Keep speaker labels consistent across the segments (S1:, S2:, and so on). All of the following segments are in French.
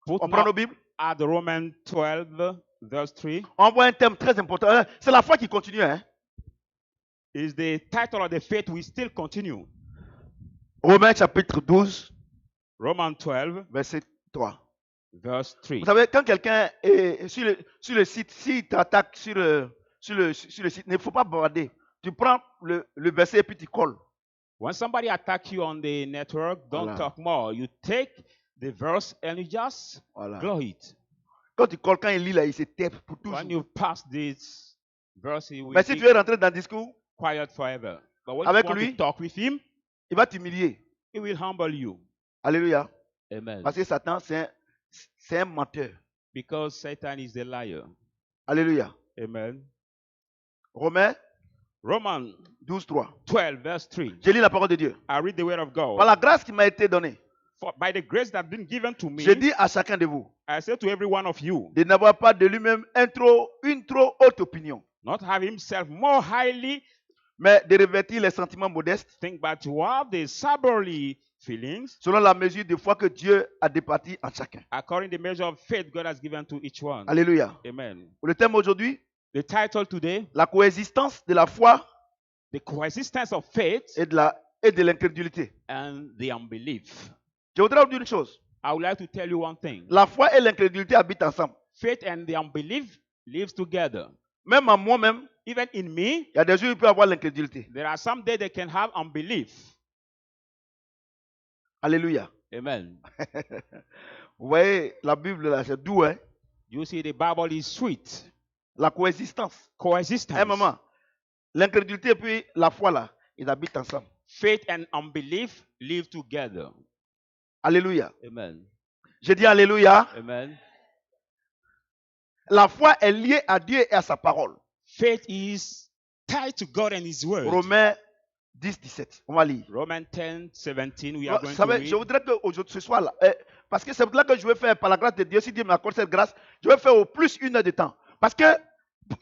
S1: Put
S2: On prend
S1: now
S2: nos Bibles.
S1: at Romans 12, verse 3,
S2: On voit un thème très important. C'est la foi qui continue. Hein?
S1: is the title of the faith we still continue.
S2: Romains chapitre 12,
S1: Romans 12,
S2: verset 3.
S1: verse 3.
S2: Vous savez, quand quelqu'un est sur le site, s'il t'attaque sur le site, il ne faut pas bavarder. Tu prends le verset et puis tu colles.
S1: When somebody attacks you on the network, don't
S2: Voilà.
S1: talk more. You take the verse and you just
S2: Voilà.
S1: glow it.
S2: Quand tu colles, quand il lit là, il se tait pour toujours.
S1: When you pass this verse, he will
S2: Mais si
S1: be
S2: tu veux rentrer dans le discours,
S1: quiet forever. But when
S2: avec
S1: you want
S2: lui,
S1: to talk with him,
S2: il va t'humilier.
S1: he will humble you.
S2: Alléluia.
S1: Amen.
S2: Parce que Satan, c'est un menteur.
S1: Because Satan is the liar.
S2: Alléluia.
S1: Amen.
S2: Romains
S1: Romans
S2: 12, 3.
S1: 12, verse 3.
S2: Je lis la parole de Dieu.
S1: I read the word of God.
S2: Par la grâce qui m'a été donnée,
S1: For by the grace that has been given to me,
S2: je dis à chacun de vous
S1: I say to every one of you,
S2: de n'avoir pas de lui-même une trop haute opinion,
S1: not have himself more highly
S2: mais de revêtir les sentiments modestes
S1: think, but to have the soberly feelings
S2: selon la mesure de foi que Dieu a départie en chacun.
S1: according to the measure of faith God has given to each one.
S2: Alléluia.
S1: Amen.
S2: Le thème aujourd'hui,
S1: The title today,
S2: la coexistence de la foi
S1: the coexistence of faith
S2: et de l'incrédulité.
S1: and the unbelief.
S2: Je voudrais vous dire une chose.
S1: I would like to tell you one thing.
S2: La foi et l'incrédulité habitent ensemble.
S1: Faith and the unbelief lives together.
S2: Même en moi-même,
S1: Even in me,
S2: il y a des jours où il peut y avoir l'incrédulité.
S1: there are some days they can have unbelief.
S2: Alléluia.
S1: Amen.
S2: Vous voyez, la Bible, là, c'est doux, hein?
S1: You see, the Bible is sweet.
S2: La coexistence.
S1: Coexistence.
S2: Un moment. L'incrédulité et puis la foi, là, ils habitent ensemble.
S1: Faith and unbelief live together.
S2: Alléluia.
S1: Amen.
S2: Je dis Alléluia.
S1: Amen.
S2: La foi est liée à Dieu et à sa parole.
S1: Faith is tied to God and His word.
S2: Romains 10, 17. On va lire.
S1: Romans 10, 17, we are
S2: Vous
S1: going to
S2: savez,
S1: read.
S2: je voudrais que aujourd'hui, ce soir là, parce que c'est là que je vais faire, par la grâce de Dieu, si Dieu m'accorde cette grâce, je vais faire au plus 1 heure de temps. Parce que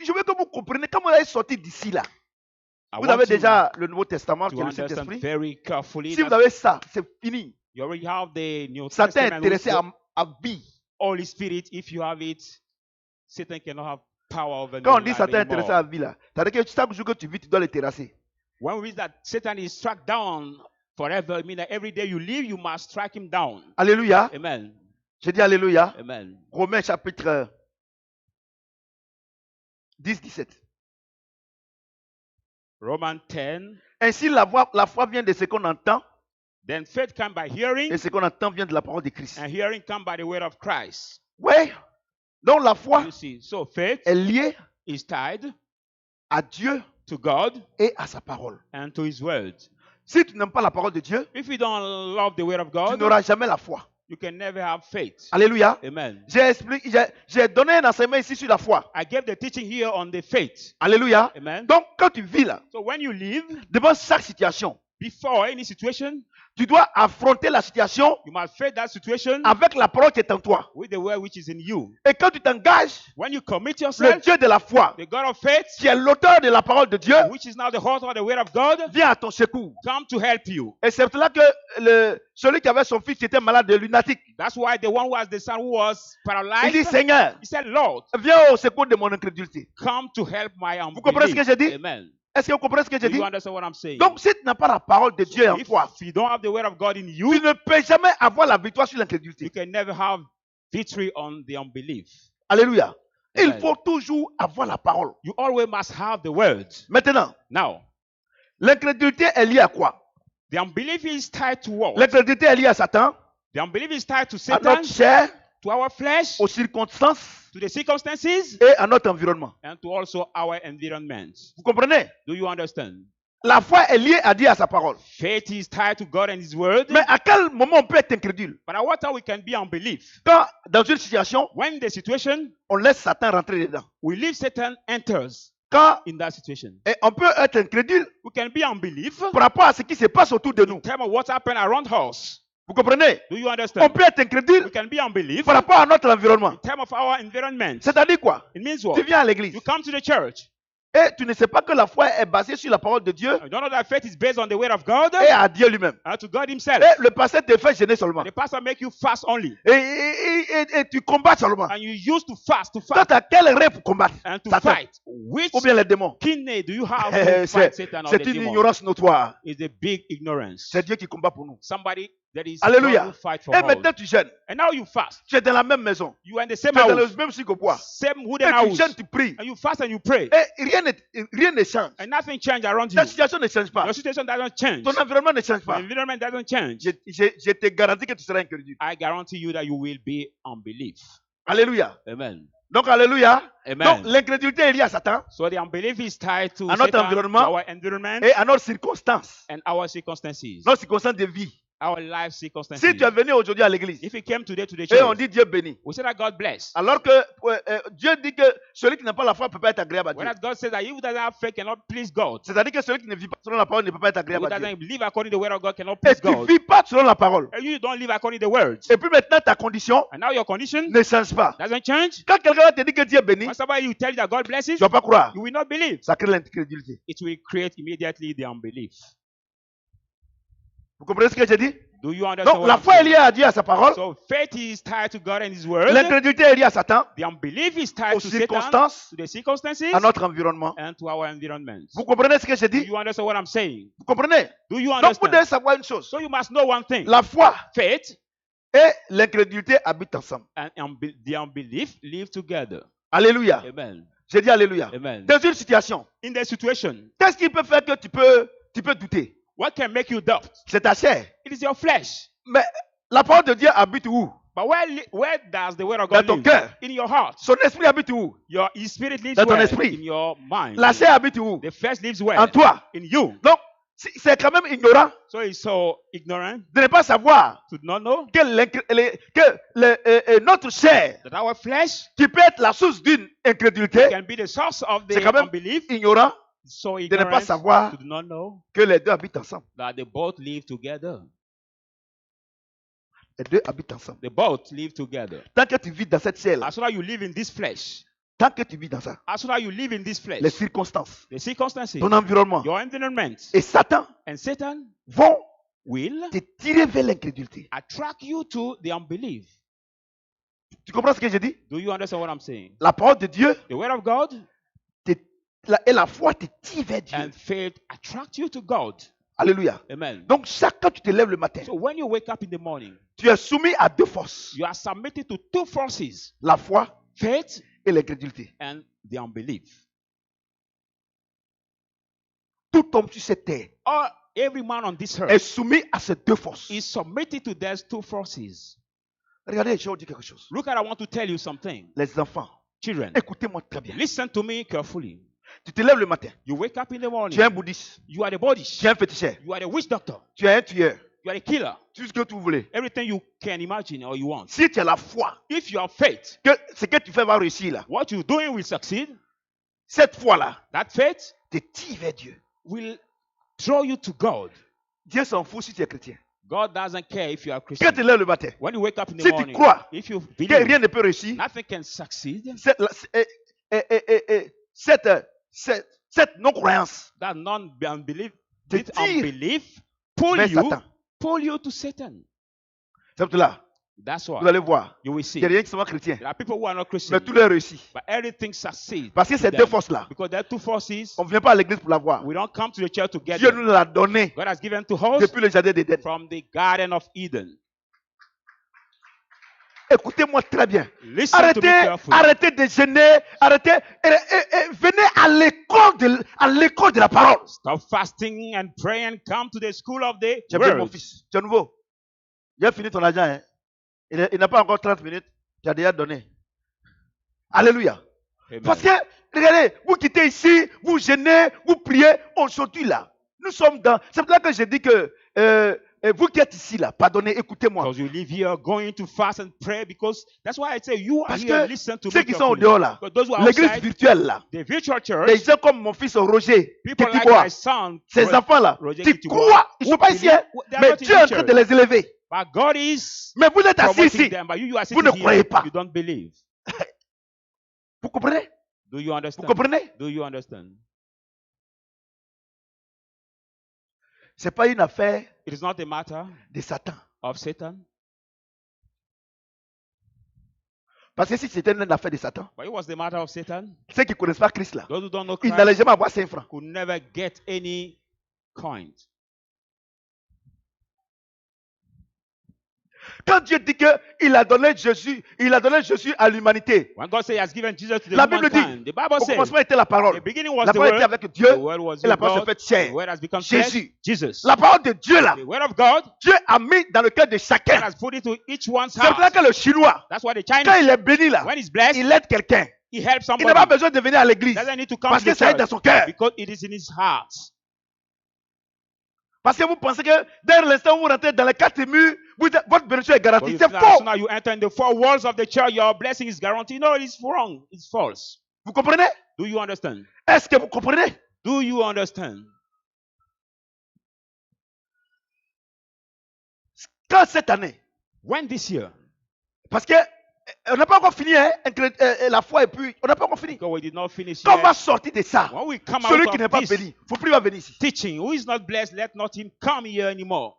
S2: je veux que vous compreniez, quand vous allez sortir d'ici là,
S1: I
S2: vous
S1: want
S2: avez
S1: to-
S2: déjà le Nouveau Testament, qui
S1: to
S2: est le
S1: understand
S2: Saint-Esprit.
S1: very carefully
S2: Si vous
S1: that
S2: avez ça, c'est fini.
S1: you already have the New
S2: Satan est
S1: Testament
S2: intéressé
S1: with the
S2: à vie.
S1: Holy Spirit. If you have it, Satan cannot have power over
S2: Quand on
S1: your
S2: dit
S1: life
S2: Satan est intéressé à
S1: anymore.
S2: la vie là, c'est-à-dire que chaque jour que tu vis, tu dois le terrasser.
S1: When we read that Satan is struck down forever, I mean that every day you live, you must strike him down.
S2: Alléluia.
S1: Amen.
S2: Je dis Alléluia.
S1: Amen.
S2: Romains chapitre 10, 17.
S1: Romans 10.
S2: Ainsi, la foi vient de ce qu'on entend,
S1: Then faith comes by hearing,
S2: et ce qu'on entend vient de la parole de Christ.
S1: and hearing comes by the word of Christ.
S2: Oui. Donc la foi
S1: You see, so faith
S2: est liée
S1: is tied
S2: à Dieu
S1: to God
S2: et à sa parole.
S1: and to His word.
S2: Si tu n'aimes pas la parole de Dieu,
S1: If you don't love the word of
S2: tu
S1: God,
S2: n'auras jamais la foi.
S1: you can never have faith.
S2: Alléluia.
S1: Amen.
S2: J'ai donné un enseignement ici sur la foi.
S1: I gave the teaching here on the faith.
S2: Alléluia.
S1: Amen.
S2: Donc quand tu vis là,
S1: So when you live,
S2: devant chaque situation,
S1: before any situation,
S2: tu dois affronter la situation
S1: you must face that situation
S2: avec la parole qui est en toi.
S1: with the word which is in you.
S2: Et quand tu t'engages,
S1: When you commit
S2: le
S1: yourself,
S2: Dieu de la foi,
S1: the God of faith,
S2: qui est l'auteur de la parole de Dieu,
S1: which is now the author of the word of God,
S2: vient à ton secours.
S1: come to help you.
S2: Et c'est là que celui qui avait son fils qui était malade de lunatique,
S1: That's why the one who was the son who was
S2: il dit
S1: paralyzed,
S2: Seigneur,
S1: he said, Lord,
S2: viens au secours de mon incrédulité.
S1: come to help my
S2: Vous comprenez ce que
S1: unbelief.
S2: j'ai dit?
S1: Amen.
S2: Est-ce que vous comprenez ce que j'ai
S1: Do
S2: dit?
S1: you understand what I'm saying?
S2: Donc si tu n'as pas la parole de Dieu en
S1: If
S2: toi,
S1: you don't have the word of God in
S2: tu
S1: you,
S2: ne peux jamais avoir la victoire sur
S1: you
S2: l'incrédulité.
S1: can never have victory on the unbelief.
S2: Alléluia. Il
S1: Amen.
S2: faut toujours avoir la parole.
S1: You always must have the word.
S2: Maintenant,
S1: Now,
S2: l'incrédulité est liée à quoi?
S1: the unbelief is tied to what?
S2: L'incrédulité est liée à Satan,
S1: The unbelief is tied to
S2: à
S1: Satan,
S2: notre chair,
S1: to our flesh,
S2: aux circonstances
S1: to the circumstances,
S2: et à notre environnement.
S1: and to also our environment.
S2: Vous comprenez?
S1: Do you understand?
S2: La foi est liée à Dieu et à sa parole.
S1: Faith is tied to God and His word.
S2: Mais à quel moment on peut être incrédule?
S1: But at what time we can be unbelief?
S2: Quand, dans une situation,
S1: When the situation,
S2: on laisse Satan rentrer dedans.
S1: we leave Satan enters
S2: Quand
S1: in that situation.
S2: on peut être incrédule
S1: We can be unbelief
S2: par rapport à ce qui se passe autour de nous.
S1: in terms of what happened around us.
S2: Vous comprenez?
S1: Do you
S2: On
S1: understand?
S2: peut être incrédule
S1: We can be unbelief
S2: par rapport à notre environnement.
S1: in terms of our environment.
S2: C'est-à-dire quoi?
S1: It means
S2: Tu
S1: what?
S2: viens à l'église.
S1: You come to the church.
S2: Et tu ne sais pas que la foi est basée sur la parole de Dieu
S1: You don't know that faith is based on the word of God
S2: et à Dieu lui-même.
S1: and to God himself.
S2: Et le pasteur te fait gêner seulement.
S1: The pastor make you fast only.
S2: Et tu combats seulement.
S1: And you used to fast,
S2: Toi, tu as quel rêve pour combattre
S1: and to
S2: Satan
S1: fight. Which
S2: ou bien les démons?
S1: kidney do you have to fight Satan or the
S2: C'est une
S1: demon?
S2: ignorance notoire.
S1: It's a big ignorance.
S2: C'est Dieu qui combat pour nous.
S1: Somebody that is
S2: Alléluia.
S1: God who fight for
S2: Et
S1: us.
S2: maintenant, tu jeûnes.
S1: And now you fast.
S2: Tu es dans la même maison.
S1: You are in the
S2: Tu
S1: same
S2: es dans
S1: house,
S2: le même psychopoids.
S1: same
S2: Et
S1: wooden
S2: tu
S1: house.
S2: jeûnes, tu pries.
S1: And you fast and you pray.
S2: Et rien ne change.
S1: And nothing change around you.
S2: Ta situation ne change pas.
S1: Your situation doesn't change.
S2: Ton environnement ne change
S1: The
S2: pas.
S1: environment doesn't change.
S2: Je te garantis que tu seras incrédule.
S1: I guarantee you that you will be unbelief.
S2: Alléluia.
S1: Amen.
S2: Donc, alléluia.
S1: Amen.
S2: Donc, l'incrédulité est liée à Satan
S1: So the unbelief is tied to
S2: À notre
S1: Satan,
S2: environnement.
S1: to our environment,
S2: et à nos circonstances.
S1: and our circumstances,
S2: Nos circonstances de vie.
S1: our life circumstances.
S2: Si tu es venu aujourd'hui à l'église
S1: If you came today to the
S2: et on
S1: church,
S2: dit Dieu béni,
S1: we say that God bless.
S2: alors que Dieu dit que celui qui n'a pas la foi ne peut pas être agréable à Dieu.
S1: Whereas God says that he who doesn't have faith cannot please God.
S2: C'est-à-dire que celui qui ne vit pas selon la parole ne peut pas être
S1: Who
S2: agréable à Dieu.
S1: doesn't live according to the word of God cannot
S2: Et
S1: please
S2: tu ne
S1: God.
S2: vis pas selon la parole.
S1: And you don't live according to the words.
S2: Et puis maintenant, ta condition
S1: And now your condition
S2: ne change pas.
S1: doesn't change.
S2: Quand quelqu'un va te dire que Dieu est béni,
S1: When somebody you tell you that God blesses,
S2: tu ne vas pas croire.
S1: you will not believe.
S2: Ça crée l'incrédulité.
S1: It will create immediately the unbelief.
S2: Vous comprenez ce que j'ai dit?
S1: Do you understand
S2: Donc,
S1: what
S2: la
S1: I'm
S2: foi est
S1: saying?
S2: liée à Dieu, à sa parole.
S1: So faith is tied to God and His word.
S2: L'incrédulité est liée à Satan,
S1: The unbelief is tied
S2: aux
S1: to Satan,
S2: circonstances,
S1: to the circumstances,
S2: à notre environnement.
S1: and to our environment.
S2: Vous comprenez ce que j'ai
S1: Do
S2: dit?
S1: you understand what I'm saying?
S2: Vous comprenez?
S1: Do you
S2: Donc, vous
S1: understand?
S2: devez savoir une chose.
S1: So you must know one thing.
S2: La foi
S1: Faith
S2: et l'incrédulité habitent ensemble.
S1: and the unbelief live together.
S2: Alléluia.
S1: Amen.
S2: J'ai dit alléluia.
S1: Amen.
S2: Dans une situation,
S1: In that situation,
S2: qu'est-ce qui peut faire que tu peux douter?
S1: what can make you doubt?
S2: C'est ta chair.
S1: It is your flesh.
S2: Mais la parole de Dieu habite où?
S1: But where does the word of
S2: Dans
S1: God
S2: ton
S1: live?
S2: cœur.
S1: In your heart.
S2: Son esprit habite où?
S1: His spirit lives
S2: Dans ton
S1: where?
S2: esprit.
S1: In your mind.
S2: La chair habite où?
S1: The flesh lives where?
S2: En toi.
S1: In you.
S2: Donc, c'est quand même ignorant
S1: So it's so ignorant
S2: de ne pas savoir
S1: to not know
S2: que notre chair,
S1: that our flesh
S2: qui peut être la source d'une incrédulité,
S1: can be the source of the
S2: c'est quand même
S1: unbelief.
S2: ignorant
S1: So
S2: de ne pas
S1: ignorant
S2: savoir
S1: to not know
S2: que les deux habitent ensemble.
S1: that they both live together.
S2: Les deux habitent ensemble.
S1: They both live together.
S2: Tant que tu vis dans cette chair-là,
S1: As soon as you live in this flesh,
S2: tant que tu vis dans ça,
S1: as soon as you live in this flesh,
S2: les circonstances,
S1: the circumstances,
S2: ton environnement
S1: your environment,
S2: et Satan
S1: and Satan
S2: vont
S1: will
S2: te tirer vers l'incrédulité.
S1: attract you to the unbelief.
S2: Tu comprends ce que j'ai dit?
S1: Do you understand what I'm saying?
S2: La parole de Dieu
S1: The word of God
S2: et la foi te tirent vers Dieu.
S1: and faith attract you to God.
S2: Alléluia.
S1: Amen.
S2: Donc, chaque fois que tu te lèves le matin,
S1: So when you wake up in the morning,
S2: tu es soumis à deux forces.
S1: you are submitted to two forces,
S2: La foi
S1: faith
S2: et l'incrédulité.
S1: and the unbelief.
S2: Tout homme sur cette terre
S1: Every man on this
S2: est
S1: earth
S2: soumis à ces deux forces.
S1: is submitted to those two forces.
S2: Regardez, je vais vous dire quelque chose.
S1: Look at, I want to tell you something.
S2: Les enfants,
S1: Children,
S2: écoutez-moi très bien.
S1: listen to me carefully.
S2: Tu te lèves le matin.
S1: You wake up in the morning.
S2: Tu es un bouddhiste.
S1: You are the body.
S2: Tu es un féticheur.
S1: You are the witch doctor.
S2: Tu es un tueur.
S1: You are the killer.
S2: Tout ce que tu voulais.
S1: Everything you can imagine or you want.
S2: Si tu as la foi
S1: If you have faith,
S2: que ce que tu fais va réussir là,
S1: what you're doing will succeed.
S2: cette foi-là
S1: That faith
S2: te tire vers Dieu.
S1: will draw you to God.
S2: Dieu s'en fout si tu es chrétien.
S1: God doesn't care if you are
S2: Quand
S1: Christian.
S2: tu te lèves le matin,
S1: When you wake up in the
S2: si tu
S1: morning,
S2: crois
S1: if you
S2: que rien
S1: believe
S2: ne peut réussir,
S1: nothing can succeed,
S2: cette non-croyance
S1: that non-unbelief,
S2: te
S1: this
S2: tire
S1: unbelief pull
S2: vers
S1: you,
S2: Satan.
S1: pull you to Satan.
S2: C'est pour là,
S1: That's
S2: vous
S1: why
S2: allez voir.
S1: you will
S2: Il
S1: see.
S2: y a rien qui sont chrétiens,
S1: There are people who are not
S2: mais
S1: Christian,
S2: tout leur réussit.
S1: but everything succeeds.
S2: Parce que
S1: to
S2: ces
S1: them.
S2: deux forces-là,
S1: Because there are two forces.
S2: on ne vient pas à l'église pour l'avoir.
S1: We don't come to the church to get
S2: Dieu
S1: them.
S2: nous l'a donné
S1: God has given to us
S2: depuis le jardin d'Éden.
S1: from the Garden of Eden.
S2: Écoutez-moi très bien.
S1: Listen to me carefully.
S2: Arrêtez de gêner, arrêtez, et venez à l'école de la parole.
S1: Stop fasting and pray and come to the school of the
S2: J'ai appelé mon
S1: word.
S2: fils. Tu es nouveau. J'ai fini ton argent. Hein. Il n'a pas encore 30 minutes. Tu as déjà donné. Alléluia.
S1: Amen.
S2: Parce que, regardez, vous quittez ici, vous gênez, vous priez. Aujourd'hui là, nous sommes dans. C'est pour ça que je dis que vous qui êtes ici là, pardonnez, écoutez-moi.
S1: Because you live here going to fast and pray, because that's why I say you are
S2: Parce
S1: here,
S2: que
S1: listen to
S2: ceux
S1: me
S2: qui sont au
S1: carefully.
S2: dehors là,
S1: Because those who are
S2: l'église
S1: outside,
S2: virtuelle là,
S1: the virtual
S2: des
S1: church,
S2: gens comme mon fils Roger,
S1: people like
S2: Kitibois,
S1: my son,
S2: ces enfants-là,
S1: Roger
S2: tu
S1: Kitibois,
S2: crois, ils ne sont
S1: who
S2: pas ici,
S1: believe-
S2: hein,
S1: they are
S2: mais
S1: not in
S2: Dieu est en
S1: the
S2: train de
S1: church.
S2: les élever.
S1: But God is
S2: Mais vous êtes assis
S1: promoting
S2: ici,
S1: them, but you are
S2: vous ne
S1: sitting
S2: croyez
S1: here,
S2: pas.
S1: you don't believe.
S2: Vous comprenez?
S1: Do you
S2: Vous
S1: understand?
S2: comprenez?
S1: Do you understand?
S2: Ce n'est pas une affaire
S1: It is not a matter
S2: de Satan.
S1: of Satan,
S2: Parce que si c'était une affaire de Satan,
S1: but it was the matter of Satan.
S2: ceux qui ne connaissent pas Christ là,
S1: Those who don't know
S2: ils n'allaient
S1: Christ
S2: jamais avoir 5 francs.
S1: could never get any coin.
S2: Quand Dieu dit qu'il a donné Jésus à l'humanité,
S1: When God says He has given Jesus to the
S2: la Bible
S1: humankind,
S2: dit,
S1: the Bible
S2: au
S1: says
S2: commencement était la parole.
S1: the beginning was
S2: La
S1: the
S2: parole était
S1: Word,
S2: avec Dieu
S1: the Word was
S2: et la
S1: with
S2: parole s'est
S1: God,
S2: faite
S1: the
S2: chair.
S1: Word has become flesh,
S2: Jésus.
S1: Jesus.
S2: La parole de Dieu là,
S1: The Word of God,
S2: Dieu a mis dans le cœur de
S1: God
S2: chacun.
S1: has put it to each one's
S2: C'est pour ça
S1: heart.
S2: que le Chinois,
S1: That's why the
S2: quand
S1: Chinese,
S2: il est béni là,
S1: when he's blessed,
S2: il aide quelqu'un.
S1: he helps
S2: Il n'a pas
S1: somebody.
S2: besoin de venir à l'église
S1: Doesn't need to come
S2: parce
S1: to
S2: que
S1: the
S2: ça est dans
S1: church
S2: son cœur.
S1: because it is in his heart.
S2: Parce que vous pensez que dès l'instant où vous rentrez dans les 4 murs, votre bénédiction est
S1: But
S2: garantie.
S1: you
S2: C'est
S1: think as
S2: faux.
S1: soon as you enter in the 4 walls of the church, your blessing is guaranteed. No, it's wrong. It's false.
S2: Vous comprenez?
S1: Do you understand?
S2: Est-ce que vous comprenez?
S1: Do you understand?
S2: Quand cette année,
S1: When this year,
S2: parce que on n'a pas encore fini hein, la foi et puis on n'a pas encore fini.
S1: because we did not finish
S2: Quand on va
S1: yet,
S2: sortir de ça,
S1: when we come
S2: celui qui
S1: out
S2: n'est
S1: of
S2: pas
S1: this
S2: béni, il ne faut plus venir ici.
S1: teaching, who is not blessed, let not him come here anymore.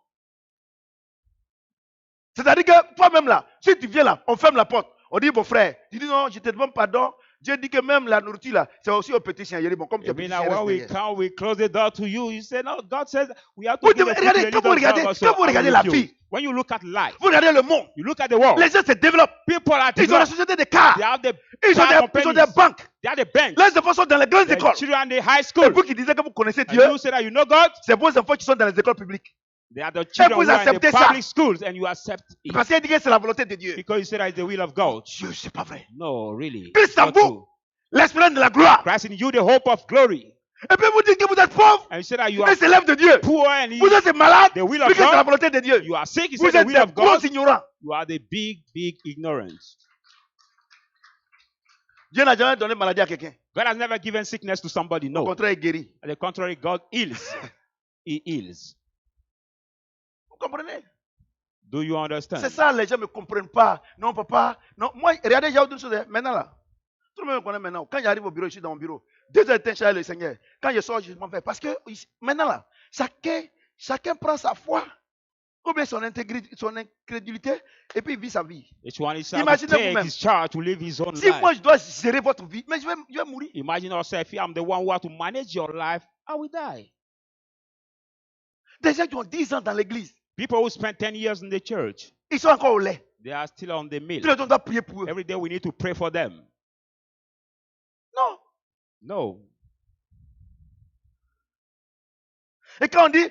S2: C'est-à-dire que toi-même là, si tu viens là, on ferme la porte. On dit, mon frère, tu dis non, je te demande pardon. Dieu dit que même la nourriture là, c'est aussi au petit chien. Il dit, bon, comme tu es
S1: I
S2: petit
S1: mean,
S2: chien,
S1: now when we
S2: reste
S1: come, we close the door to you. You say, no, God says we have to
S2: Vous
S1: give
S2: devez-
S1: a food to
S2: regardez,
S1: the
S2: quand vous
S1: little
S2: regardez-
S1: dog also,
S2: quand vous
S1: I will
S2: regardez la
S1: refuse.
S2: vie,
S1: When you look at life,
S2: vous regardez le monde.
S1: you look at the world,
S2: Les gens se développent.
S1: people are
S2: Ils ont la
S1: developed.
S2: société des cars.
S1: They have the
S2: Ils ont
S1: car
S2: des
S1: companies.
S2: banques.
S1: They are the banks.
S2: Les enfants sont dans les grandes
S1: The
S2: écoles.
S1: children, the high
S2: Et
S1: school.
S2: vous qui disiez que vous connaissez
S1: And
S2: Dieu,
S1: you say that you know God.
S2: c'est vos enfants qui sont dans les écoles publiques.
S1: They are the children
S2: vous
S1: who are in the
S2: acceptez ça.
S1: public schools, and you accept it
S2: Parce qu'il dit que c'est la volonté de Dieu.
S1: because you say that it's the will of God.
S2: Dieu, c'est pas vrai.
S1: No, really.
S2: Christ en
S1: Not true.
S2: vous, l'espérance de la gloire.
S1: Christ in you, the hope of glory.
S2: Et puis vous dites que vous êtes pauvre,
S1: And you say that you
S2: mais
S1: are
S2: c'est l'œuvre de Dieu.
S1: poor and
S2: Vous êtes malade,
S1: the will
S2: puis
S1: of
S2: que c'est la
S1: God.
S2: volonté de Dieu.
S1: You are sick, you
S2: Vous
S1: say
S2: êtes
S1: the will
S2: des
S1: of
S2: gros
S1: God.
S2: ignorants.
S1: You are the big, big ignorance.
S2: Dieu n'a jamais donné maladie à quelqu'un.
S1: God has never given sickness to somebody.
S2: Au
S1: No.
S2: contraire, il guérit.
S1: On the contrary, God heals. He heals.
S2: Vous comprenez?
S1: Do you understand?
S2: C'est ça, les gens ne me comprennent pas. Non, papa. Non, moi, regardez, j'ai autre chose. Maintenant là. Tout le monde me connaît maintenant. Quand j'arrive au bureau, je suis dans mon bureau. 2 heures de temps, je suis avec le Seigneur. Quand je sors, je m'en vais. Parce que maintenant là, chacun prend sa foi, ou bien son intégrité, son incrédulité, et puis il vit sa vie.
S1: Each one is out to
S2: Imaginez
S1: take
S2: vous-même.
S1: his charge to live his own
S2: Si
S1: life.
S2: moi je dois gérer votre vie, mais je vais mourir.
S1: Imagine yourself, if I'm the one who has to manage your life, I will die.
S2: Des gens qui ont 10 ans dans l'église,
S1: People who spent 10 years in the church,
S2: ils sont encore au lait.
S1: they are still on the
S2: Tous
S1: milk.
S2: les jours, on doit prier pour eux.
S1: Every day we need to pray for them.
S2: Non.
S1: No.
S2: Et quand on dit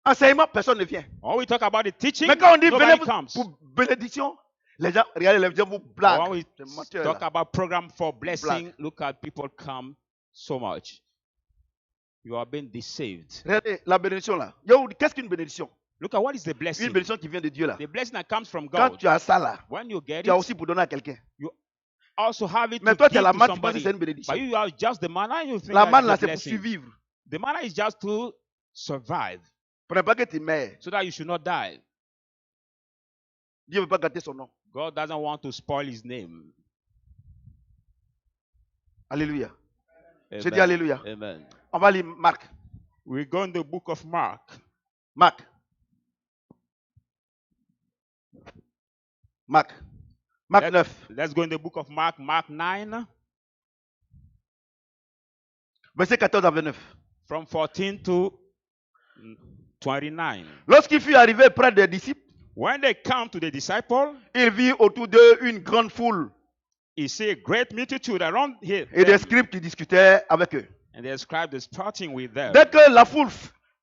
S2: enseignement, personne ne vient.
S1: When we talk about the teaching,
S2: Mais quand on dit
S1: nobody
S2: venez
S1: comes.
S2: pour bénédiction, les gens, regardez, les gens vous blaguent.
S1: When we
S2: C'est menteur,
S1: talk
S2: là.
S1: about program for blessing,
S2: Black.
S1: look at people come so much. You are being deceived.
S2: Regardez, la bénédiction là. Yo, qu'est-ce qu'une bénédiction?
S1: Look at what is the
S2: Une
S1: blessing.
S2: bénédiction qui vient de Dieu là.
S1: The blessing that comes from
S2: Quand
S1: God.
S2: tu as ça là,
S1: When you get
S2: tu as
S1: it,
S2: aussi pour donner à quelqu'un.
S1: also have it
S2: Mais
S1: to
S2: toi, tu
S1: give
S2: as la
S1: to
S2: manne, tu penses que
S1: somebody.
S2: c'est une bénédiction.
S1: But you are just the manna, you think
S2: La
S1: that
S2: manne
S1: is
S2: là,
S1: a
S2: c'est pour
S1: blessing.
S2: survivre.
S1: The manna is just to survive,
S2: Prenez pas que tu meurs.
S1: so that you should not die.
S2: Dieu ne veut pas gâter son nom.
S1: God doesn't want to spoil his name.
S2: Alléluia. Je dis
S1: Amen.
S2: alléluia.
S1: Amen.
S2: On va lire Marc.
S1: We go in the book of Mark.
S2: Marc. Marc. Marc 9.
S1: Let's go in the book of Mark, Mark 9,
S2: Verset 14 à 29.
S1: from 14 to 29.
S2: Lorsqu'il fut arrivé près des disciples,
S1: When they come to the disciple,
S2: il vit autour d'eux une grande foule
S1: he see a great multitude around him,
S2: et des scribes qui discutaient avec eux.
S1: and the scribe is starting with them.
S2: Dès que la foule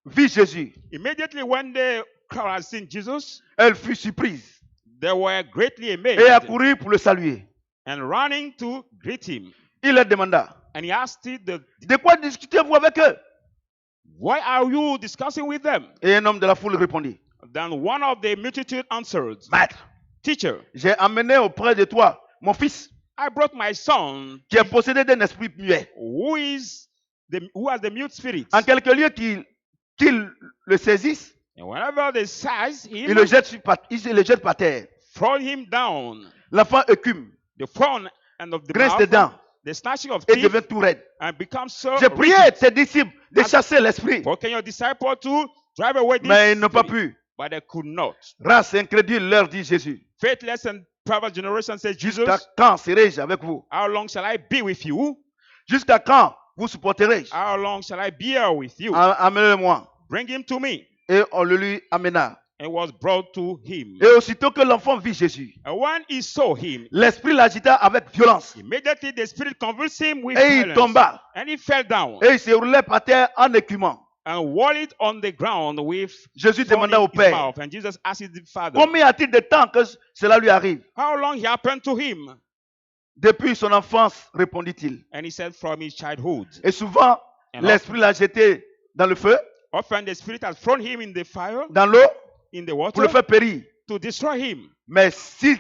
S2: vit Jésus,
S1: Immediately when the crowd had seen Jesus,
S2: elle fut surprise
S1: they were greatly amazed
S2: et accourut pour le saluer.
S1: and running to greet him.
S2: Il leur demanda,
S1: And he asked
S2: de quoi discutez-vous avec eux?
S1: why are you discussing with them?
S2: Et un homme de la foule répondit,
S1: Then one of the multitude answered,
S2: Maître,
S1: Teacher,
S2: j'ai amené auprès de toi mon fils
S1: I brought my son
S2: qui est possédé d'un esprit muet.
S1: who has the mute spirit.
S2: En quelque lieu qu'il le saisisse,
S1: And whenever they seize
S2: il
S1: him,
S2: le jette par terre.
S1: throw him down.
S2: L'enfant écume,
S1: The front end of the
S2: grince
S1: mouth,
S2: des dents
S1: the snatching of
S2: et
S1: teeth,
S2: devient tout raide.
S1: and become so
S2: J'ai prié
S1: rigid.
S2: ses disciples de chasser l'esprit,
S1: For can your disciple to drive away this
S2: mais ils n'ont pas
S1: spirit?
S2: pu.
S1: But they could not.
S2: Race incrédule, leur dit Jésus.
S1: Faithless and perverse generation says Jesus,
S2: Jusqu'à quand serai-je avec vous?
S1: how long shall I be with you?
S2: Jusqu'à quand vous supporterai-je?
S1: How long shall I bear with you?
S2: Amenez-le-moi.
S1: Bring him to me.
S2: Et on le lui amena.
S1: And was brought to him.
S2: Et aussitôt que l'enfant vit Jésus,
S1: And when he saw him,
S2: l'esprit l'agita avec violence.
S1: immediately the spirit convulsed him with
S2: Et il
S1: violence.
S2: tomba.
S1: And he fell down
S2: Et il se roulait par terre en écumant.
S1: and wallowed on the ground with
S2: Jésus
S1: foam
S2: demanda
S1: in
S2: au
S1: his
S2: Père,
S1: mouth. And Jesus asked his father,
S2: combien y a-t-il de temps que cela lui arrive?
S1: how long it happened to him?
S2: Depuis son enfance, répondit-il.
S1: And he said, from his childhood.
S2: Et souvent,
S1: And
S2: l'esprit l'a jeté dans le feu,
S1: often the spirit has thrown him in the fire,
S2: dans l'eau,
S1: in the
S2: pour
S1: water,
S2: le faire périr.
S1: to destroy him.
S2: Mais si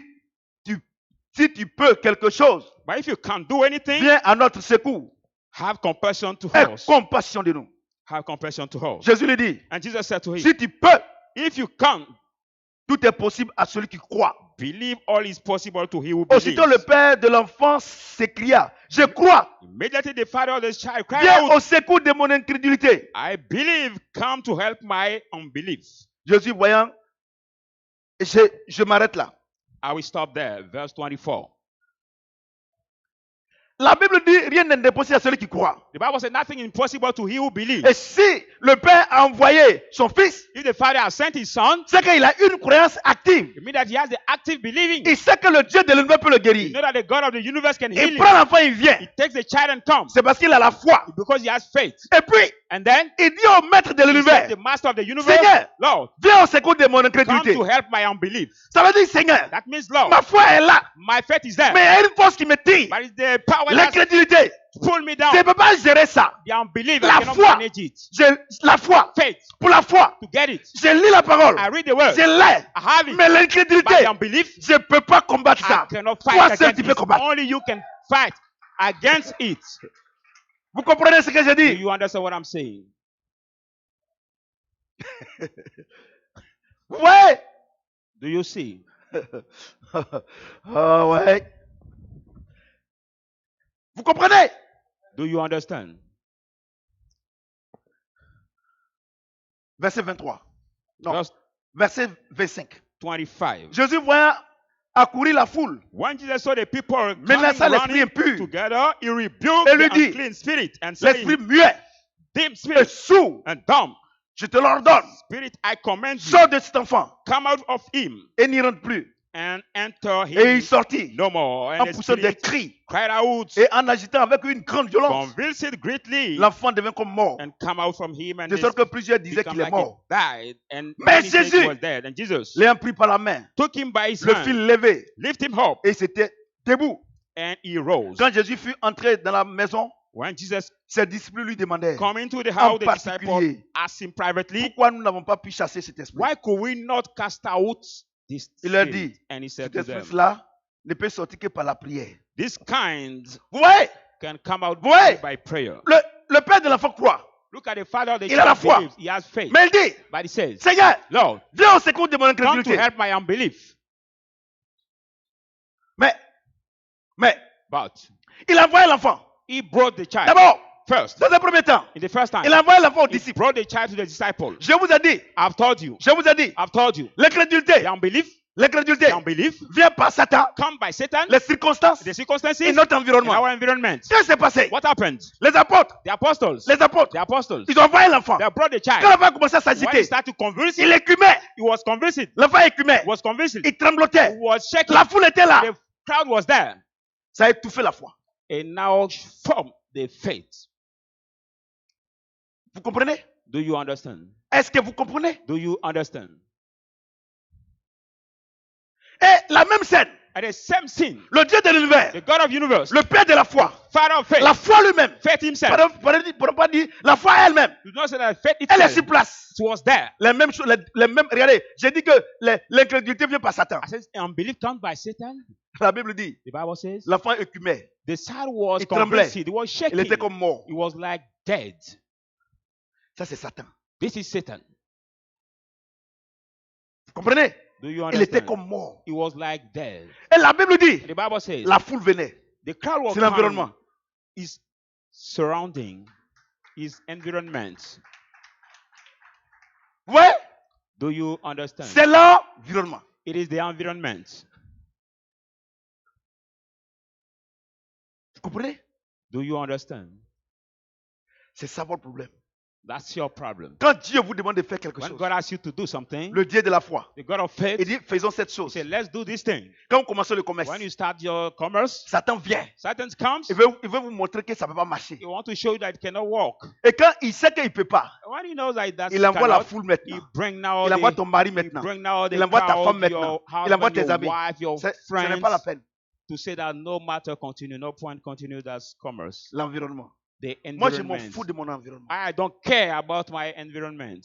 S2: tu peux quelque chose,
S1: But if you can't do anything,
S2: viens à notre secours.
S1: have compassion to
S2: Aie
S1: us.
S2: compassion de nous.
S1: Have compassion to us.
S2: Jésus lui dit,
S1: And Jesus said to him,
S2: si tu peux,
S1: if you can,
S2: tout est possible à celui qui croit.
S1: believe all is possible to him who believes.
S2: Aussitôt le père de l'enfant s'écria, je crois,
S1: Immediately the father of the child cried
S2: viens
S1: out,
S2: au secours de mon incrédulité.
S1: I believe, come to help my unbelief.
S2: Jésus voyant, je m'arrête là.
S1: I will stop there. Verse 24.
S2: La Bible dit, rien n'est impossible à celui qui croit.
S1: The Bible says nothing is impossible to he who believes.
S2: Et si le père a envoyé son fils,
S1: If the father has sent his son,
S2: c'est qu'il a une croyance active.
S1: it means that he has the active believing.
S2: Il sait que le Dieu de l'univers peut le
S1: You
S2: guérir.
S1: know that the God of the universe can heal
S2: Il
S1: him.
S2: prend l'enfant, il vient.
S1: He takes the child and comes
S2: C'est parce qu'il a la foi.
S1: because he has faith.
S2: Et puis,
S1: And then
S2: il dit au maître de
S1: he
S2: l'univers,
S1: said, the master of the universe,
S2: Seigneur,
S1: Lord,
S2: viens au secours de mon
S1: come
S2: incrédulité.
S1: to help my unbelief.
S2: Ça veut dire, Seigneur,
S1: That means, Lord,
S2: ma foi est là.
S1: my faith is there.
S2: Mais il y a une force qui me tire.
S1: But it's the power that
S2: L'incrédulité.
S1: pull me down.
S2: Je ne peux pas gérer ça.
S1: The unbelief,
S2: La
S1: I cannot
S2: foi.
S1: manage it.
S2: La foi.
S1: Faith,
S2: Pour la foi,
S1: to get it.
S2: je lis la parole.
S1: I read the word.
S2: Je l'ai.
S1: I have it.
S2: Mais
S1: But
S2: l'incrédulité,
S1: the unbelief,
S2: je ne peux pas combattre
S1: I
S2: ça.
S1: cannot
S2: Toi
S1: fight
S2: seul,
S1: against
S2: tu peux
S1: it.
S2: combattre.
S1: Only you can fight against it.
S2: Vous comprenez ce que je
S1: Do
S2: dis?
S1: you understand what I'm saying?
S2: Ouais.
S1: Do you see?
S2: Ah ouais. Vous comprenez?
S1: Do you understand?
S2: Verset 23. Non,
S1: Verse
S2: verset 25.
S1: 25.
S2: Jésus voyant accourir la foule,
S1: When Jesus saw the people
S2: menaça l'esprit
S1: running
S2: impur,
S1: together, he rebuked
S2: Et lui
S1: the
S2: dit,
S1: unclean spirit and said,
S2: l'esprit muet
S1: dim
S2: et
S1: spirit
S2: sourd,
S1: and dumb
S2: je te l'ordonne,
S1: spirit, I command you,
S2: sors de cet enfant
S1: come out of him
S2: et n'y rentre plus.
S1: and enter
S2: Et il
S1: him
S2: sortit
S1: no more.
S2: en
S1: And the
S2: poussant des
S1: spirit
S2: cris
S1: cried out,
S2: et en agitant avec une grande violence.
S1: convulsed greatly,
S2: L'enfant devint comme mort,
S1: and come out from him, and
S2: de sorte que plusieurs disaient
S1: become
S2: qu'il est
S1: like he
S2: mort.
S1: died, and
S2: Mais
S1: many said he
S2: Jésus,
S1: was dead. And Jesus
S2: l'ayant pris par la main,
S1: took him by his
S2: le
S1: hand,
S2: fit lever
S1: lift him up,
S2: et il s'était debout.
S1: and he rose.
S2: Quand Jésus fut entré dans la maison,
S1: When Jesus
S2: ses disciples lui demandèrent,
S1: come into the
S2: en
S1: house, the disciples
S2: particulier,
S1: asked him privately,
S2: pourquoi nous n'avons pas pu chasser cet esprit?
S1: why could we not cast out this
S2: Il leur
S1: spirit?
S2: dit,
S1: And he said
S2: cet
S1: to them,
S2: esprit-là ne peut sortir que par la prière.
S1: this kind
S2: Vous voyez,
S1: can come out
S2: Ouais.
S1: by prayer.
S2: le père de l'enfant croit,
S1: Look at the father of the
S2: Il a la
S1: child
S2: foi.
S1: believes. He has faith.
S2: mais il dit,
S1: But he says,
S2: Seigneur,
S1: Lord,
S2: viens au secours de mon
S1: come to
S2: incrédulité.
S1: help my unbelief.
S2: Mais,
S1: But
S2: il a envoyé l'enfant.
S1: he brought the child
S2: D'abord,
S1: first.
S2: dans un premier temps,
S1: In the first time,
S2: il a envoyé l'enfant aux
S1: he
S2: disciples.
S1: brought the child to the disciple.
S2: Je vous ai dit,
S1: I've told you.
S2: l'incrédulité,
S1: The unbelief,
S2: l'incrédulité
S1: the unbelief
S2: vient par Satan,
S1: come by Satan,
S2: les circonstances
S1: the circumstances,
S2: et notre
S1: and
S2: environnement.
S1: our environment.
S2: Qu'est-ce qui s'est passé?
S1: What happened?
S2: Les apôtres,
S1: The apostles,
S2: ils ont envoyé l'enfant.
S1: they brought the
S2: Quand
S1: child.
S2: l'enfant a commencé à
S1: When he
S2: s'agiter,
S1: started to converse,
S2: il écumait.
S1: he was convinced.
S2: L'enfant écumait.
S1: He was convinced.
S2: Il
S1: He
S2: tremblotait.
S1: was shaking.
S2: La foule était là.
S1: The crowd was there.
S2: Ça a étouffé la foi.
S1: And now from the faith.
S2: Vous comprenez?
S1: Do you understand?
S2: Est-ce que vous comprenez?
S1: Do you understand?
S2: Et la même scène,
S1: At the same scene,
S2: le Dieu de l'univers,
S1: the God of universe,
S2: le Père de la foi,
S1: Father of faith,
S2: la foi lui-même,
S1: faith himself.
S2: pour ne pas dire la foi elle-même,
S1: You know say that faith
S2: elle est
S1: itself
S2: sur place.
S1: was there.
S2: Les mêmes choses, les mêmes, regardez, j'ai dit que l'incrédulité vient par Satan.
S1: I said, unbelief comes by Satan.
S2: La Bible dit,
S1: The Bible says
S2: l'enfant écumait.
S1: the child was
S2: Il tremblait.
S1: convinced. He was
S2: Il
S1: shaking.
S2: était comme mort.
S1: He was like dead.
S2: Ça, c'est Satan.
S1: This is Satan.
S2: Vous comprenez?
S1: Do you
S2: Il était
S1: understand?
S2: comme mort.
S1: He was like dead.
S2: Et la Bible dit,
S1: The Bible says
S2: la foule venait.
S1: the crowd was
S2: C'est l'environnement.
S1: his surrounding, his environment.
S2: Ouais,
S1: Do you understand?
S2: c'est l'environnement.
S1: It is the environment.
S2: Vous comprenez?
S1: Do you understand?
S2: C'est ça votre problème.
S1: That's your problem.
S2: Quand Dieu vous demande de faire quelque
S1: When
S2: chose,
S1: God asks you to do something,
S2: le Dieu de la foi,
S1: the God of faith,
S2: il dit faisons cette
S1: he
S2: chose.
S1: said, let's do this thing.
S2: Quand vous commencez le commerce,
S1: When you start your commerce,
S2: Satan vient.
S1: Satan comes,
S2: Il veut vous montrer que ça ne peut pas marcher.
S1: he wants to show you that it cannot work.
S2: Et quand il sait qu'il ne peut pas,
S1: When he knows that that's
S2: il envoie la
S1: cannot,
S2: foule
S1: he
S2: maintenant.
S1: bring now
S2: Il envoie
S1: the,
S2: ton mari
S1: he
S2: maintenant.
S1: bring now the
S2: Il envoie ta
S1: crowd,
S2: femme maintenant.
S1: your
S2: Il envoie
S1: husband,
S2: tes
S1: your
S2: amis.
S1: wife, your
S2: Ce n'est
S1: friends,
S2: pas la peine.
S1: to say that no matter continue, no point continue, that's commerce.
S2: L'environnement.
S1: The
S2: Moi, je m'en
S1: environment.
S2: fous de mon environnement.
S1: I don't care about my environment.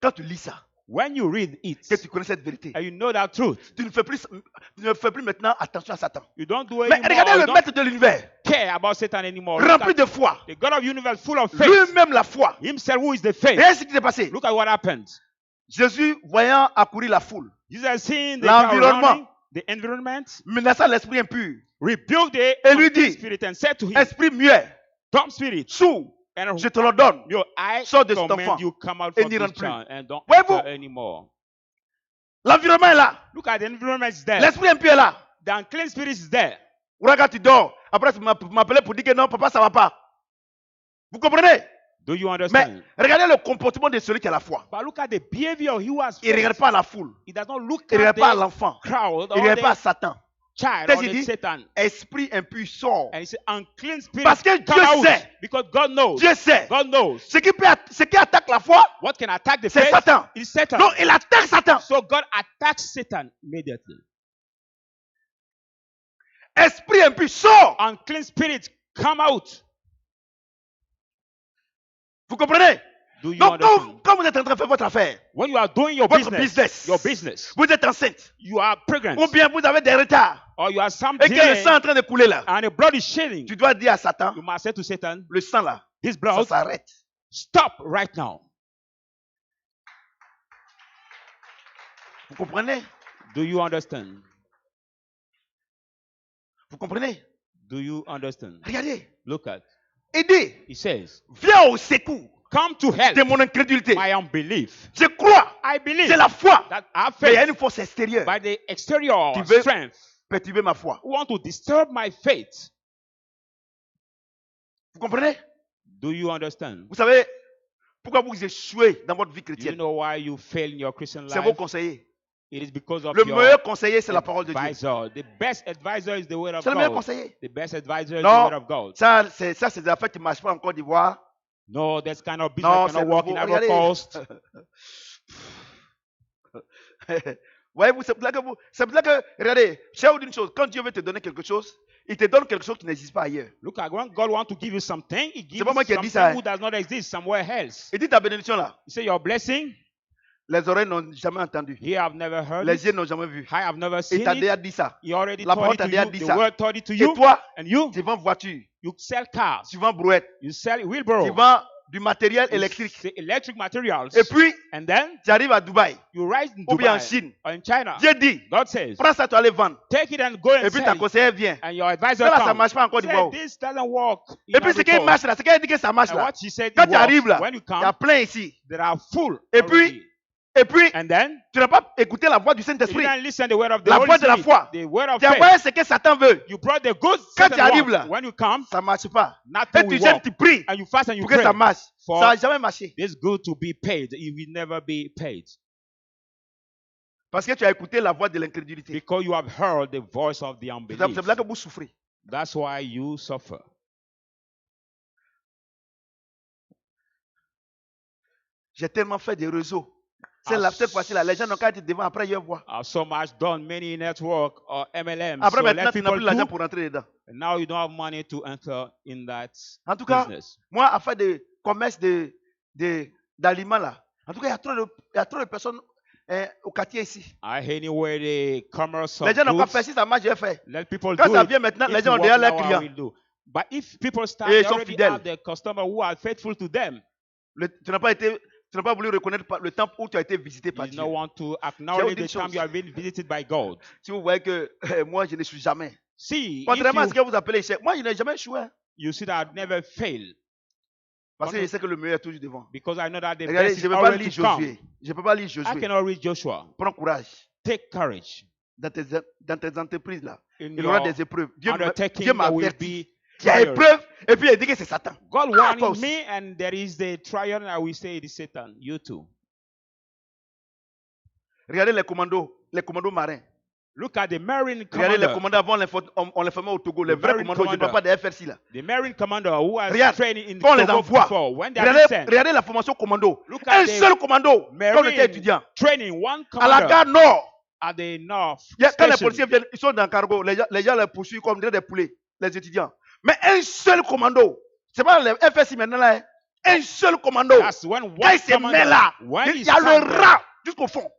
S2: Quand tu lis ça,
S1: When you read it,
S2: que tu connais cette vérité,
S1: and you know that truth,
S2: tu ne fais plus maintenant attention à Satan.
S1: you don't do
S2: Mais
S1: anymore.
S2: regardez
S1: You
S2: le
S1: don't
S2: maître de l'univers,
S1: care about Satan anymore. Look
S2: rempli
S1: at
S2: de foi,
S1: the God of universe, full of faith.
S2: lui-même la foi.
S1: Himself, who is the faith.
S2: Regardez ce qui s'est passé.
S1: Look at what happened.
S2: Jésus, voyant accourir la foule,
S1: Jesus seeing the crowd
S2: L'environnement.
S1: running, the environment,
S2: menaçant l'esprit impur,
S1: rebuked the
S2: Et lui
S1: unclean
S2: dit,
S1: spirit and said to him,
S2: esprit muet,
S1: "Dumb spirit,
S2: sourd,
S1: and
S2: je te le donne.
S1: your I
S2: Sors de cet
S1: command
S2: enfant
S1: you come out
S2: et
S1: from
S2: n'y
S1: this
S2: rentre plus."
S1: child and don't
S2: Voyez-vous?
S1: enter anymore."
S2: L'environnement est là.
S1: Look at the environment is there.
S2: L'esprit impur est là.
S1: The unclean spirit is there.
S2: Regarde, tu dors. Après, tu m'appelles pour dire que non, papa, ça ne va pas. Vous comprenez?
S1: Do you
S2: Mais
S1: understand?
S2: regardez le comportement de celui qui a la foi.
S1: But look at the behavior he was.
S2: Il ne regarde pas la foule.
S1: He does not look
S2: Il ne
S1: at
S2: regarde pas
S1: the
S2: l'enfant.
S1: crowd
S2: Il ne
S1: or
S2: regarde pas
S1: the
S2: Satan.
S1: child
S2: Qu'est-ce
S1: or
S2: qu'il
S1: the
S2: dit?
S1: Satan.
S2: Esprit impur sort.
S1: And he said, unclean spirit,
S2: Parce que
S1: come
S2: Dieu
S1: out.
S2: sait.
S1: Because God knows.
S2: Dieu sait.
S1: God knows.
S2: Ce qui attaque la foi,
S1: What can attack the
S2: c'est
S1: faith?
S2: Satan.
S1: It is Satan.
S2: Non, il attaque Satan.
S1: So God attacks Satan immediately.
S2: Esprit impur sort.
S1: Unclean spirit, come out.
S2: Vous comprenez?
S1: Do you
S2: Donc,
S1: understand?
S2: quand vous êtes en train de faire votre affaire,
S1: When you are doing your
S2: votre
S1: business, your business,
S2: vous êtes enceinte,
S1: you are pregnant,
S2: ou bien vous avez des retards,
S1: or you are some
S2: et que le
S1: delay,
S2: sang est en train de couler là,
S1: and the blood is shedding,
S2: tu dois dire à Satan,
S1: you must say to Satan,
S2: le sang là,
S1: this
S2: ça
S1: blood,
S2: s'arrête.
S1: stop right now.
S2: Vous comprenez?
S1: Do you understand?
S2: Vous comprenez?
S1: Do you understand?
S2: Regardez.
S1: Look at,
S2: Aidez.
S1: he says,
S2: Viens au secours
S1: come to help
S2: de mon incrédulité.
S1: my unbelief.
S2: Je crois.
S1: I believe
S2: C'est la foi.
S1: that our
S2: Mais il y a
S1: faith,
S2: une force extérieure
S1: by the exterior
S2: qui veut
S1: strength,
S2: perturber ma foi.
S1: want to disturb my faith.
S2: Vous comprenez?
S1: Do you understand?
S2: Vous savez pourquoi vous échouez dans votre vie
S1: Do you
S2: chrétienne?
S1: know why you fail in your Christian
S2: C'est vos
S1: life?
S2: conseillers.
S1: It is because of
S2: Le
S1: your
S2: meilleur conseiller, c'est la parole de Dieu.
S1: advisor. The best advisor is the word of
S2: C'est le meilleur
S1: God.
S2: conseiller.
S1: The best advisor is the
S2: Non,
S1: word of God.
S2: ça, c'est des affaires qui ne marchent pas en Côte d'Ivoire.
S1: No, this kind of business
S2: Non,
S1: cannot work in
S2: regardez.
S1: Ivory Coast.
S2: Voyez-vous, c'est pour là que, regardez, je vais vous dire une chose, quand Dieu veut te donner quelque chose, il te donne quelque chose qui n'existe pas ailleurs.
S1: Look at when God wants to give you something, He gives
S2: pas
S1: you
S2: moi qui ai dit
S1: something
S2: ça, hein.
S1: who does not exist somewhere else.
S2: Il dit ta bénédiction là,
S1: You say your blessing,
S2: les oreilles n'ont jamais entendu,
S1: here I've never heard
S2: les
S1: it.
S2: yeux n'ont jamais vu.
S1: I have never
S2: Il
S1: seen
S2: t'a
S1: it.
S2: déjà dit ça.
S1: He already
S2: La
S1: told
S2: parole
S1: it
S2: t'a
S1: to
S2: déjà
S1: you.
S2: dit
S1: The
S2: ça.
S1: word told it to
S2: Et
S1: you.
S2: toi,
S1: And you,
S2: tu vends voiture,
S1: you sell cars.
S2: tu vends brouette,
S1: You sell
S2: tu
S1: wheelbarrow.
S2: vends du matériel
S1: You
S2: électrique.
S1: sell electric materials.
S2: Et puis,
S1: And then
S2: tu arrives à Dubaï
S1: you rise in
S2: ou bien en
S1: Dubai
S2: Chine.
S1: or in China.
S2: Dieu dit,
S1: God says,
S2: prends ça, tu vas aller vendre.
S1: take it and go and
S2: Et puis ta
S1: sell it.
S2: conseillère vient.
S1: And your advisor
S2: Ça là, ça ne
S1: comes.
S2: marche pas en Côte
S1: Say,
S2: d'Ivoire.
S1: this doesn't work.
S2: Et puis ce qui marche là, c'est qu'elle dit que ça marche
S1: And
S2: là.
S1: what she said,
S2: Quand
S1: it
S2: tu arrives
S1: works.
S2: là,
S1: When you
S2: il y a
S1: come,
S2: plein ici.
S1: there are full.
S2: Et puis,
S1: already.
S2: Et puis,
S1: And then,
S2: tu n'as pas écouté la voix du
S1: you
S2: Saint-Esprit.
S1: didn't listen to the word of the
S2: La
S1: Holy
S2: voix de la
S1: Spirit,
S2: foi.
S1: the word of
S2: Tu as
S1: faith.
S2: envoyé ce que Satan veut.
S1: You brought the goods.
S2: Quand
S1: Satan
S2: tu arrives
S1: wants.
S2: là,
S1: When you come,
S2: ça ne marche pas.
S1: nothing
S2: Et tu
S1: will
S2: jeûnes,
S1: work.
S2: tu pries
S1: And you fast and you
S2: pour que ça
S1: pray.
S2: marche.
S1: For
S2: Ça n'a jamais marché.
S1: this good to be paid. It will never be paid.
S2: Parce que tu as écouté la voix de l'incrédulité.
S1: Because you have heard the voice of the
S2: C'est
S1: unbelief.
S2: pour là que vous souffrez.
S1: That's why you suffer.
S2: J'ai tellement fait des réseaux. Cette fois-ci, là, les gens n'ont qu'à être devant, après ils voient.
S1: I've so much done many network or MLM.
S2: Après,
S1: So
S2: maintenant,
S1: let
S2: tu n'as
S1: people
S2: plus l'argent
S1: do.
S2: pour rentrer dedans.
S1: And now you don't have money to enter in that
S2: En tout cas,
S1: business.
S2: moi, à faire des commerces d'aliments, là. En tout cas, il y a trop de personnes au quartier ici.
S1: Anywhere the commerce of
S2: Les gens n'ont pas
S1: goods,
S2: fait, si ça marche, j'ai fait.
S1: let people
S2: Quand
S1: do
S2: ça
S1: it.
S2: vient maintenant,
S1: If
S2: les
S1: you
S2: gens ont
S1: work
S2: déjà leurs
S1: now, I
S2: clients.
S1: will do. But if people start,
S2: Et ils
S1: they
S2: sont
S1: already
S2: fidèles.
S1: have their customers who are faithful to them.
S2: Tu n'as pas voulu reconnaître le temps où tu as été visité par
S1: You
S2: Dieu.
S1: don't want to acknowledge
S2: une
S1: the time
S2: chose.
S1: you have been visited by God.
S2: Si vous voyez que moi, je ne suis jamais.
S1: See, if
S2: Contrairement à ce que
S1: you,
S2: vous appelez échec, moi, je n'ai jamais échoué. Hein,
S1: you see that I'd never fail.
S2: parce que je sais que le meilleur est toujours devant.
S1: Because I know that the
S2: Regardez,
S1: best
S2: je
S1: is
S2: ne peux pas
S1: already
S2: lire
S1: to come.
S2: Josué. Je ne peux pas lire
S1: I
S2: Josué.
S1: cannot read Joshua.
S2: Prends courage.
S1: Take courage.
S2: Dans tes entreprises, là,
S1: In
S2: il y aura
S1: your
S2: des épreuves. Dieu
S1: undertaking,
S2: m'a
S1: there will
S2: averti.
S1: be
S2: Il y a
S1: trials.
S2: épreuve, et puis il dit que c'est Satan.
S1: God
S2: Ah, toi
S1: warning
S2: aussi.
S1: me, and there is the trial, and I will say it is Satan. You too.
S2: Regardez les commandos marins.
S1: Look at the Marine
S2: Regardez les
S1: commander.
S2: commandants avant, on les formait au Togo. Les
S1: The
S2: vrais
S1: Marine
S2: commandos, je ne parle
S1: commander.
S2: pas des FRC là.
S1: The Marine commander who has
S2: Regarde,
S1: trained in
S2: quand on les
S1: Togo
S2: envoie,
S1: before, when they are being sent,
S2: regardez la formation commando.
S1: look at
S2: Un
S1: the
S2: seul commando, quand on était
S1: Marine
S2: étudiant.
S1: training, one
S2: À la
S1: commander
S2: gare Nord,
S1: at the North
S2: quand les
S1: Station.
S2: policiers viennent, ils sont dans le cargo. Les gens les poursuivent comme des poulets, les étudiants. Mais un seul commando, c'est pas les FSI maintenant là. Hein. Un seul commando.
S1: That's when
S2: Quand
S1: one
S2: il se met
S1: commander,
S2: là,
S1: when
S2: il
S1: he's
S2: y a le
S1: stand there,
S2: rang jusqu'au fond.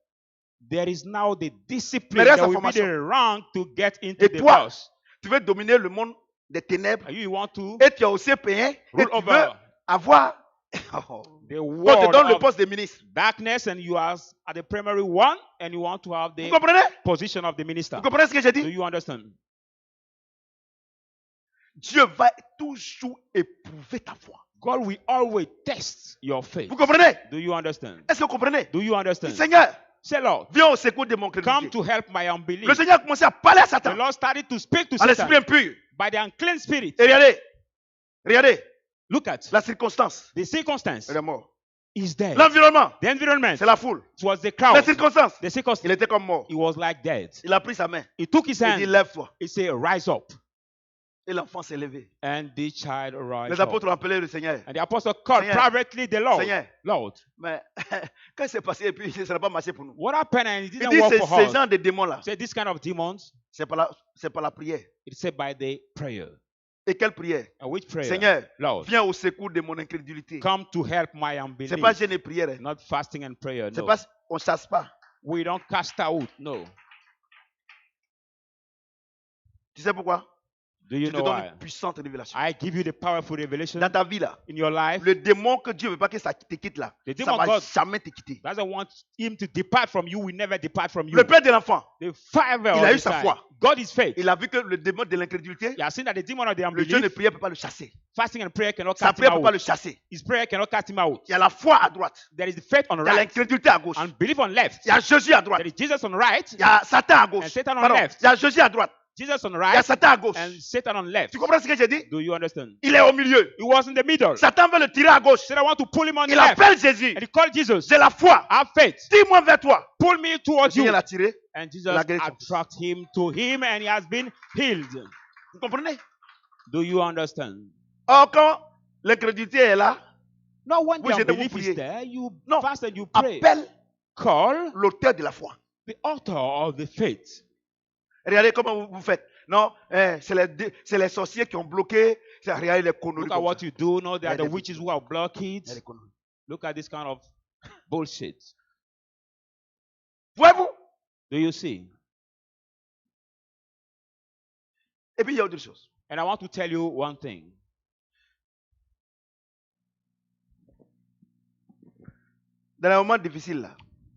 S1: there is now the discipline.
S2: Mais reste
S1: There
S2: en
S1: will be the
S2: formation.
S1: rank to get into
S2: Et
S1: the
S2: toi,
S1: bus.
S2: tu veux dominer le monde des ténèbres
S1: You want to
S2: et tu as aussi payé et
S1: rule
S2: tu veux
S1: over
S2: avoir.
S1: the
S2: On te
S1: world
S2: donne le
S1: of
S2: poste de ministre.
S1: darkness, and you are at the primary one, and you want to have
S2: Vous
S1: the
S2: comprenez?
S1: position of the minister.
S2: Vous comprenez ce que j'ai
S1: Do
S2: dit?
S1: you understand?
S2: Dieu va toujours éprouver ta foi.
S1: God will always test your faith.
S2: Vous comprenez?
S1: Do you understand?
S2: Est-ce que vous comprenez?
S1: Do you understand?
S2: Seigneur,
S1: Say, Lord,
S2: viens au secours de mon
S1: come
S2: crédit.
S1: to help my unbelief.
S2: Le Seigneur a commencé à parler à
S1: The
S2: Satan,
S1: Lord started to speak to
S2: à l'esprit
S1: Satan
S2: impur.
S1: by the unclean spirit.
S2: Et regardez,
S1: Look at
S2: la circonstance.
S1: the circumstance
S2: Il est mort.
S1: is there.
S2: L'environnement,
S1: The environment
S2: c'est la foule.
S1: was the
S2: La
S1: crowd.
S2: circonstance,
S1: The circumstance,
S2: il était comme mort.
S1: he was like dead.
S2: Il a pris sa main.
S1: He took his
S2: Il dit,
S1: hand.
S2: lève-toi.
S1: He said, rise up.
S2: Et l'enfant s'est levé.
S1: And the child
S2: Les
S1: arose up.
S2: apôtres ont appelé le Seigneur.
S1: And the apostle called
S2: Seigneur.
S1: privately the Lord.
S2: Seigneur.
S1: Lord,
S2: Mais quand c'est passé, et puis ça n'a pas marché pour nous.
S1: what happened? And it
S2: Il
S1: didn't
S2: dit,
S1: work
S2: c'est
S1: for
S2: ces
S1: us.
S2: gens de démons-là.
S1: Say this kind of demons,
S2: C'est par la prière.
S1: it's said by the prayer.
S2: Et quelle prière?
S1: And which prayer?
S2: Seigneur,
S1: Lord,
S2: viens au secours de mon incrédulité.
S1: come to help my unbelief.
S2: C'est pas jeûne et prière. Hein.
S1: Not fasting and prayer.
S2: C'est
S1: No.
S2: pas, on ne chasse pas.
S1: We don't cast out. No.
S2: Tu sais pourquoi?
S1: Do you
S2: Je te
S1: know
S2: donne
S1: why?
S2: une puissante révélation.
S1: I give you the powerful revelation
S2: Dans ta vie là,
S1: in your life.
S2: le démon que Dieu ne veut pas que ça te quitte là,
S1: The
S2: ça
S1: demon
S2: va
S1: God
S2: jamais te quitter.
S1: doesn't want him to depart from you. Will never depart from you.
S2: Le père de l'enfant,
S1: The father
S2: Il a
S1: of
S2: eu
S1: the
S2: sa
S1: child.
S2: foi.
S1: God is faith.
S2: il a vu que le démon de l'incrédulité,
S1: He has seen that the demon of the
S2: le Dieu de
S1: unbelief,
S2: prière ne peut pas le chasser.
S1: fasting and prayer cannot
S2: Sa
S1: cast him
S2: prière ne peut pas
S1: out.
S2: le chasser.
S1: His prayer cannot cast him out.
S2: Il y a la foi à droite.
S1: There is the faith on the
S2: Il y a
S1: right,
S2: l'incrédulité à gauche.
S1: unbelief on left.
S2: Il y a Jésus à droite.
S1: There is Jesus on the right,
S2: Il y a Satan à gauche.
S1: And Satan on
S2: Pardon.
S1: left.
S2: Il y a Jésus à droite.
S1: Jesus on the
S2: Il y a
S1: right,
S2: Satan à gauche.
S1: and Satan on left.
S2: Tu comprends ce que j'ai dit?
S1: Do you understand?
S2: Il est au milieu.
S1: He was in the middle.
S2: Satan veut le tirer à gauche.
S1: Satan want to pull him on the
S2: Il
S1: left,
S2: appelle Jésus.
S1: and he called Jesus.
S2: J'ai la foi.
S1: Have faith.
S2: Tire-moi vers toi.
S1: Pull me towards
S2: Dieu
S1: you.
S2: l'a tiré.
S1: And Jesus
S2: La guérison.
S1: attract him to him, and he has been healed.
S2: Vous comprenez?
S1: Do you understand?
S2: Or, quand l'incrédulité est là,
S1: Now, when
S2: Oui,
S1: the
S2: c'est de vous
S1: unbelief
S2: prier.
S1: is there, you
S2: Non.
S1: fast and you pray.
S2: appelle
S1: Call
S2: l'auteur de la foi.
S1: the author of the faith.
S2: Regardez comment vous faites. Non, c'est les sorciers qui ont bloqué. Regardez les conneries.
S1: Look at
S2: comme
S1: what
S2: ça.
S1: you do. No, they are the
S2: Yeah, they-
S1: witches who have blocked it.
S2: Regardez les conneries.
S1: Look at this kind of bullshit.
S2: Voyez-vous?
S1: Do you see?
S2: Et puis il y a autre chose.
S1: And I want to tell you one thing.
S2: Dans les moments difficiles là,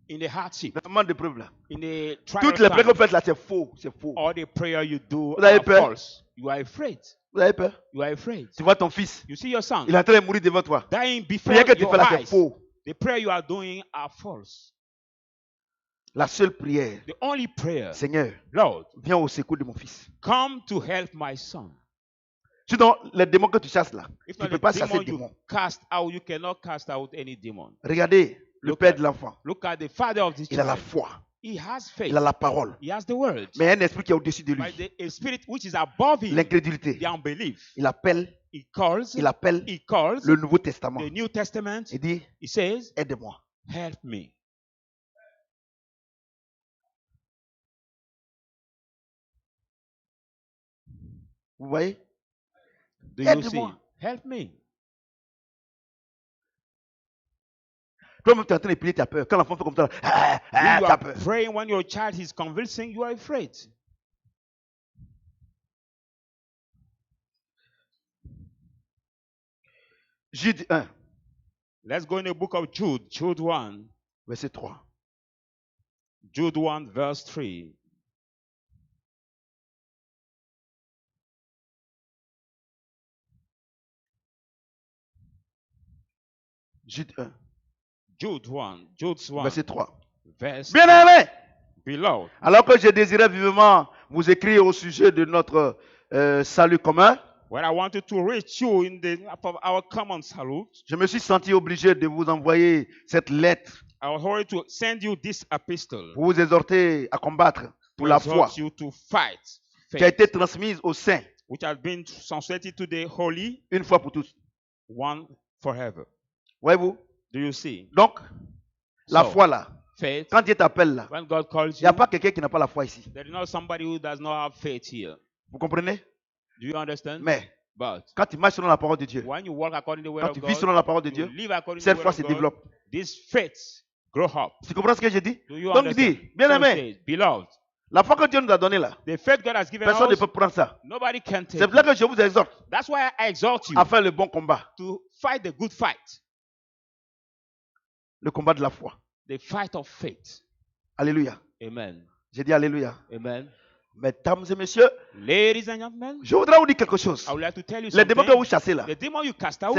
S1: In the hardship,
S2: dans les moments d'épreuve là,
S1: in the trial
S2: toutes les prières que
S1: time,
S2: vous faites là, c'est faux. C'est faux.
S1: all the prayer you do
S2: Vous avez
S1: are
S2: peur?
S1: false. You are afraid.
S2: Vous avez peur?
S1: You are afraid.
S2: Tu vois ton fils,
S1: You see your son
S2: il est en train de mourir devant toi.
S1: dying before
S2: Prière que tu
S1: your
S2: fais là, c'est
S1: eyes.
S2: faux.
S1: The prayer you are doing are false.
S2: La seule prière,
S1: The only prayer,
S2: Seigneur,
S1: Lord,
S2: viens au secours de mon fils.
S1: come to help my son.
S2: Sinon, les démons que tu chasses là,
S1: If
S2: tu ne
S1: not
S2: peux
S1: the
S2: pas chasser
S1: demon
S2: les démons.
S1: you cast out, you cannot cast out any demon.
S2: Regardez le
S1: Look
S2: père
S1: at-
S2: de l'enfant.
S1: Look at the father of this
S2: Il a la
S1: child.
S2: foi,
S1: He has faith.
S2: il a la parole.
S1: He has the word.
S2: Mais il y a un esprit qui est au-dessus de
S1: But
S2: lui.
S1: a spirit which is above him,
S2: L'incrédulité.
S1: the unbelief.
S2: Il appelle
S1: He calls
S2: le Nouveau Testament.
S1: the New Testament.
S2: Il dit,
S1: He says,
S2: aide-moi.
S1: help me.
S2: Vous voyez?
S1: Do you see?
S2: Aide-moi.
S1: Help me.
S2: Toi-même, tu es en train de prier, tu as peur. Quand l'enfant fait comme ça,
S1: When
S2: tu
S1: you
S2: as
S1: are
S2: peur.
S1: praying, when your child is convulsing, you are afraid.
S2: Jude 1,
S1: Let's go in the book of Jude, Jude 1,
S2: verset 3.
S1: Jude 1, verse 3.
S2: Jude 1,
S1: Jude 1. Jude 1.
S2: verset 3.
S1: Verse
S2: Bien-aimés,
S1: beloved.
S2: alors que je désirais vivement vous écrire au sujet de notre salut commun,
S1: When I wanted to reach you in the of our common salute,
S2: je me suis senti obligé de vous envoyer cette lettre
S1: I was hurried to send you this epistle
S2: pour vous exhorter à combattre pour
S1: to
S2: la foi
S1: exhort you to fight
S2: qui a
S1: faith,
S2: été transmise aux saints
S1: which has been translated to the holy
S2: une fois pour toutes.
S1: one forever.
S2: Voyez-vous?
S1: Do you see?
S2: Donc, la
S1: So,
S2: foi là,
S1: faith,
S2: quand Dieu t'appelle là,
S1: when God calls
S2: il n'y a
S1: you,
S2: pas quelqu'un qui n'a pas la foi ici.
S1: there is not somebody who does not have faith here.
S2: Vous comprenez?
S1: Do you understand?
S2: Mais
S1: But
S2: quand tu marches selon la parole de Dieu,
S1: when you walk according to the word
S2: quand
S1: of
S2: tu
S1: God,
S2: vis selon la parole de
S1: you
S2: Dieu,
S1: live according to
S2: cette
S1: the
S2: foi
S1: word
S2: se
S1: of God,
S2: développe.
S1: this faith grow up.
S2: Tu comprends ce que je dis?
S1: Do you
S2: Donc il
S1: understand?
S2: dit, bien
S1: So it
S2: aimé,
S1: says, beloved,
S2: la foi que Dieu nous a donnée là,
S1: the faith God has given
S2: personne ne
S1: us,
S2: peut prendre ça.
S1: nobody can take
S2: C'est pour ça
S1: it.
S2: que je vous exhorte
S1: That's why I exhort you
S2: à faire le bon combat,
S1: to fight the good fight,
S2: le combat de la foi.
S1: the fight of faith.
S2: Alléluia.
S1: Amen.
S2: J'ai dit alléluia.
S1: Amen.
S2: Mesdames et messieurs,
S1: Ladies and gentlemen,
S2: je voudrais vous dire quelque chose.
S1: I would like to tell you
S2: Les démons que
S1: something.
S2: vous chassez là,
S1: The demon you cast out,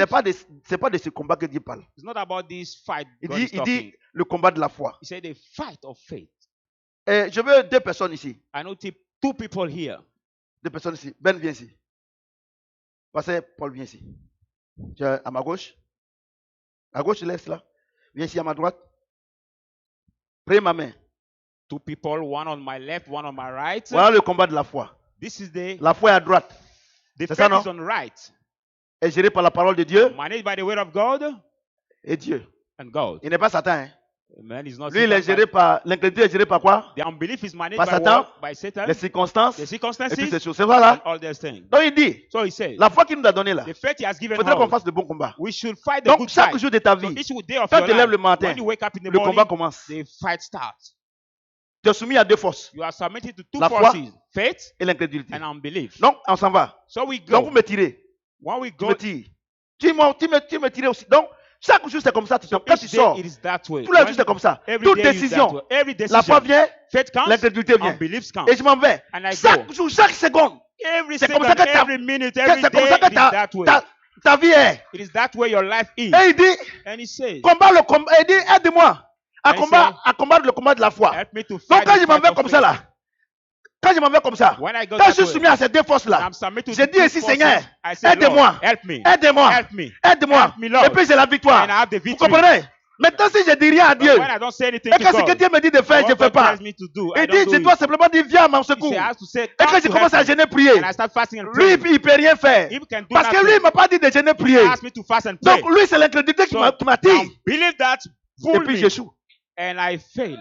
S2: c'est pas de ce combat que Dieu parle.
S1: it's not about this fight
S2: Il
S1: God is
S2: dit
S1: talking.
S2: le combat de la foi.
S1: He said the fight of faith.
S2: Et je veux deux personnes ici.
S1: I know two people here.
S2: Deux personnes ici. Ben, viens ici. Pasteur Paul, viens ici. Tu es à ma gauche. À gauche, laisse là. Viens ici à ma droite. Prenez ma main.
S1: Two people, one on my left, one on my right.
S2: Voilà le combat de la foi.
S1: This is the
S2: La foi est à droite.
S1: the
S2: C'est ça,
S1: faith
S2: non?
S1: is on right.
S2: Est gérée par la parole de Dieu
S1: Managed by the word of God
S2: et Dieu.
S1: and God.
S2: Il n'est pas Satan. Hein?
S1: Amen. It's not
S2: Lui, il est
S1: Satan,
S2: géré par. L'incrédulité est gérée par quoi?
S1: the unbelief is managed
S2: Par
S1: by
S2: Satan,
S1: what? By Satan.
S2: Les circonstances
S1: The
S2: et toutes
S1: circumstances
S2: ces choses. C'est voilà.
S1: and all these things.
S2: Donc il dit,
S1: So he says,
S2: la foi qu'il nous a donnée là,
S1: the faith he has
S2: il
S1: given
S2: faudrait qu'on
S1: us,
S2: fasse de bons combats.
S1: we should fight the
S2: Donc
S1: good
S2: chaque
S1: fight.
S2: jour de ta
S1: So
S2: vie,
S1: each day of
S2: quand
S1: your
S2: tu te lèves
S1: life,
S2: le matin,
S1: when you wake up in the
S2: le combat
S1: morning,
S2: commence.
S1: the fight starts.
S2: Tu es soumis à deux forces,
S1: You are submitted to two
S2: La foi
S1: forces, faith
S2: et l'incrédulité.
S1: and unbelief.
S2: Donc on s'en va.
S1: So we
S2: Donc vous
S1: go.
S2: me tirez.
S1: When we
S2: Tu
S1: go,
S2: me tires. Tu me tires aussi. Donc chaque jour c'est comme ça.
S1: so
S2: Quand
S1: each
S2: tu
S1: day
S2: sors,
S1: it is that way.
S2: tous les jours
S1: When-
S2: c'est comme ça.
S1: every
S2: Toute
S1: day is that
S2: décision,
S1: way. Every
S2: la foi
S1: decision,
S2: vient,
S1: faith comes,
S2: l'incrédulité vient.
S1: unbelief comes.
S2: Et je m'en vais.
S1: And I
S2: Chaque
S1: go.
S2: jour, chaque seconde.
S1: Every
S2: C'est comme
S1: second,
S2: ça que
S1: every minute, every
S2: C'est
S1: day,
S2: comme ça que
S1: it is that way.
S2: ta vie est.
S1: It is that way your life is.
S2: Et il dit,
S1: And he says,
S2: combat le combat. Il dit, aide-moi à
S1: I
S2: combattre le combat de la foi.
S1: help me to
S2: Donc
S1: fight
S2: quand
S1: the
S2: je m'en
S1: fight
S2: vais
S1: of
S2: comme
S1: faith.
S2: ça là, quand je m'en vais comme ça,
S1: When I go
S2: quand je
S1: that
S2: suis
S1: way,
S2: soumis à ces deux forces
S1: and
S2: là,
S1: I'm submitted
S2: j'ai
S1: to
S2: dit
S1: two
S2: ici,
S1: forces,
S2: Seigneur,
S1: I say,
S2: aide-moi,
S1: Lord, help me,
S2: aide-moi,
S1: help me,
S2: aide-moi.
S1: help me, Lord.
S2: Et puis j'ai la victoire.
S1: and I have the
S2: Vous
S1: victory.
S2: comprenez? Maintenant, si je dis rien à
S1: But
S2: Dieu,
S1: when I don't say anything
S2: et
S1: to
S2: que ce que
S1: God,
S2: Dieu me dit de faire, je ne
S1: what
S2: fais
S1: God
S2: pas.
S1: tells me to do, I
S2: Il
S1: don't
S2: dit,
S1: do
S2: je
S1: it.
S2: dois simplement dire, viens à mon
S1: He
S2: secours.
S1: says, I have to say,
S2: Et
S1: come
S2: que je
S1: to
S2: commence à
S1: help me.
S2: gêner, prier.
S1: And I start fasting and
S2: Lui,
S1: praying.
S2: il ne peut rien faire.
S1: He can do
S2: Parce que
S1: nothing.
S2: lui, il ne m'a pas dit de gêner,
S1: He
S2: prier.
S1: asked me to fast and pray.
S2: Donc lui, c'est l'incrédulité qui
S1: So,
S2: m'attire.
S1: now believe that,
S2: Et
S1: fool
S2: puis
S1: me,
S2: j'échoue.
S1: and I fail.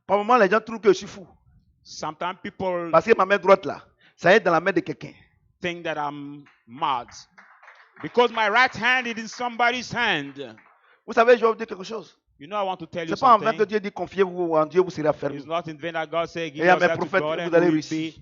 S2: Par moment, les gens trouvent que je suis fou.
S1: Sometimes people
S2: Parce que ma main droite là, ça est dans la main de quelqu'un.
S1: think that I'm mad because my right hand is in somebody's hand.
S2: Vous savez, je vais vous dire quelque chose.
S1: You know, I want to tell you
S2: C'est pas en vain que
S1: something.
S2: Dieu dit confiez-vous en Dieu, vous serez affermis.
S1: It's not in vain that God said, give
S2: Et à mes
S1: yourself to
S2: prophètes,
S1: God
S2: vous
S1: and
S2: allez
S1: you will
S2: réussir.
S1: be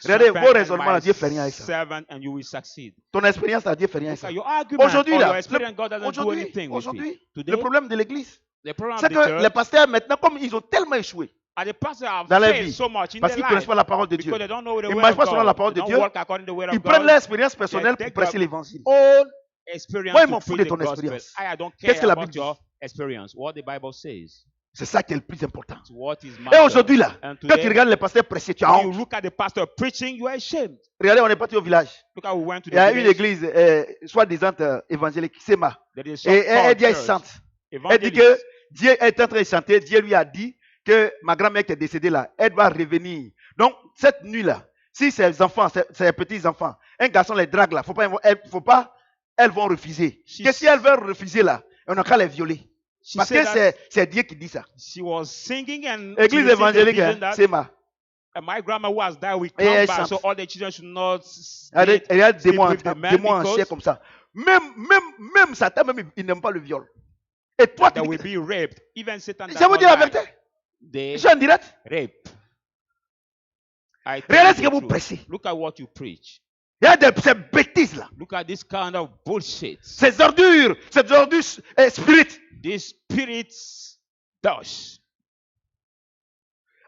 S2: Regardez,
S1: serpent
S2: vos
S1: and
S2: raisonnements,
S1: my
S2: là, Dieu fait rien avec ça.
S1: servant and you will succeed.
S2: Ton expérience, là, Dieu fait rien avec
S1: Look
S2: ça.
S1: at your argument
S2: Aujourd'hui,
S1: or
S2: là,
S1: your experience, God doesn't do anything with
S2: aujourd'hui,
S1: it. Today,
S2: le problème de l'église,
S1: the problem
S2: c'est
S1: of the
S2: que les
S1: church,
S2: pasteurs, maintenant, comme ils ont tellement échoué
S1: and the pastors have
S2: dans la
S1: failed
S2: vie,
S1: so much in
S2: parce
S1: their
S2: qu'ils ne connaissent
S1: life
S2: pas la parole de Dieu,
S1: because they don't know the
S2: ils ne
S1: word
S2: marchent
S1: of
S2: pas selon la
S1: God.
S2: parole
S1: They
S2: de
S1: don't
S2: Dieu,
S1: walk according to the word
S2: ils
S1: of
S2: prennent
S1: God.
S2: leur expérience personnelle
S1: They
S2: pour
S1: take
S2: presser l'évangile.
S1: Own experience
S2: Moi, ils
S1: to
S2: m'ont foutu
S1: preach
S2: de
S1: the
S2: ton
S1: gospel.
S2: expérience.
S1: I don't
S2: Qu'est-ce
S1: care
S2: que la
S1: about
S2: Bible
S1: your experience. What the Bible says.
S2: C'est ça qui est le plus important.
S1: It's what is
S2: Et
S1: matter.
S2: aujourd'hui, là,
S1: And
S2: quand tu
S1: today,
S2: regardes les pasteurs prêcher, tu as
S1: when you
S2: honte.
S1: look at the pastor preaching, you are ashamed.
S2: Regardez, on est parti au village.
S1: Look how we went to
S2: Il y a
S1: the
S2: une
S1: village.
S2: église, soi-disant évangélique, Sema.
S1: There is
S2: Et elle dit, elle
S1: church.
S2: chante. Elle dit
S1: Evangelist.
S2: que Dieu est en train de chanter. Dieu lui a dit que ma grand-mère qui est décédée là, elle doit revenir. Donc, cette nuit-là, si ses enfants, ses petits-enfants, un garçon les drague là, elles vont refuser. Que si elles veulent refuser là, on n'a qu'à les violer.
S1: She
S2: Parce
S1: said
S2: que
S1: that
S2: c'est Dieu qui dit ça.
S1: she was singing and
S2: Église
S1: she received the
S2: évangélique,
S1: vision
S2: hein,
S1: that
S2: Sema.
S1: my grandma who has died will
S2: Et elle
S1: come back, so
S2: chante.
S1: all the children should not
S2: Elle a des
S1: sleep
S2: démons
S1: with the man
S2: démons
S1: because
S2: anciens comme ça. Même Satan, même, il n'aime pas le viol. Et toi, tu
S1: they
S2: dis
S1: will
S2: que-
S1: be raped. Even Satan does
S2: je vous
S1: not
S2: dis la
S1: like
S2: vérité.
S1: they
S2: Je suis en direct.
S1: rape. I tell
S2: Regardez
S1: you
S2: ce que
S1: the
S2: vous
S1: truth.
S2: prêchez.
S1: Look at what you preach.
S2: Il y a ces bêtises là.
S1: Look at this kind of bullshit.
S2: Ces ordures spirit.
S1: This spirit's dust.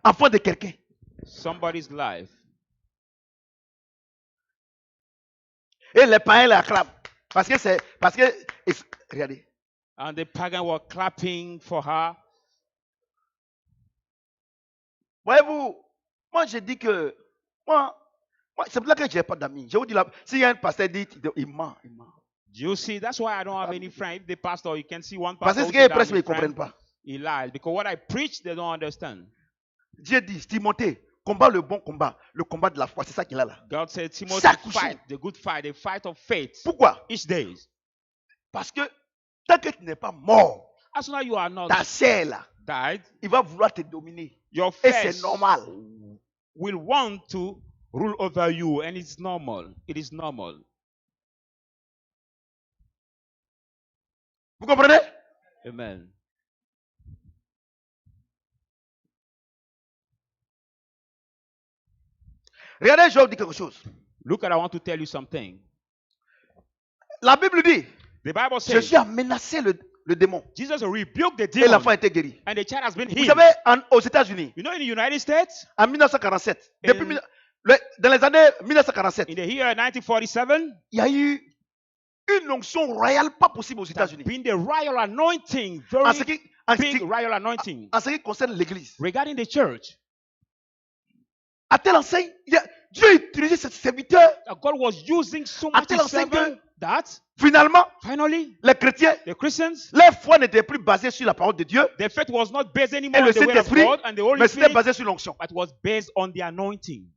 S2: enfant de quelqu'un.
S1: somebody's life.
S2: Et les païens l'acclament. Parce que regardez.
S1: And the pagan were clapping for her.
S2: Voyez-vous, moi je dis que, moi c'est pour ça que je n'ai pas d'amis. Je vous dis, s'il y a un pasteur dit, il ment.
S1: Do you see? That's why I don't have any friends. If the pastor, you can see one
S2: Parce
S1: pastor.
S2: que ce qu'il presse, ils ne comprennent pas.
S1: He lies. Because what I preach, they don't understand.
S2: Dieu dit, Timothée, combat le bon combat, le combat de la foi. C'est ça qu'il a là.
S1: God said, Timothy,
S2: Chaque
S1: fight the good fight, the fight of faith.
S2: Pourquoi?
S1: Each day.
S2: Parce que tant que tu n'es pas mort,
S1: As long as you are not
S2: ta chair là,
S1: died,
S2: il va vouloir te dominer.
S1: your
S2: Et
S1: flesh
S2: c'est normal.
S1: will want to rule over you, and it's normal. It is normal.
S2: Vous comprenez?
S1: Amen.
S2: Regardez, je vais vous dire quelque chose.
S1: Look at, I want to tell you something.
S2: La Bible dit,
S1: The Bible says,
S2: Jésus a menacé le démon.
S1: Jesus rebuked the
S2: Et
S1: demon,
S2: l'enfant a été guéri.
S1: and the child has been
S2: Vous
S1: healed.
S2: savez, aux États-Unis,
S1: You know, in the United States,
S2: en 1947,
S1: In-
S2: dans les années 1947,
S1: in the year 1947,
S2: il y a eu une onction royale pas possible aux
S1: there's
S2: États-Unis.
S1: been the royal anointing,
S2: En ce
S1: very
S2: qui, en ce
S1: big
S2: qui-
S1: royal anointing
S2: en ce qui concerne l'Église.
S1: regarding the church.
S2: À telle enseigne, Dieu a utilisé ses serviteurs.
S1: That God was using so
S2: À
S1: much
S2: tel
S1: to
S2: enseigne
S1: serve that
S2: Finalement,
S1: finally
S2: les chrétiens,
S1: the Christians,
S2: leur foi n'était plus basée sur la parole de Dieu,
S1: their faith was not based anymore
S2: et
S1: on
S2: le
S1: the word of
S2: Saint-Esprit,
S1: God and the Holy
S2: mais c'était
S1: Spirit,
S2: basé sur l'onction.
S1: but was based on the anointing.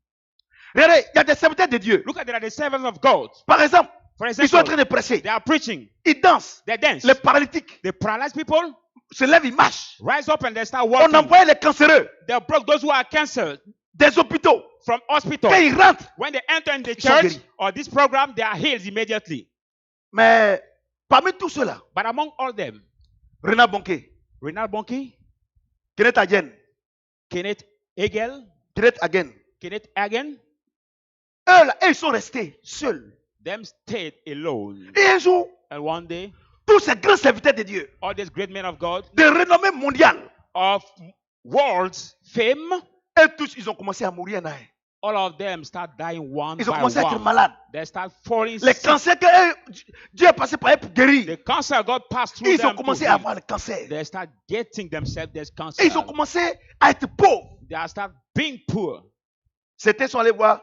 S2: Regardez, il y a des serviteurs de Dieu.
S1: Look at there are the servants of God.
S2: Par exemple,
S1: For
S2: ils sont en
S1: example,
S2: train de prêcher.
S1: they are preaching,
S2: Ils dansent.
S1: they dance,
S2: Les paralytiques
S1: the paralyzed people
S2: se lèvent, ils marchent.
S1: rise up and they start
S2: On
S1: walking.
S2: envoie les cancéreux
S1: They broke those who are cancer
S2: des hôpitaux.
S1: from hospital.
S2: Quand ils rentrent,
S1: When they enter in the
S2: Ils sont
S1: church
S2: guéris.
S1: or this program, they are healed immediately.
S2: mais parmi tous ceux-là,
S1: But among all them,
S2: Renard Bonquet,
S1: Renald Bonnke,
S2: Kenneth Hagen,
S1: Kenneth Hagel,
S2: Kenneth Hagen,
S1: Kenneth Hagen,
S2: eux là, ils sont restés seuls.
S1: them stayed alone.
S2: Et un jour,
S1: And one day,
S2: tous ces grands serviteurs de Dieu,
S1: all these great men of God
S2: de renommée mondiale,
S1: of world's fame,
S2: et tous, ils ont commencé à mourir en un.
S1: all of them start dying one
S2: Ils ont
S1: by
S2: commencé à être
S1: one.
S2: malades.
S1: They start falling
S2: Les
S1: sick.
S2: cancers que Dieu est passé par eux pour guérir,
S1: The cancer God passed through
S2: ils ont
S1: them to
S2: commencé à
S1: heal.
S2: avoir le cancer.
S1: They start getting themselves this cancer.
S2: Et ils ont commencé à être pauvres.
S1: They start being poor.
S2: Certains sont allés voir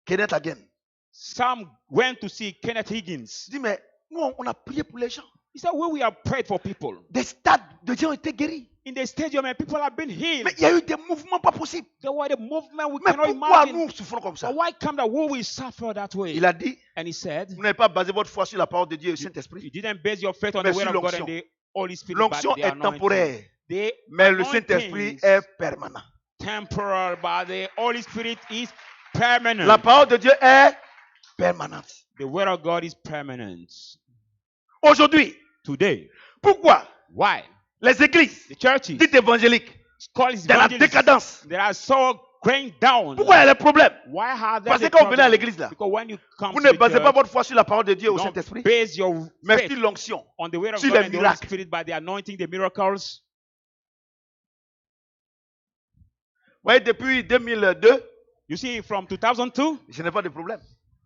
S2: Kenneth Hagen.
S1: Some went to see Kenneth Higgins.
S2: Je dis, mais nous, on a prié pour les gens.
S1: He said, well, we have prayed for people.
S2: Des stades de gens ont été guéris.
S1: In the stadium, and people have been healed.
S2: Mais il y a eu des mouvements pas possibles.
S1: There were the movement we
S2: Mais
S1: cannot
S2: pourquoi
S1: imagine.
S2: nous souffrons comme ça?
S1: But why come that we will suffer that way?
S2: Il a dit,
S1: And he said,
S2: vous n'avez pas basé votre foi sur la parole de Dieu et le
S1: you
S2: Saint-Esprit.
S1: didn't base your faith on
S2: Mais
S1: the word
S2: sur
S1: of God and
S2: l'onction.
S1: the Holy Spirit,
S2: L'onction
S1: but the
S2: est
S1: anointing.
S2: temporaire,
S1: The
S2: mais le
S1: anointing
S2: Saint-Esprit
S1: is
S2: est permanent.
S1: temporal, but the Holy Spirit is permanent.
S2: La parole de Dieu est permanente.
S1: The word of God is permanent.
S2: Aujourd'hui,
S1: Today,
S2: pourquoi
S1: why?
S2: les églises
S1: The churches,
S2: dites évangéliques
S1: called
S2: de la
S1: evangelists,
S2: décadence,
S1: they are so going down.
S2: pourquoi il y a les problèmes?
S1: Why have they
S2: Parce que
S1: the
S2: quand vous venez à
S1: problem?
S2: l'église là,
S1: Because when you come
S2: vous
S1: to
S2: ne
S1: the
S2: basez pas
S1: church,
S2: votre foi sur la parole de Dieu et au
S1: don't
S2: Saint-Esprit,
S1: base your
S2: mais
S1: faith
S2: sur l'onction.
S1: on the word of
S2: sur
S1: God
S2: les
S1: and the Holy
S2: miracles.
S1: Spirit by the anointing, the miracles.
S2: Vous voyez, depuis 2002,
S1: You see, from 2002,
S2: je n'ai pas de problème.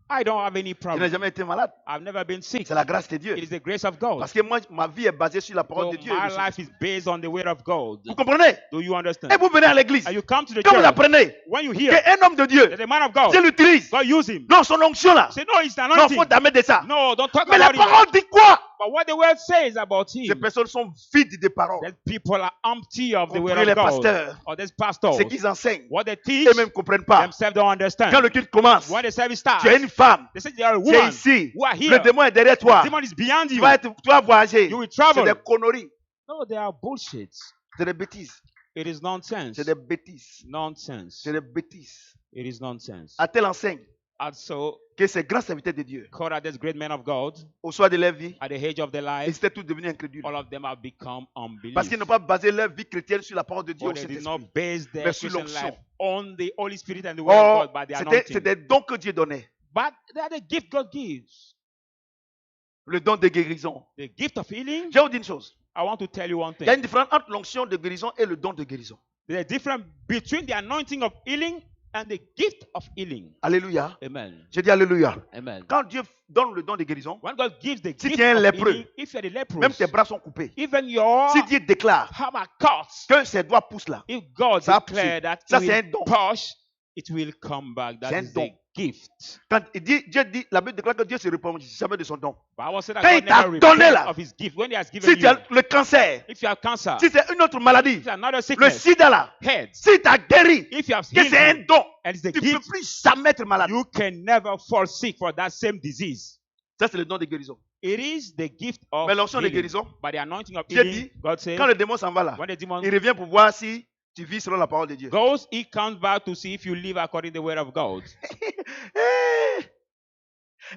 S1: I don't have any
S2: Je n'ai
S1: problem.
S2: jamais été malade.
S1: I've never been sick.
S2: C'est la grâce de Dieu.
S1: It is the grace of God.
S2: Parce que moi, ma vie est basée sur la parole
S1: So
S2: de Dieu. et
S1: my
S2: le
S1: life
S2: Saint-Esprit.
S1: is based on the word of God.
S2: Vous comprenez?
S1: Do you
S2: Et
S1: understand?
S2: vous venez à l'église.
S1: And you come to the
S2: Quand vous
S1: church,
S2: apprenez
S1: when you hear
S2: qu'un homme de Dieu,
S1: that the man of God,
S2: Dieu l'utilise.
S1: God use him.
S2: Non, son onction là.
S1: Say, no, it's the
S2: Non, il
S1: anointing.
S2: faut damer de ça.
S1: No, don't talk
S2: Mais la
S1: about it.
S2: parole dit quoi?
S1: But what the word says about
S2: Ces
S1: him,
S2: personnes sont vides de paroles.
S1: that people are empty of the
S2: On
S1: word
S2: prie les
S1: of God.
S2: pasteurs.
S1: Or there's pastors.
S2: Ce qu'ils enseignent,
S1: What they teach,
S2: eux-mêmes ne comprennent pas.
S1: themselves don't understand.
S2: Quand le culte commence,
S1: When the service starts,
S2: tu es une femme,
S1: they say they are a
S2: tu es
S1: woman
S2: ici,
S1: who are
S2: le
S1: here.
S2: démon est derrière toi.
S1: The demon is beyond
S2: Tu
S1: you.
S2: vas voyager.
S1: You will
S2: C'est
S1: travel.
S2: des conneries.
S1: No, they are bullshit.
S2: C'est des bêtises.
S1: It is nonsense.
S2: C'est des bêtises.
S1: Nonsense.
S2: C'est des bêtises.
S1: It is nonsense.
S2: À telle enseigne
S1: And so,
S2: que ces grands serviteurs de Dieu,
S1: called out this great men of God,
S2: au soir de leur vie,
S1: at the age of their
S2: ils
S1: life,
S2: étaient tous devenus incrédules.
S1: all of them have become
S2: Parce qu'ils
S1: unbelievers.
S2: n'ont pas basé leur vie chrétienne sur la parole de Dieu
S1: For
S2: au
S1: they did
S2: Saint-Esprit.
S1: not base their
S2: Mais sur
S1: Christian
S2: l'onction.
S1: life on the Holy Spirit and the Word
S2: Or,
S1: of God, by the
S2: c'est
S1: anointing.
S2: des dons que Dieu donnait.
S1: But they are the gift God gives.
S2: Le don de guérison.
S1: The gift of healing.
S2: Je vais vous dire une chose.
S1: I want to tell you one
S2: Il y a
S1: thing.
S2: une différence entre l'onction de guérison et le don de guérison.
S1: There's a difference between the anointing of healing and the gift of healing.
S2: Alléluia.
S1: Amen.
S2: J'ai dit Alléluia.
S1: Amen.
S2: Quand Dieu donne le don de guérison,
S1: When God gives the
S2: si
S1: gift
S2: tu es un
S1: of
S2: lépreux,
S1: healing, if you're the leprous,
S2: même tes bras sont coupés.
S1: even your
S2: Si Dieu déclare
S1: hammer cuts,
S2: que ses doigts poussent là,
S1: if God
S2: ça a
S1: declares
S2: poussé.
S1: that
S2: Ça,
S1: it
S2: c'est un
S1: will
S2: don.
S1: push, it will come back.
S2: C'est
S1: That
S2: un
S1: is
S2: don.
S1: the gift.
S2: quand il dit, Dieu dit, la Bible déclare que Dieu se répand jamais de son don.
S1: Bible said that
S2: Quand
S1: God
S2: il t'a
S1: never
S2: donné
S1: repents
S2: là,
S1: of his gift. When he has given
S2: Si tu
S1: you,
S2: as le cancer,
S1: if you have cancer,
S2: si c'est une autre maladie,
S1: if you have another
S2: le
S1: sickness,
S2: sida là,
S1: heads,
S2: si tu as guéri,
S1: if you have
S2: que
S1: healed
S2: c'est un
S1: you,
S2: don,
S1: and it's the
S2: tu ne peux
S1: gift,
S2: plus jamais être malade.
S1: you can never fall sick for that same disease.
S2: Ça, c'est le don de guérison.
S1: It is the gift of
S2: Mais l'onction de
S1: healing.
S2: guérison,
S1: By the anointing of
S2: Dieu
S1: healing,
S2: dit,
S1: God says,
S2: quand le démon s'en va là,
S1: when the demon
S2: il revient pour voir si tu vis selon la parole de Dieu.
S1: goes, he comes back to see if you live according to the word of God.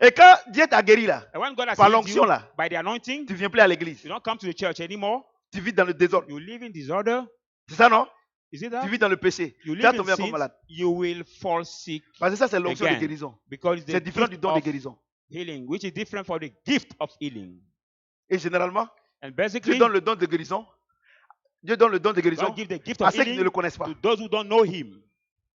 S2: Et quand Dieu t'a guéri là,
S1: And when God has
S2: par
S1: healed
S2: l'onction
S1: you,
S2: là,
S1: by the anointing,
S2: tu ne viens plus à l'église.
S1: you don't come to the church anymore.
S2: Tu vis dans le désordre.
S1: You live in disorder.
S2: C'est ça, non?
S1: Is it
S2: Tu
S1: that?
S2: vis dans le péché.
S1: You
S2: Tu vas
S1: live in
S2: tomber encore
S1: sin,
S2: malade.
S1: you will fall sick
S2: Parce que ça, c'est l'onction de
S1: again.
S2: guérison.
S1: Because it's the
S2: C'est différent du
S1: gift
S2: don de
S1: of
S2: guérison.
S1: healing, which is different from the gift of healing.
S2: Et généralement,
S1: And
S2: Dieu
S1: basically,
S2: donne le don de guérison. Dieu donne le don de guérison
S1: God gives the gift
S2: à
S1: of
S2: ceux qui ne
S1: healing
S2: le connaissent pas.
S1: to those who don't know Him,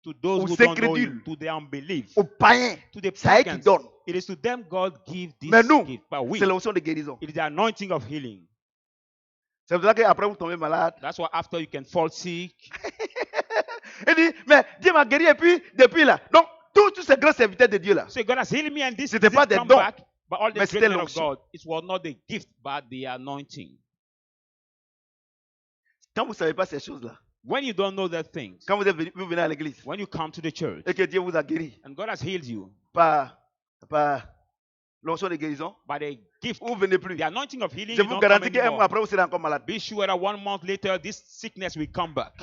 S1: to those
S2: Aux
S1: who don't know
S2: incrédules.
S1: Him, to their unbelief,
S2: Aux païens,
S1: to the
S2: c'est à eux qui
S1: pagans.
S2: donnent.
S1: It is to them God gives this
S2: Mais nous,
S1: gift. But we,
S2: c'est l'onction de guérison.
S1: it is the anointing of healing.
S2: C'est pour ça qu'après vous tombez malade.
S1: That's why after you can fall sick.
S2: Il dit, mais Dieu m'a guéri et puis, depuis là. Donc, tous ces grands serviteurs de Dieu là,
S1: So God has healed me and this
S2: C'était pas des
S1: come
S2: dons,
S1: back. But all the
S2: mais
S1: great
S2: c'était
S1: men of
S2: l'onction.
S1: God, it was not the gift, but the anointing.
S2: quand vous ne savez pas ces choses-là,
S1: When you don't know that things,
S2: quand vous venez à l'église
S1: when you come to the church,
S2: et que Dieu vous a guéri
S1: and God has healed you
S2: par l'onction de guérison,
S1: by the gift,
S2: vous ne venez plus.
S1: the anointing of healing,
S2: Je
S1: you
S2: vous
S1: don't come
S2: garantis qu'un mois
S1: anymore.
S2: après, vous serez encore malade.
S1: Be sure that 1 month later, this sickness will come back.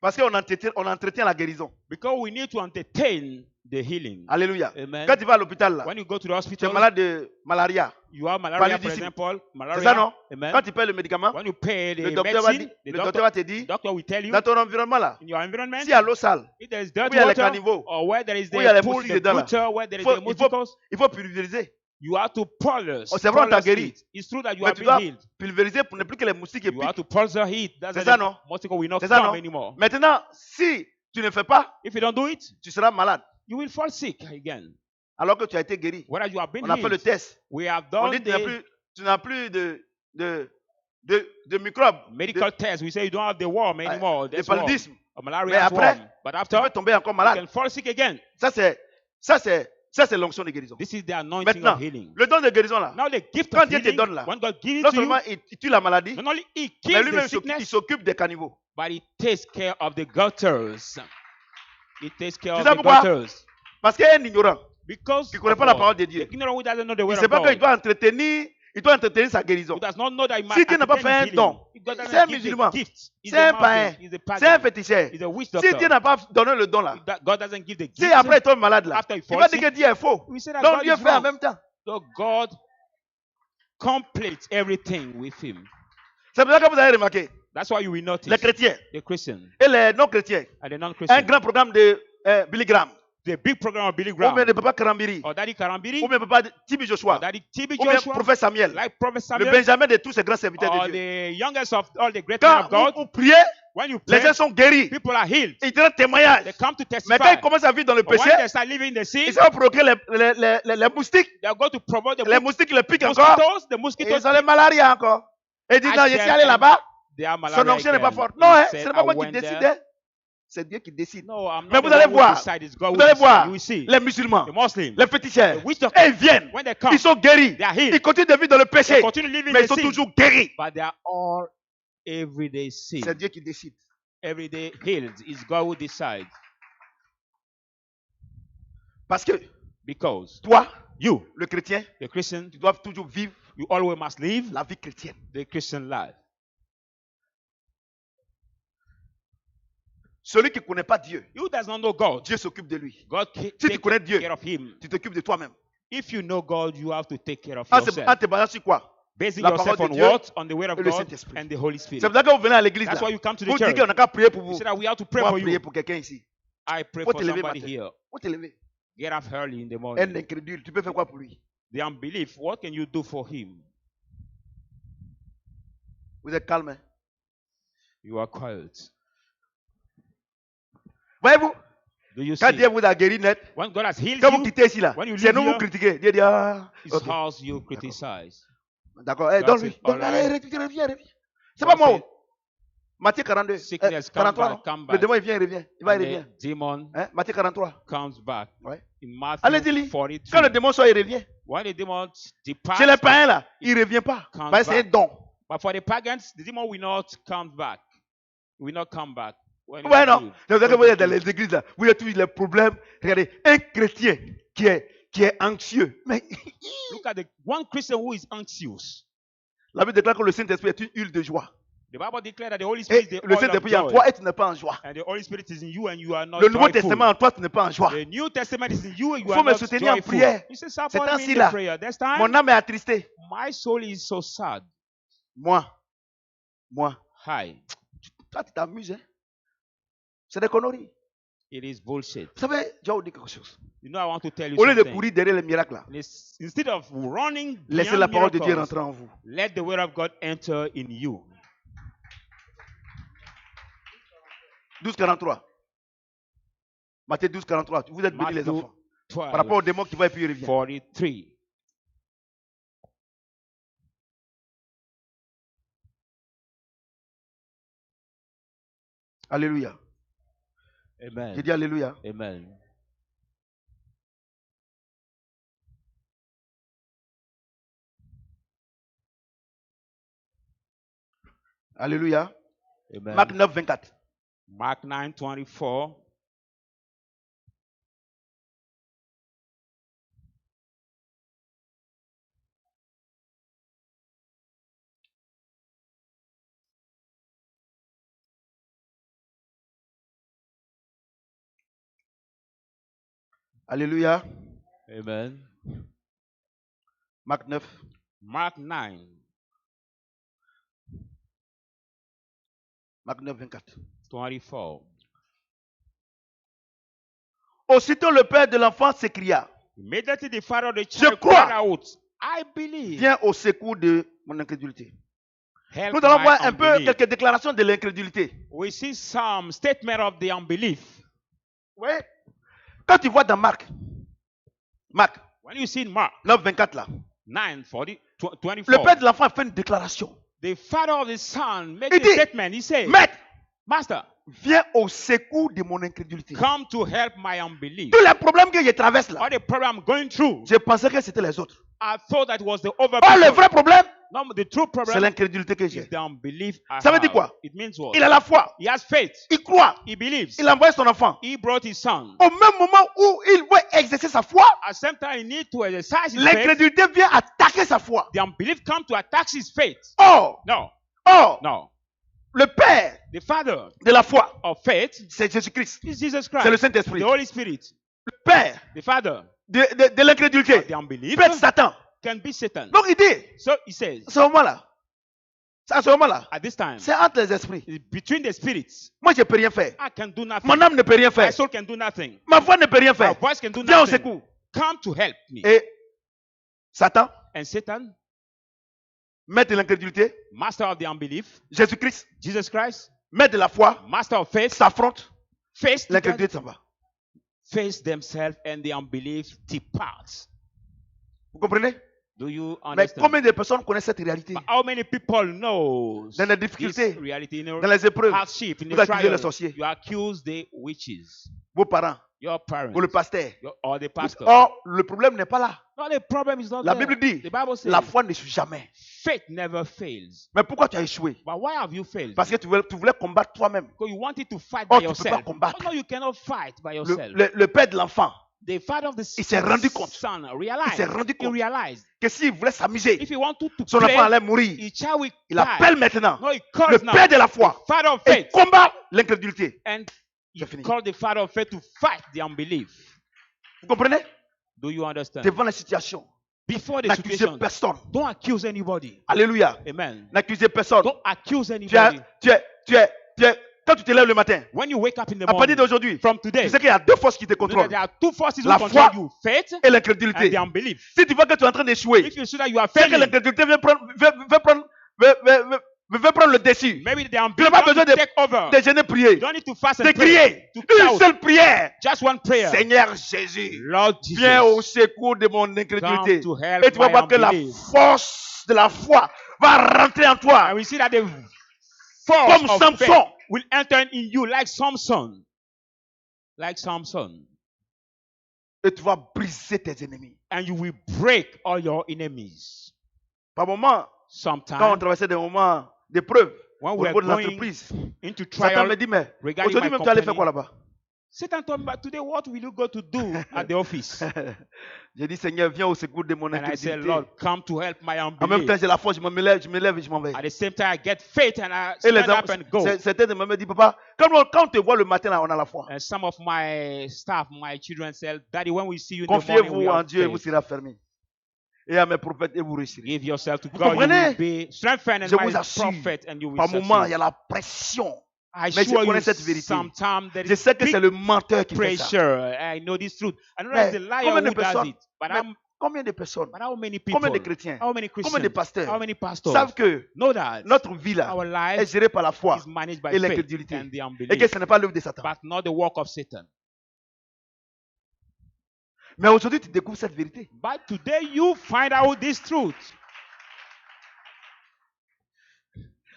S2: Parce qu'on entretient la guérison.
S1: Because we need to entertain the healing.
S2: Alléluia.
S1: Amen.
S2: Quand tu vas à l'hôpital là,
S1: When you go to the
S2: tu es
S1: hospital,
S2: malade de malaria.
S1: you have malaria, for
S2: paludisme.
S1: example,
S2: C'est
S1: malaria.
S2: ça, non?
S1: Amen.
S2: Quand tu payes le médicament,
S1: When you pay
S2: le
S1: the
S2: docteur va
S1: medicine,
S2: te dire,
S1: doctor will tell you
S2: dans ton environnement là,
S1: in your environment,
S2: s'il y a l'eau sale,
S1: if there is
S2: où
S1: dirty
S2: il y a les
S1: water,
S2: caniveaux,
S1: or where there is
S2: où il y a les
S1: the pool,
S2: moustiques
S1: the
S2: dedans là,
S1: gutter, where there is
S2: faut-
S1: the mosquitoes,
S2: il faut pulvériser.
S1: you have to polish.
S2: Oh, c'est vrai, on t'a
S1: polish
S2: guéri.
S1: it. It's true that you
S2: Mais
S1: have
S2: tu
S1: been
S2: dois
S1: healed.
S2: pulvériser pour ne plus que les moustiques
S1: You have
S2: piquent.
S1: to polish the heat. That's
S2: C'est
S1: why
S2: ça,
S1: the
S2: non?
S1: mosquito will not
S2: C'est ça,
S1: come
S2: non?
S1: anymore.
S2: Maintenant, si tu ne fais pas,
S1: If you don't do it,
S2: tu seras malade.
S1: you will fall sick again.
S2: Alors que tu as été guéri.
S1: Whereas you have been
S2: On a fait le
S1: healed.
S2: test.
S1: We have
S2: On
S1: done
S2: dit
S1: the
S2: tu n'as plus de microbes.
S1: medical test. We say you don't have the worm anymore.
S2: De
S1: That's worm.
S2: paludisme.
S1: A malaria
S2: Mais après,
S1: worm. But
S2: Tu
S1: after,
S2: peux tomber encore
S1: you
S2: malade.
S1: can fall sick again.
S2: Ça, c'est l'onction de guérison.
S1: This is the anointing
S2: Maintenant,
S1: of healing.
S2: le don de guérison là,
S1: Now the gift
S2: Quand
S1: of
S2: Dieu te
S1: healing,
S2: donne là,
S1: when God gives it
S2: non
S1: to you,
S2: seulement il tue la maladie,
S1: not only He
S2: mais
S1: kills the
S2: lui-même il
S1: sickness,
S2: s'occupe des caniveaux.
S1: but He takes care of the gutters. He takes care
S2: Tu
S1: of
S2: sais
S1: the
S2: pourquoi?
S1: gutters.
S2: Parce qu'un ignorant,
S1: Because
S2: qui ne connaît
S1: of
S2: pas la
S1: all,
S2: parole de Dieu,
S1: the ignorant who doesn't know the
S2: il
S1: word
S2: ne sait
S1: of
S2: pas qu'il
S1: God,
S2: doit entretenir sa guérison.
S1: who does not know that he must
S2: Si Dieu n'a pas
S1: entertain
S2: fait un
S1: healing.
S2: don,
S1: If God
S2: c'est
S1: doesn't
S2: un
S1: give the
S2: musulman,
S1: gifts, he's
S2: c'est
S1: a
S2: un
S1: mountain,
S2: païen,
S1: he's a
S2: c'est un
S1: pagan,
S2: féticheur.
S1: he's a witch
S2: Si Dieu
S1: doctor.
S2: n'a pas donné le don là,
S1: If God doesn't give the
S2: si
S1: gift,
S2: après il tombe malade là,
S1: after he
S2: il
S1: falls
S2: va dire
S1: sick,
S2: que Dieu est faux.
S1: we say that
S2: Donc
S1: God
S2: Dieu
S1: is
S2: fait en
S1: wrong.
S2: même temps.
S1: So God completes everything with him.
S2: C'est pour ça que vous avez remarqué,
S1: That's why you will notice
S2: les chrétiens
S1: the Christian
S2: et les non-chrétiens,
S1: and the
S2: un
S1: non-Christian.
S2: grand programme de Billy Graham,
S1: The big program of Billy
S2: ou bien
S1: Graham,
S2: de Papa Karambiri,
S1: or Daddy Karambiri,
S2: ou bien Papa Tibi
S1: or
S2: Joshua,
S1: Daddy T.B.
S2: ou bien
S1: Joshua,
S2: Prophète Samuel,
S1: like Prophet
S2: le
S1: Samuel,
S2: Benjamin de tous ces grands serviteurs
S1: or
S2: de Dieu.
S1: the youngest of all the great men
S2: Quand
S1: of God.
S2: vous priez,
S1: When you
S2: les
S1: pray,
S2: gens sont guéris.
S1: people are healed.
S2: Ils donnent témoignage.
S1: They come to
S2: Mais quand
S1: testify.
S2: ils commencent à vivre dans le
S1: But
S2: péché,
S1: when they start living in the sin,
S2: ils vont procurer les moustiques.
S1: they are going to promote the
S2: Les moustiques les piquent encore.
S1: mosquitoes. The
S2: Et
S1: mosquitoes,
S2: ils ont les malarias encore. Et ils disent, non, je suis allé là-bas.
S1: they are
S2: Son
S1: malaria
S2: onction n'est pas
S1: again.
S2: forte. Non,
S1: He
S2: hein,
S1: said,
S2: ce n'est pas
S1: I
S2: moi qui
S1: went
S2: décide.
S1: there.
S2: hein. C'est Dieu qui décide.
S1: No, I'm
S2: Mais
S1: not
S2: vous
S1: the
S2: allez
S1: one who
S2: voir,
S1: decide. It's God
S2: vous
S1: who
S2: allez
S1: decide.
S2: voir,
S1: You will see.
S2: les musulmans,
S1: The Muslims,
S2: les féticheurs,
S1: the witch doctors,
S2: ils viennent,
S1: when they come,
S2: ils sont guéris.
S1: they are healed.
S2: Ils continuent de vivre dans le péché,
S1: They continue living
S2: mais
S1: in
S2: ils sont
S1: the sin.
S2: toujours guéris.
S1: But they are all everyday sin.
S2: C'est Dieu qui décide.
S1: Everyday healed. It's God who decides.
S2: Parce que
S1: Because
S2: toi,
S1: you,
S2: le chrétien,
S1: the Christian,
S2: tu dois toujours vivre
S1: you always must live
S2: la vie chrétienne.
S1: the Christian life.
S2: Celui qui ne connaît pas Dieu,
S1: You does not know God.
S2: Dieu s'occupe de lui.
S1: God
S2: Si tu
S1: takes
S2: connais Dieu,
S1: care of him.
S2: tu t'occupes de toi-même.
S1: If you know God, you have to take care of
S2: En
S1: yourself.
S2: te basant sur quoi?
S1: Basing
S2: la
S1: yourself
S2: parole de
S1: on
S2: Dieu
S1: what? On the word of
S2: et le
S1: God
S2: Saint-Esprit.
S1: and the Holy
S2: C'est
S1: Spirit.
S2: pour ça que vous venez à l'église.
S1: That's
S2: Là.
S1: why you come to the
S2: Vous dites
S1: church.
S2: qu'on n'a qu'à prier pour
S1: You
S2: vous.
S1: say that we have to pray
S2: Moi,
S1: for
S2: prier
S1: you.
S2: pour quelqu'un ici.
S1: I pray
S2: Faut
S1: for
S2: te lever
S1: somebody
S2: matin.
S1: here.
S2: Faut te lever.
S1: Get up early in the
S2: Un
S1: morning.
S2: incrédule, tu peux faire quoi pour lui?
S1: The unbelief, what can you do for him?
S2: Vous êtes calme. Hein?
S1: You are quiet.
S2: Voyez-vous,
S1: Do you
S2: quand
S1: see?
S2: Dieu vous a guéri net,
S1: When God has healed
S2: quand vous
S1: you,
S2: quittez ici là,
S1: when you
S2: c'est
S1: leave
S2: nous vous
S1: here,
S2: critiquez. Dieu dit, ah,
S1: His
S2: ok.
S1: house you criticize.
S2: D'accord, eh,
S1: God
S2: donne-lui.
S1: says, all
S2: Allez,
S1: right.
S2: reviens. C'est
S1: God
S2: pas moi.
S1: said,
S2: oh. Matthieu 42.
S1: Sickness, come
S2: 43,
S1: back,
S2: non?
S1: come
S2: Le
S1: back.
S2: démon, il vient, il revient. Il va, il
S1: And
S2: revient.
S1: the demon
S2: Hein? Matthieu 43.
S1: comes back.
S2: Ouais.
S1: In Matthew
S2: Allez, dis-lui.
S1: 43.
S2: Quand le démon sort, il revient.
S1: When the demon
S2: Chez les
S1: departs,
S2: païens là, il ne revient pas.
S1: Come
S2: Parce que c'est un
S1: back.
S2: don.
S1: but for the pagans, the demon will not come back. Will not come back. When
S2: Ouais,
S1: you
S2: non.
S1: leave.
S2: C'est pour ça que
S1: When
S2: vous
S1: you
S2: êtes dans
S1: leave.
S2: les églises là. Vous avez tous les problèmes. Regardez, un chrétien qui est anxieux. Mais
S1: Look at the one Christian who is anxious.
S2: la Bible déclare que le Saint-Esprit est une huile de joie.
S1: The Bible declares that the Holy Spirit is
S2: Et
S1: the
S2: le
S1: oil of
S2: Saint-Esprit est en
S1: joy.
S2: toi et tu n'es pas en joie.
S1: And the Holy Spirit is in you and you are not
S2: Le Nouveau
S1: joyful.
S2: Testament en toi, tu n'es pas en joie.
S1: The New Testament is in you and you
S2: Faut
S1: are
S2: me
S1: not
S2: soutenir en
S1: joyful.
S2: prière.
S1: You say,
S2: C'est
S1: support me
S2: ainsi
S1: in
S2: là.
S1: the prayer. This time,
S2: Mon âme est attristée.
S1: my soul is so sad.
S2: Moi.
S1: Hi.
S2: Toi, tu t'amuses. Hein? C'est des conneries.
S1: It is bullshit.
S2: Vous savez, je vais vous dire quelque chose.
S1: You know, I want to tell you
S2: Au lieu de
S1: something.
S2: courir derrière les miracles là,
S1: Instead of running
S2: laissez
S1: beyond
S2: la parole de Dieu
S1: miracles,
S2: rentrer en vous.
S1: let the word of God enter in you.
S2: 12:43. Matthieu 12:43. Vous êtes bénis les
S1: Matthew
S2: enfants. Par rapport au démon qui va et puis il revient.
S1: 43.
S2: Alléluia.
S1: Amen.
S2: J'ai dit Alléluia.
S1: Amen.
S2: Alléluia.
S1: Amen.
S2: Marc 9:24.
S1: Mark 9:24.
S2: Alléluia.
S1: Amen.
S2: Marc 9.
S1: Mark 9.
S2: Marc 9:24.
S1: 24.
S2: Aussitôt le père de l'enfant s'écria,
S1: Immediately the father of the
S2: Je
S1: child
S2: crois.
S1: cried out, I believe.
S2: viens au secours de mon incrédulité.
S1: Help
S2: Nous allons
S1: my
S2: voir un peu
S1: unbelief.
S2: quelques déclarations de l'incrédulité.
S1: We see some statement of the unbelief.
S2: Oui. Quand tu vois dans Marc
S1: When you see in Mark
S2: 9:24 là,
S1: 9:40,
S2: le
S1: 24,
S2: père de l'enfant fait une déclaration.
S1: the father of the son makes
S2: Il
S1: a
S2: dit,
S1: statement. He says,
S2: Maître,
S1: Master,
S2: viens au secours de mon incrédulité.
S1: come to help my unbelief.
S2: Tous les problèmes que je traverse là,
S1: All the problem I'm going through,
S2: je pensais que c'était les autres.
S1: I thought that was the other
S2: Oh, le
S1: people.
S2: vrai problème,
S1: No, the true
S2: c'est
S1: problem
S2: l'incrédulité que j'ai.
S1: is the unbelief I
S2: Ça veut dire
S1: have.
S2: quoi?
S1: It means what?
S2: Il a la foi,
S1: He has faith.
S2: il croit,
S1: He believes.
S2: il a envoyé son enfant.
S1: He brought his son.
S2: Au même moment où il veut exercer sa foi,
S1: At the same time, he needs to exercise his faith.
S2: l'incrédulité vient attaquer sa foi.
S1: The unbelief comes to attack his faith.
S2: Or,
S1: No.
S2: le père
S1: The father
S2: de la foi,
S1: of faith
S2: c'est Jésus-Christ.
S1: is Jesus
S2: C'est le
S1: Christ,
S2: Saint-Esprit.
S1: the Holy Spirit.
S2: Le père
S1: The father
S2: de
S1: of
S2: l'incrédulité
S1: the unbelief
S2: peut être Satan.
S1: can be Satan.
S2: Donc il dit,
S1: So he says,
S2: à ce moment-là,
S1: at this time,
S2: c'est entre les esprits.
S1: between the spirits,
S2: Moi, je ne peux rien faire.
S1: I can do nothing.
S2: Mon âme ne peut rien
S1: My
S2: faire.
S1: soul can do nothing.
S2: Ma foi ne peut rien
S1: My
S2: faire.
S1: voice can do
S2: Viens au
S1: nothing.
S2: secours.
S1: Come to help me.
S2: Et Satan,
S1: And Satan,
S2: maître de l'incrédulité,
S1: master of the unbelief,
S2: Jésus-Christ,
S1: Jesus Christ,
S2: maître de la foi,
S1: master of faith,
S2: s'affrontent,
S1: face
S2: l'incrédulité s'en va.
S1: themselves and the unbelief departs.
S2: Vous comprenez?
S1: Do you
S2: Mais
S1: understand?
S2: combien de personnes connaissent cette réalité?
S1: But how many people know
S2: Dans les
S1: this
S2: difficultés,
S1: reality, in
S2: dans les épreuves,
S1: hardship, in
S2: vous
S1: the
S2: accusez les
S1: trial?
S2: sorciers,
S1: You accuse the witches,
S2: vos parents,
S1: your parents,
S2: ou le pasteur.
S1: or the pastor.
S2: Or, le problème n'est pas là.
S1: No, the problem is not
S2: La
S1: there.
S2: Bible dit,
S1: The Bible says
S2: la foi n'échoue jamais.
S1: faith never fails.
S2: Mais pourquoi tu as échoué?
S1: But why have you failed?
S2: Parce que tu voulais combattre toi-même.
S1: Because you wanted to fight
S2: Oh,
S1: by
S2: tu peux pas
S1: yourself.
S2: combattre.
S1: Oh, no, you cannot fight by yourself.
S2: Le père de l'enfant,
S1: The father of the
S2: il s'est rendu compte.
S1: son
S2: il
S1: realized.
S2: s'est rendu
S1: He
S2: compte
S1: realized
S2: que s'il voulait s'amuser,
S1: if he wanted to
S2: son
S1: play,
S2: enfant allait mourir.
S1: his child will
S2: Il
S1: die.
S2: appelle maintenant
S1: No, he
S2: le
S1: calls now
S2: père de la foi
S1: the father of
S2: et
S1: faith,
S2: combat l'incrédulité.
S1: and he
S2: C'est fini.
S1: called the father of faith to fight the unbelief.
S2: Vous comprenez?
S1: Do you understand?
S2: Devant la situation,
S1: Before the
S2: n'accusez
S1: situation,
S2: personne.
S1: don't accuse anybody.
S2: Alléluia.
S1: Amen.
S2: N'accusez personne.
S1: Don't accuse
S2: Tu
S1: anybody.
S2: quand tu te lèves le matin,
S1: When you wake up in the
S2: à partir
S1: morning,
S2: d'aujourd'hui,
S1: from
S2: tu
S1: today,
S2: sais qu'il y a deux forces qui te
S1: you know that
S2: contrôlent.
S1: there are two forces
S2: La
S1: who control
S2: foi
S1: you: faith
S2: et
S1: and
S2: l'incrédulité.
S1: the unbelief.
S2: Si tu vois que tu es en train d'échouer,
S1: If you see that you are
S2: c'est que
S1: failing,
S2: l'incrédulité veut prendre le dessus.
S1: Maybe the
S2: Tu n'as
S1: unbelief
S2: pas
S1: want
S2: besoin
S1: to take over.
S2: de jeûner, prier.
S1: You don't need to fast
S2: De
S1: and pray.
S2: crier.
S1: To
S2: Une
S1: shout.
S2: seule prière.
S1: Just one prayer.
S2: Seigneur Jésus,
S1: Lord
S2: viens au
S1: Jesus,
S2: secours de mon
S1: come
S2: incrédulité.
S1: to help
S2: Et tu vas
S1: my
S2: voir que la
S1: unbelief.
S2: force de la foi va rentrer en toi.
S1: And we see that the force
S2: Comme
S1: of
S2: Samson.
S1: faith will enter in you like Samson. Like Samson.
S2: Et tu vas briser tes ennemis.
S1: And you will break all your enemies.
S2: Par moment, quand on
S1: Sometimes,
S2: traversait des moments d'épreuve
S1: when
S2: au
S1: we are
S2: niveau de
S1: going
S2: l'entreprise,
S1: into
S2: Satan me
S1: trial
S2: dit, mais
S1: regarding
S2: aujourd'hui
S1: my
S2: même tu allais faire
S1: company,
S2: quoi là-bas?
S1: Satan told me, but today what will you go to do at the office?
S2: J'ai dit, Seigneur, viens au secours de mon
S1: And I said,
S2: incrédulité.
S1: Lord, come to help my
S2: En même temps,
S1: unbelief.
S2: j'ai la force, je me lève et je m'en vais.
S1: At the same time, I get faith and I
S2: Et les
S1: stand up and go.
S2: certains de me disent, papa, quand on te voit le matin, là, on a la foi.
S1: And some of my staff, my children said, Daddy, when we see you in the morning, we
S2: Confiez-vous en
S1: have
S2: Dieu et vous
S1: faith.
S2: serez affermis. Et à mes prophètes et vous réussirez.
S1: Give yourself to
S2: Vous
S1: God, you
S2: comprenez?
S1: will be strengthened, and
S2: Je
S1: my
S2: vous assure,
S1: prophet, and you will
S2: par moment, il y
S1: succeed.
S2: a la pression.
S1: I
S2: Mais je
S1: assure
S2: connais
S1: you,
S2: cette vérité.
S1: sometimes there
S2: Je
S1: is
S2: sais que c'est
S1: big
S2: le menteur qui fait ça.
S1: pressure. I know this truth. I know
S2: Mais
S1: that's the liar
S2: combien de
S1: who does
S2: personnes,
S1: it. But,
S2: mais combien de personnes,
S1: but how many people,
S2: combien de chrétiens,
S1: how many
S2: combien de
S1: Christians,
S2: pasteurs
S1: how many pastors
S2: savent que
S1: know that
S2: notre vie là
S1: our
S2: est
S1: life
S2: gérée par la foi
S1: is managed by
S2: et
S1: faith
S2: l'incrédulité
S1: and the
S2: et que
S1: unbelief,
S2: ce n'est pas l'œuvre de Satan.
S1: but not the work of Satan.
S2: Mais aujourd'hui, tu découvres cette vérité.
S1: But today you find out this truth.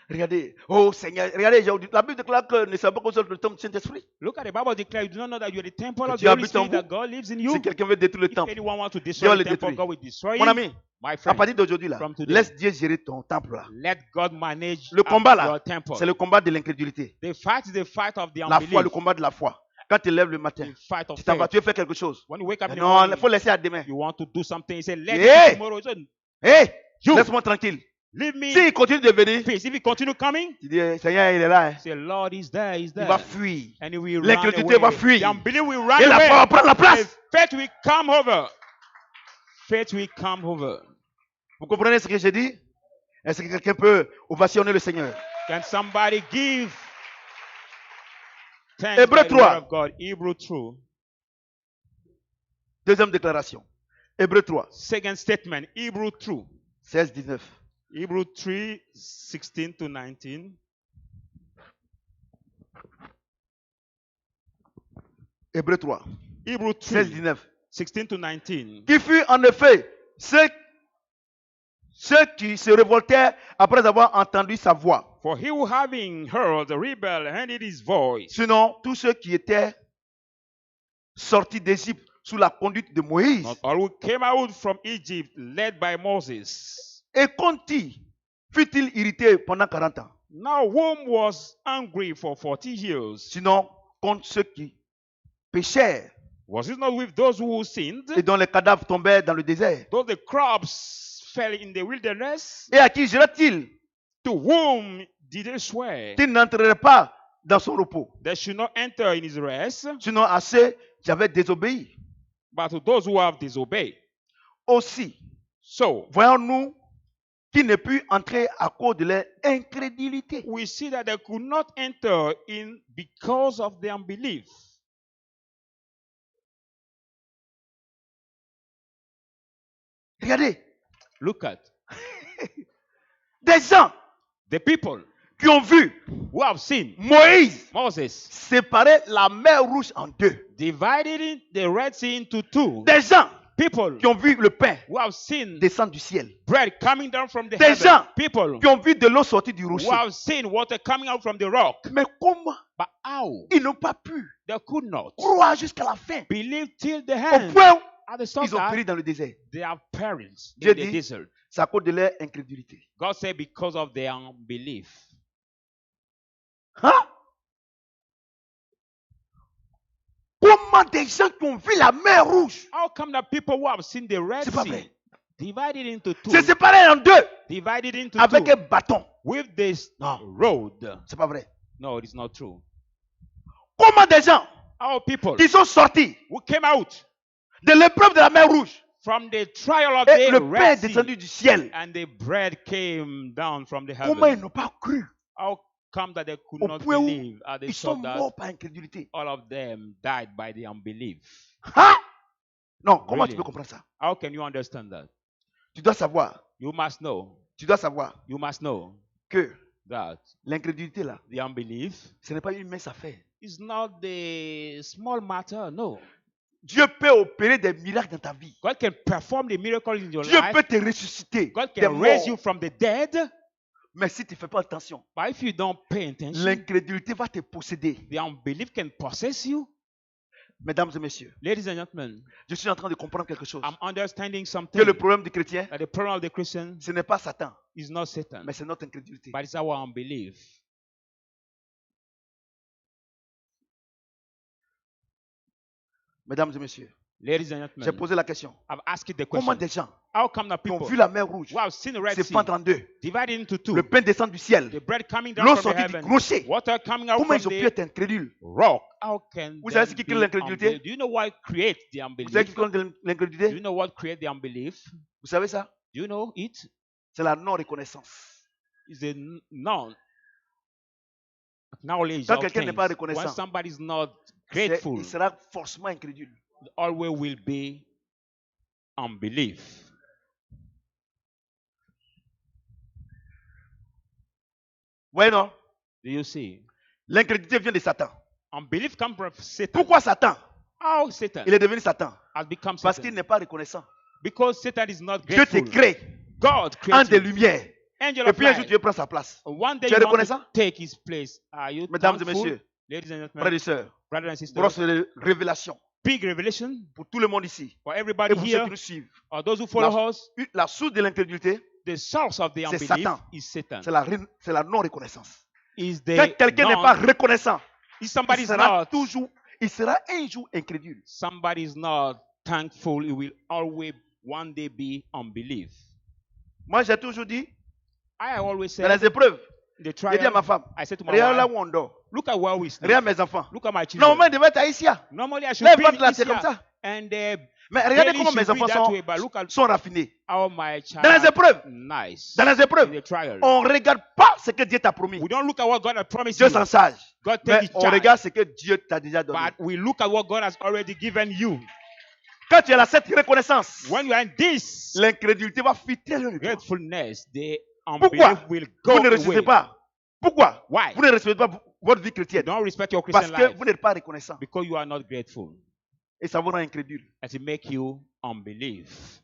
S2: Regardez, oh Seigneur, regardez, la Bible déclare que ne savons pas qu'on soit le temple du Saint-Esprit.
S1: Look at the Bible declare you do not know that you are the temple
S2: Que
S1: of
S2: Dieu
S1: the Holy
S2: habite en
S1: Spirit, that
S2: vous.
S1: God lives in
S2: Si
S1: you.
S2: quelqu'un veut détruire le
S1: If
S2: temple,
S1: anyone wants to
S2: Dieu
S1: destroy
S2: va
S1: the
S2: le
S1: temple,
S2: détruire.
S1: God will destroy
S2: Mon
S1: it.
S2: ami,
S1: My
S2: à
S1: friend,
S2: partir d'aujourd'hui là,
S1: from today,
S2: laisse Dieu gérer ton temple là.
S1: let God manage
S2: Le combat là,
S1: your temple.
S2: c'est le combat de l'incrédulité.
S1: The fight is the fight of the
S2: La foi, le
S1: unbelief.
S2: combat de la foi. Quand tu lèves le matin,
S1: The fight of
S2: tu t'en vas,
S1: faith.
S2: tu veux faire quelque chose.
S1: When you wake up in the
S2: Non,
S1: morning,
S2: il faut laisser à demain.
S1: you want to do something, you say, let
S2: Hey!
S1: it be tomorrow. You say,
S2: Hé,
S1: You.
S2: laisse-moi tranquille.
S1: leave me
S2: S'il continue de venir,
S1: peace. If he continue coming,
S2: tu dis, Seigneur, il est là. Hein.
S1: say, Lord is there, he's
S2: Il
S1: there.
S2: va fuir.
S1: And he will run
S2: L'incrédulité
S1: away.
S2: va fuir.
S1: The unbelief will run
S2: Et la foi va
S1: away.
S2: prendre la
S1: And
S2: place.
S1: faith will come over. Faith will come over.
S2: Vous comprenez ce que j'ai dit? Est-ce que quelqu'un peut ovationner le Seigneur?
S1: Can somebody give thanks
S2: Hébreux
S1: by the word
S2: 3.
S1: of God? Hebrew 3.
S2: Deuxième déclaration. Hébreux 3,
S1: Second statement. Hebrew 3.
S2: 16, 19.
S1: Hebrew 3, 16 to 19.
S2: Hébreux 3,
S1: Hebrew
S2: 16,
S1: 3,
S2: 19.
S1: 16 to 19.
S2: Qui fut en effet ceux qui se révoltèrent après avoir entendu sa voix.
S1: For he who having heard the rebel heard his voice.
S2: Sinon, tous ceux qui étaient sortis d'Égypte sous la conduite de Moïse.
S1: Not all who came out from Egypt led by Moses.
S2: Et Conti fut-il irrité pendant 40 ans.
S1: Now whom was angry for 40 years?
S2: Sinon, contre ceux qui péchèrent
S1: Was it not with those who sinned?
S2: et dont les cadavres tombèrent dans le désert.
S1: Though the crops fell in the wilderness?
S2: Et à qui jura-t-il
S1: To whom did they swear
S2: qu'ils n'entreraient pas dans son repos?
S1: they should not enter in his rest?
S2: Sinon à ceux qui avaient désobéi.
S1: But to those who have disobeyed.
S2: Aussi,
S1: So,
S2: voyons-nous qu'ils ne purent entrer à cause de leur incrédulité.
S1: we see that they could not enter in because of their unbelief.
S2: Regardez,
S1: Look at
S2: des gens
S1: the people
S2: qui ont vu
S1: who have seen
S2: Moïse
S1: Moses
S2: séparer la mer rouge en deux.
S1: divided the Red Sea into two.
S2: Des gens
S1: People
S2: qui ont vu le pain
S1: who have seen
S2: descendre du ciel.
S1: bread coming down from the
S2: Des
S1: heaven.
S2: gens
S1: People
S2: qui ont vu de l'eau sortir du
S1: who
S2: rocher.
S1: have seen water coming out from the rock.
S2: Mais comment
S1: But how?
S2: ils n'ont pas pu
S1: They could not
S2: croire jusqu'à la fin?
S1: believe till the
S2: Au
S1: end.
S2: point
S1: At the
S2: où
S1: stop
S2: ils ont
S1: that,
S2: péri dans le désert.
S1: they have perished
S2: Dieu
S1: in the
S2: dit-
S1: desert.
S2: C'est à cause de leur incrédulité.
S1: God said because of their unbelief.
S2: Hein? Comment des gens qui ont vu la mer rouge
S1: How come the people who have seen the Red
S2: C'est pas
S1: Sea
S2: vrai.
S1: divided into two,
S2: se séparer en deux
S1: divided into
S2: avec
S1: two
S2: un bâton?
S1: with this
S2: Non,
S1: road?
S2: c'est pas vrai.
S1: No, it is not true.
S2: Comment des gens
S1: Our people
S2: qui sont sortis
S1: who came out
S2: de l'épreuve de la mer rouge
S1: from the trial of
S2: et
S1: the
S2: le pain est
S1: Red Sea
S2: descendu du ciel,
S1: and the bread came down from the
S2: comment ils
S1: heaven.
S2: n'ont pas cru?
S1: How come that they could
S2: Au
S1: not
S2: point où
S1: believe? And they
S2: Ils sont
S1: saw that
S2: morts par incrédulité.
S1: all of them died by the unbelief.
S2: Hein? Non, comment
S1: Really?
S2: tu peux comprendre ça?
S1: How can you understand that?
S2: Tu dois savoir,
S1: You must know.
S2: tu dois savoir
S1: You must know
S2: que
S1: that
S2: L'incrédulité là,
S1: the unbelief
S2: ce n'est pas une mince affaire.
S1: is not the small matter. No.
S2: Dieu peut opérer des miracles dans ta vie.
S1: God can perform the miracle in your
S2: Dieu
S1: life.
S2: peut te ressusciter
S1: God
S2: des
S1: can raise you
S2: morts.
S1: from the dead.
S2: Mais si tu ne fais pas attention,
S1: But if you don't pay attention,
S2: l'incrédulité va te posséder.
S1: the unbelief can possess you.
S2: Mesdames et messieurs,
S1: Ladies and gentlemen,
S2: je suis en train de comprendre quelque chose.
S1: I'm understanding
S2: Que
S1: something.
S2: le problème du chrétien,
S1: That the problem of the Christian
S2: ce n'est pas Satan,
S1: is not Satan,
S2: mais c'est notre incrédulité.
S1: but it's our unbelief.
S2: Mesdames et messieurs,
S1: Ladies and
S2: j'ai
S1: gentlemen,
S2: posé la question.
S1: I've asked the
S2: Comment
S1: question.
S2: des gens
S1: How come the
S2: qui ont
S1: people
S2: vu la mer rouge
S1: who have seen the Red
S2: se
S1: Sea
S2: fendre en deux,
S1: divided into two,
S2: le pain descend du ciel,
S1: the bread coming down
S2: l'eau
S1: from the
S2: sortit du
S1: heaven,
S2: rocher,
S1: water coming out
S2: comment
S1: from
S2: ils ont pu
S1: the
S2: être incrédules?
S1: rock? How can
S2: Vous savez
S1: them
S2: ce qui
S1: be
S2: crée l'incrédulité?
S1: unbelief? Do you know what creates the
S2: Vous savez qui
S1: unbelief?
S2: crée
S1: Do
S2: l'incrédulité?
S1: you know what creates the unbelief?
S2: Vous savez ça?
S1: Do you know it?
S2: C'est la non-reconnaissance.
S1: It's a knowledge
S2: Quand
S1: of
S2: quelqu'un n'est
S1: things.
S2: pas
S1: When
S2: reconnaissant,
S1: somebody is not grateful,
S2: il sera forcément incrédule.
S1: always will be unbelief.
S2: Oui, non?
S1: Do you see?
S2: L'incrédulité vient de Satan.
S1: Unbelief comes from Satan.
S2: Pourquoi Satan?
S1: How Satan
S2: Il est devenu Satan.
S1: has become
S2: Parce qu'il
S1: Satan?
S2: n'est pas reconnaissant.
S1: Because Satan is not
S2: Dieu te
S1: grateful.
S2: crée
S1: God
S2: en
S1: created
S2: des
S1: you.
S2: lumières.
S1: Angel
S2: Et
S1: of
S2: puis un jour,
S1: light.
S2: Dieu prend sa place.
S1: One day
S2: Tu es
S1: you want to
S2: reconnaissant?
S1: take his place. Are you
S2: Mesdames et
S1: thankful?
S2: messieurs,
S1: Ladies and
S2: frères
S1: gentlemen,
S2: et sœurs,
S1: brothers and sisters,
S2: grosse révélation
S1: big revelation
S2: pour tout le monde ici.
S1: for
S2: Et
S1: everybody
S2: pour ceux
S1: here
S2: qui nous suivent.
S1: or those who follow us.
S2: La source de l'incrédulité,
S1: The source of the
S2: C'est
S1: unbelief
S2: Satan.
S1: is Satan.
S2: c'est la non-reconnaissance.
S1: Is
S2: Quand
S1: the
S2: quelqu'un n'est pas reconnaissant,
S1: if somebody is
S2: il sera un jour incrédule.
S1: somebody is not thankful, it will always one day be unbelief.
S2: Moi, j'ai toujours dit,
S1: I always say
S2: dans les épreuves,
S1: the
S2: j'ai dit à ma
S1: trial,
S2: femme,
S1: I said to my
S2: regarde là
S1: wife,
S2: où on dort,
S1: look at where we sleep.
S2: regarde mes enfants.
S1: Look at my children.
S2: Normalement, il devait être haïtien.
S1: Normally I should
S2: Là,
S1: be
S2: il va là, c'est
S1: easier.
S2: comme ça.
S1: And
S2: Mais regardez
S1: daily
S2: comment mes
S1: should be
S2: enfants
S1: that way, but look at
S2: sont raffinés.
S1: how my child
S2: Dans les épreuves,
S1: nice.
S2: dans les
S1: In
S2: épreuves,
S1: the trial.
S2: on ne regarde pas ce que Dieu t'a promis.
S1: We don't look at what God has promised
S2: Dieu
S1: you.
S2: s'en sage.
S1: God take
S2: Mais
S1: his
S2: on
S1: charge.
S2: regarde ce que Dieu t'a déjà donné.
S1: But we look at what God has already given you.
S2: Quand tu as cette reconnaissance,
S1: When you are in this
S2: l'incrédulité va fuir très loin de toi.
S1: gratefulness, the
S2: Pourquoi
S1: unbelief will go
S2: vous ne respectez
S1: away.
S2: pas? Pourquoi
S1: Why?
S2: vous ne respectez pas votre vie
S1: You
S2: chrétienne?
S1: don't respect your
S2: Parce
S1: Christian
S2: que
S1: life
S2: vous n'êtes pas reconnaissant.
S1: because you are not grateful.
S2: Et ça vous rend incrédule.
S1: And it make you unbelief.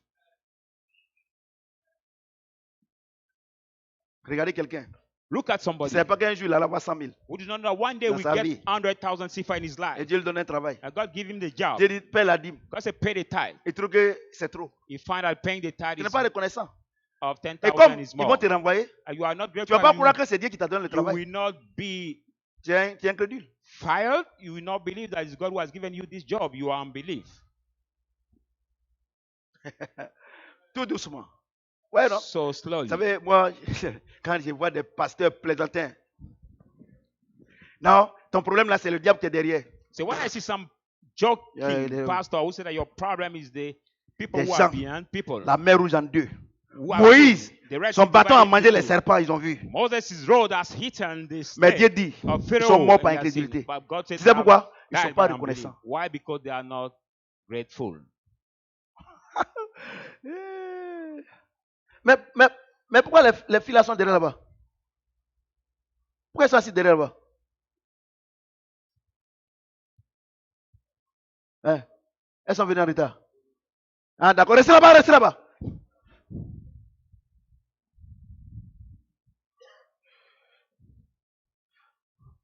S2: Regardez quelqu'un.
S1: Look at
S2: Vous
S1: somebody
S2: ne savez pas qu'un jour il allait avoir 100 000.
S1: who did not know one day
S2: Dans
S1: will
S2: sa
S1: get
S2: vie.
S1: 100,000 sifa in his
S2: Et
S1: life.
S2: Dieu lui donne un travail.
S1: And God give him the job.
S2: Dieu dit, paie la dîme.
S1: God said, pay the tithe.
S2: Il trouve que c'est trop.
S1: You find out paying the tithe
S2: Tu n'es pas reconnaissant.
S1: of
S2: Et
S1: 10,000
S2: comme
S1: is
S2: ils
S1: more.
S2: vont te renvoyer,
S1: And you are not
S2: tu ne
S1: grateful.
S2: vas pas
S1: And
S2: croire que c'est Dieu qui t'a donné le
S1: you
S2: travail.
S1: will not be
S2: Tu es incrédule.
S1: fired. You will not believe that it's God who has given you this job. You are unbelief.
S2: Tout doucement. Ouais, non?
S1: So slowly.
S2: Vous savez, moi, quand je vois des pasteurs plaisantins, non, ton problème là, c'est le diable qui est derrière.
S1: So when I see some joking
S2: Yeah,
S1: pastor who say that your problem is the people
S2: Des
S1: who
S2: gens.
S1: are behind people.
S2: La mer rouge en deux.
S1: Who are
S2: Moïse,
S1: the rest
S2: son
S1: is
S2: bâton a
S1: divided
S2: mangé
S1: into
S2: les
S1: two.
S2: serpents, ils ont vu.
S1: Moses' road has hidden this
S2: Mais Dieu dit,
S1: of
S2: ils
S1: Pharaoh.
S2: sont morts par
S1: and they are
S2: incrédulité.
S1: sin. But God said,
S2: Tu sais pourquoi? Ils ne
S1: "Died
S2: sont pas
S1: by unbelief."
S2: reconnaissants.
S1: Why? Because they are not grateful.
S2: Mais pourquoi les filles là sont derrière là-bas? Pourquoi elles sont assises derrière là-bas? Hein? Elles sont venues en retard. Ah, d'accord, restez là-bas, restez là-bas.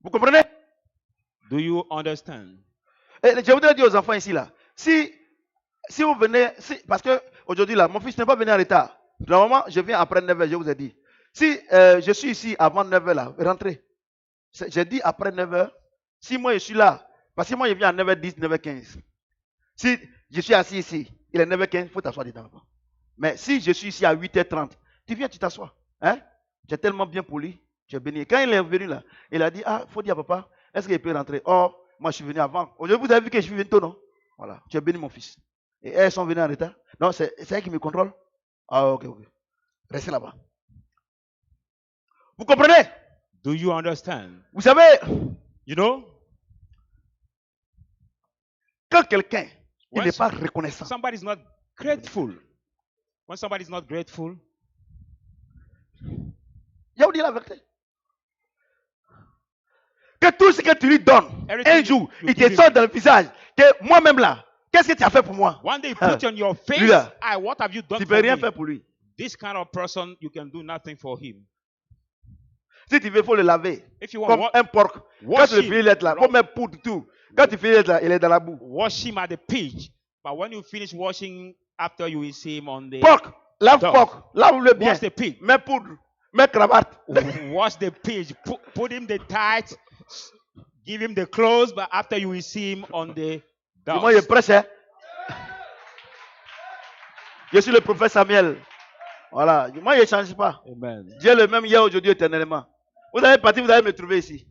S2: Vous comprenez?
S1: Do you understand?
S2: Et je voudrais dire aux enfants ici là, si vous venez, parce que aujourd'hui là, mon fils n'est pas venu en retard. Normalement, je viens après 9h, je vous ai dit. Si je suis ici avant 9h là, rentrez. J'ai dit après 9h. Si moi je suis là, parce que moi je viens à 9h10, 9h15. Si je suis assis ici, il est 9h15, il faut t'asseoir dedans. Mais si je suis ici à 8h30, tu viens, tu t'assois. Hein? J'ai tellement bien poli, j'ai béni. Quand il est venu là, il a dit, ah, il faut dire à papa, est-ce qu'il peut rentrer? Oh, moi je suis venu avant. Aujourd'hui, vous avez vu que je suis venu tôt, non? Voilà, tu as béni mon fils. Et elles sont venues en retard. Non, c'est elle qui me contrôle. Ah, ok. Restez là-bas. Vous comprenez?
S1: Do you understand?
S2: Vous savez,
S1: You know,
S2: quand quelqu'un il
S1: When
S2: n'est pas reconnaissant,
S1: somebody is not grateful. When somebody is not grateful,
S2: je vais vous dire la vérité. Que tout ce que tu lui donnes,
S1: Everything
S2: un jour,
S1: you
S2: il te
S1: give him.
S2: sort dans le visage. Que moi-même là, qu'est-ce que tu as fait pour moi?
S1: One day put on your face,
S2: Lui là,
S1: what have you done
S2: tu ne
S1: for
S2: peux rien
S1: me?
S2: faire pour lui.
S1: This kind of person, you can do nothing for him.
S2: Si tu veux, il faut le laver.
S1: If you
S2: Comme
S1: want,
S2: un porc. Quand
S1: wash
S2: tu le
S1: him.
S2: finis d'être là, faut mettre poudre tout. Quand tu finis d'être là, il est dans la boue.
S1: Wash him at the pitch. But when you finish washing, after you will see him on the
S2: Porc, lave
S1: dog.
S2: porc, lave-le bien.
S1: Wash the pig.
S2: Mets poudre, mets cravate.
S1: Wash the pitch. Put him the tights. Give him the clothes. But after you will see him on the
S2: Moi, je
S1: dog.
S2: prêche. Hein? Je suis le prophète Samuel. Voilà. Moi, je ne change pas.
S1: Amen.
S2: Dieu est le même hier, aujourd'hui, éternellement. Vous allez partir, vous allez me trouver ici.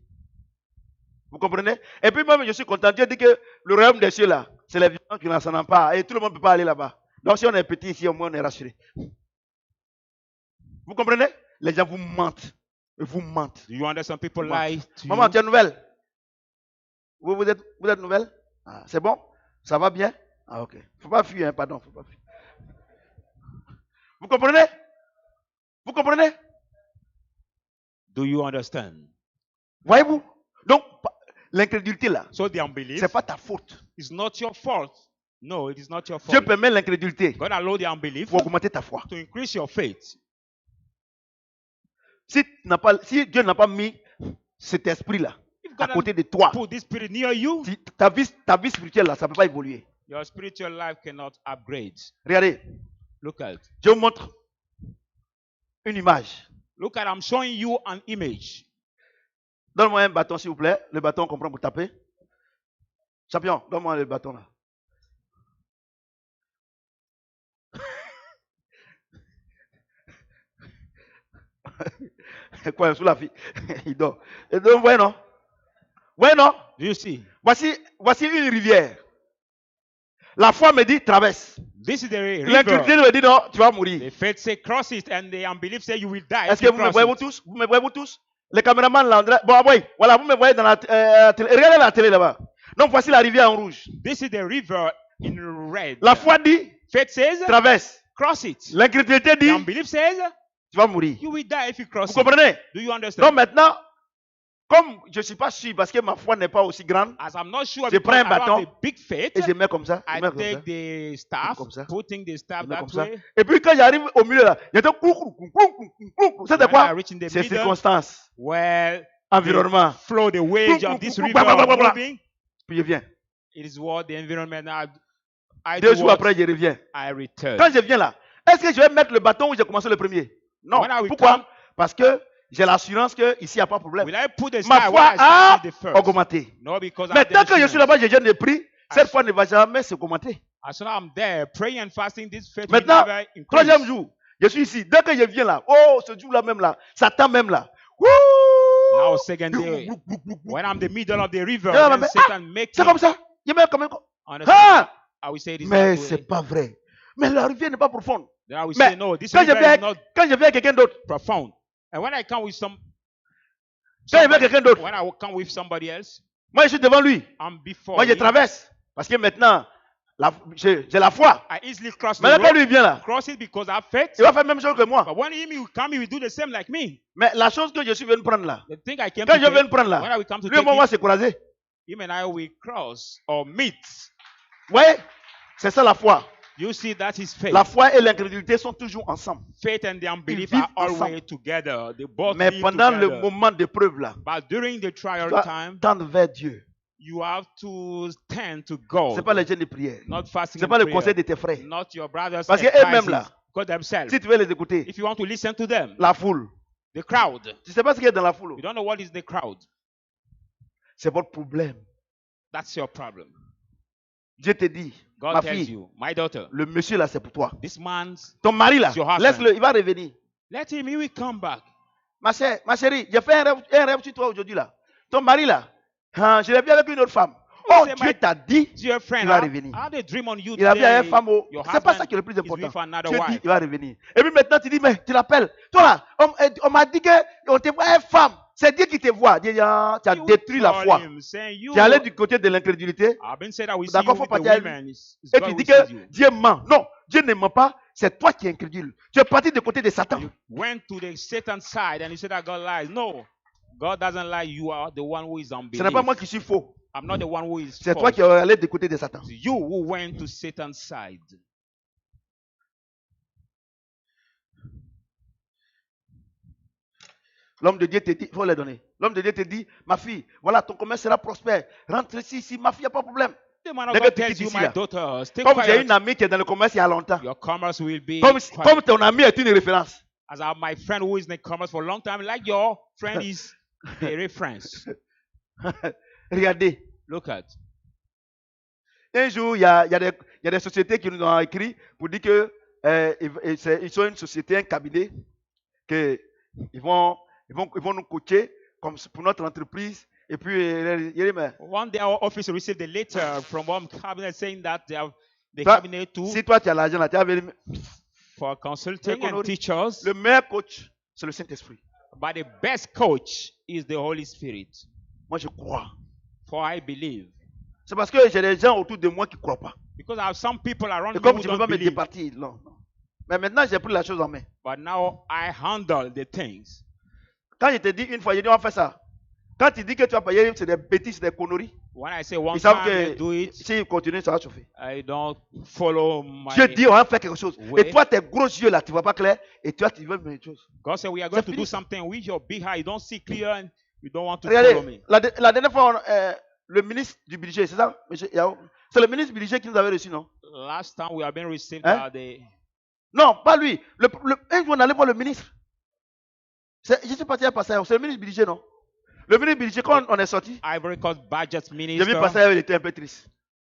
S2: Vous comprenez? Et puis même, je suis content. Dieu dit que le royaume des cieux, là, c'est les vivants qui n'en s'en emparent. Et tout le monde ne peut pas aller là-bas. Donc si on est petit ici, au moins on est rassuré. Vous comprenez? Les gens vous mentent. Ils vous mentent.
S1: Do you understand? People
S2: Maman.
S1: lie to
S2: Maman,
S1: you.
S2: tu es nouvelle? Vous êtes nouvelle? Ah, c'est bon? Ça va bien? Ah, ok. Faut pas fuir, hein, pardon. Faut pas fuir. Vous comprenez? Vous comprenez?
S1: Do you understand?
S2: Voyez-vous? Donc, l'incrédulité là,
S1: So the unbelief
S2: c'est pas ta faute.
S1: is not your fault. No, it is not your
S2: Dieu
S1: fault.
S2: permet l'incrédulité
S1: God allow the unbelief
S2: pour augmenter ta foi.
S1: to increase your faith.
S2: Si Dieu n'a pas mis cet esprit-là
S1: If
S2: à
S1: God
S2: côté de toi,
S1: put this spirit near you,
S2: ta vie spirituelle là, ça ne peut pas évoluer.
S1: your spiritual life cannot upgrade.
S2: Regardez,
S1: Look at.
S2: je vous montre une image.
S1: Look at, I'm showing you an image.
S2: Donne-moi un bâton, s'il vous plaît. Le bâton qu'on prend pour taper. Champion, donne-moi le bâton là. Quoi, sous la fille? Il dort. Et donc, ouais, non? Ouais, non?
S1: Do you see?
S2: Voici une rivière. La foi me dit traverse.
S1: This is the river.
S2: L'incrédulité me dit non, tu vas mourir.
S1: The faith say cross it, and the unbelief say you will die.
S2: Est-ce
S1: if
S2: que
S1: you
S2: vous me
S1: cross
S2: voyez, vous
S1: it.
S2: tous? Vous me voyez, vous tous? Les caméramans là, bon, oui, voilà, vous me voyez dans la télé. Regardez la télé là-bas. Donc, voici la rivière en rouge.
S1: This is the river in red.
S2: La foi dit
S1: Faith says
S2: traverse.
S1: cross it.
S2: L'incrédulité
S1: The
S2: dit
S1: unbelief says
S2: tu vas mourir.
S1: you will die if you cross
S2: Vous
S1: it.
S2: comprenez?
S1: Do you understand?
S2: Donc maintenant, comme je ne suis pas sûr parce que ma foi n'est pas aussi grande,
S1: As I'm not sure
S2: Je
S1: because
S2: prends un
S1: I don't
S2: bâton
S1: have a big faith,
S2: et je mets comme ça. Je
S1: I
S2: mets comme ça.
S1: take the staff,
S2: Comme ça.
S1: putting the staff
S2: Je mets
S1: that
S2: comme ça.
S1: way.
S2: Et puis quand j'arrive au milieu là, j'entends c'était
S1: When I
S2: quoi?
S1: reach in the
S2: C'est
S1: middle,
S2: circonstances,
S1: well,
S2: environnement.
S1: the flow, the wage of this river
S2: Blablabla.
S1: moving,
S2: Puis je viens.
S1: it is what the environment I
S2: 2
S1: do
S2: jours
S1: what
S2: après, je reviens.
S1: I return.
S2: Quand je viens là, est-ce que je vais mettre le bâton où j'ai commencé le premier? Non.
S1: When I will
S2: Pourquoi?
S1: come-
S2: Parce que j'ai l'assurance qu'ici, il n'y a pas de problème.
S1: Will I put the
S2: Ma
S1: star
S2: foi
S1: where I
S2: a
S1: started the first?
S2: augmenté.
S1: No, because
S2: Mais
S1: I'm
S2: tant que je suis là-bas, je jeûne de prix, cette foi ne va jamais se augmenter.
S1: as soon as I'm there, praying and fasting, this faith will
S2: Maintenant,
S1: never increase.
S2: troisième jour, je suis ici. Dès que je viens là, oh, ce jour-là même là, Satan même là. Wouh!
S1: Now, second day, when I'm in the middle of the river,
S2: Yeah,
S1: then
S2: mais-
S1: Satan make
S2: C'est
S1: me
S2: comme ça. Je mets quand même.
S1: understand.
S2: Ah!
S1: I will say this
S2: Mais
S1: that way.
S2: c'est pas vrai. Mais la rivière n'est pas profonde.
S1: Then I will
S2: Mais
S1: say no, this
S2: quand je
S1: river
S2: viens
S1: is not
S2: quand je viens avec quelqu'un d'autre,
S1: profound. And when I come with
S2: quand je viens avec quelqu'un d'autre,
S1: when I will come with somebody else,
S2: moi je suis devant lui.
S1: I'm before
S2: Moi je
S1: him.
S2: traverse. Parce que maintenant, j'ai la foi.
S1: I easily cross the
S2: Maintenant quand
S1: road,
S2: lui vient là,
S1: cross it because I have faith.
S2: il va faire la même chose que moi.
S1: But when him will come, he will do the same like me.
S2: Mais la chose que je suis venu prendre là,
S1: The thing I came
S2: quand
S1: to
S2: je viens
S1: take,
S2: prendre
S1: when
S2: là,
S1: I will come to
S2: lui et
S1: take
S2: moi on va
S1: it,
S2: se croiser.
S1: him and I will cross or meet.
S2: Vous voyez? C'est ça la foi.
S1: You see, that is faith.
S2: La foi et l'incrédulité sont toujours ensemble.
S1: Faith and the unbelief
S2: vivent
S1: are always
S2: ensemble.
S1: together. They both
S2: Mais
S1: live
S2: pendant le
S1: together.
S2: moment d'épreuve là,
S1: But during the
S2: tu
S1: trial
S2: dois
S1: time,
S2: tendre vers Dieu.
S1: you have to stand to God.
S2: Ce n'est pas les jeûnes de prière.
S1: Not fasting
S2: Ce n'est
S1: and
S2: pas le
S1: prayer.
S2: conseil de tes frères.
S1: Not your brothers
S2: Parce
S1: and
S2: qu'eux-mêmes là,
S1: because themselves.
S2: si tu veux les écouter,
S1: If you want to listen to them,
S2: la foule,
S1: the crowd,
S2: tu ne sais pas ce qu'il y a dans la foule.
S1: you don't know what is the crowd.
S2: C'est votre problème.
S1: That's your problem.
S2: Dieu te dit,
S1: God
S2: ma
S1: tells
S2: fille,
S1: you, my daughter,
S2: le monsieur là, c'est pour toi.
S1: this man's,
S2: Ton mari là,
S1: It's your husband.
S2: laisse-le, il va revenir.
S1: let him, he will come back.
S2: Ma chérie, j'ai fait un rêve sur toi aujourd'hui là. Ton mari là, hein, je l'ai vu avec une autre femme. Oh,
S1: say,
S2: Dieu
S1: my
S2: t'a dit,
S1: Dear friend,
S2: Il va
S1: I
S2: revenir.
S1: had a dream on you
S2: il a vu
S1: today.
S2: une femme.
S1: Your
S2: C'est pas ça
S1: husband
S2: qui est le plus
S1: is
S2: important.
S1: with another
S2: Dieu dit,
S1: wife.
S2: il va revenir. Et puis maintenant, tu dis, mais tu l'appelles. Toi là, on m'a dit qu'on te voit une femme. C'est Dieu qui te voit. Dieu, tu as
S1: You
S2: détruit la
S1: call
S2: foi.
S1: him, saying, you,
S2: Tu es allé du côté de l'incrédulité.
S1: I've been said I will see
S2: D'accord,
S1: you
S2: faut
S1: with
S2: pas
S1: the
S2: dire-
S1: women. It's
S2: Et
S1: God
S2: tu
S1: who
S2: dis
S1: sees
S2: que
S1: you.
S2: Dieu ment. Non, Dieu ne ment pas. C'est toi qui es incrédule. Tu es parti du côté de Satan.
S1: You went to the Satan's side and you said that God lies. No, God doesn't like you are the one who is
S2: Ce n'est
S1: unbelief.
S2: pas moi qui suis faux.
S1: I'm not the one who is
S2: C'est toi
S1: false.
S2: qui es allé du côté de Satan.
S1: It's you who went to Satan's side.
S2: L'homme de Dieu te dit, il faut les donner. L'homme de Dieu te dit, ma fille, voilà, ton commerce sera prospère. Rentre ici, ma fille, il n'y a pas de problème.
S1: The man of
S2: Let
S1: God
S2: me
S1: tells
S2: pick it
S1: you,
S2: ici,
S1: my
S2: là.
S1: daughter, stay
S2: Comme j'ai
S1: quiet.
S2: une amie qui est dans le commerce il y a longtemps.
S1: Your commerce will be
S2: Comme
S1: quiet.
S2: ton ami est une référence.
S1: As my friend who is in the commerce for a long time, like your friend is a reference.
S2: Regardez.
S1: Look at.
S2: Un jour, il y a des sociétés qui nous ont écrit pour dire que ils sont une société, un cabinet, qu'ils vont nous coacher comme pour notre entreprise. Et puis,
S1: One day our office received a letter from one cabinet saying that they have the
S2: toi,
S1: cabinet to
S2: si toi tu as l'argent là, tu as venir.
S1: for consulting and teachers.
S2: Le meilleur coach, c'est le Saint-Esprit.
S1: But the best coach is the Holy Spirit.
S2: Moi, je crois.
S1: For I believe.
S2: C'est parce que j'ai des gens autour de moi qui ne croient pas.
S1: Because I have some people around
S2: Et
S1: me
S2: comme
S1: who
S2: tu ne peux
S1: don't
S2: pas me
S1: believe.
S2: départir, non. Mais maintenant, j'ai pris la chose en main.
S1: But now I handle the things.
S2: Quand je te dis une fois, je dis on va faire ça. Quand tu dis que tu vas payer, c'est des bêtises, c'est des conneries.
S1: When I say one
S2: Ils savent
S1: time, do
S2: que
S1: it.
S2: s'ils continuent, ça va chauffer.
S1: I don't follow my.
S2: Dieu dit on va faire quelque chose.
S1: Oui.
S2: Et toi, tes gros yeux là, tu ne vois pas clair. Et toi, tu veux faire une chose.
S1: God said we are going to
S2: fini,
S1: do
S2: ça.
S1: something with your big eye. You don't see clear and you don't want to follow
S2: Regardez,
S1: me.
S2: la dernière fois, le ministre du budget, c'est ça, monsieur Yao? C'est le ministre du budget qui nous avait reçu, non?
S1: Last time we have been received
S2: Hein?
S1: by the.
S2: Non, pas lui. Un jour, on allait voir le ministre. Je suis parti à Passaïa. C'est le ministre du budget, non? Le ministre du budget, quand on est sorti,
S1: Ivory Coast budget
S2: j'ai vu
S1: minister.
S2: Passaïa, il était un peu triste.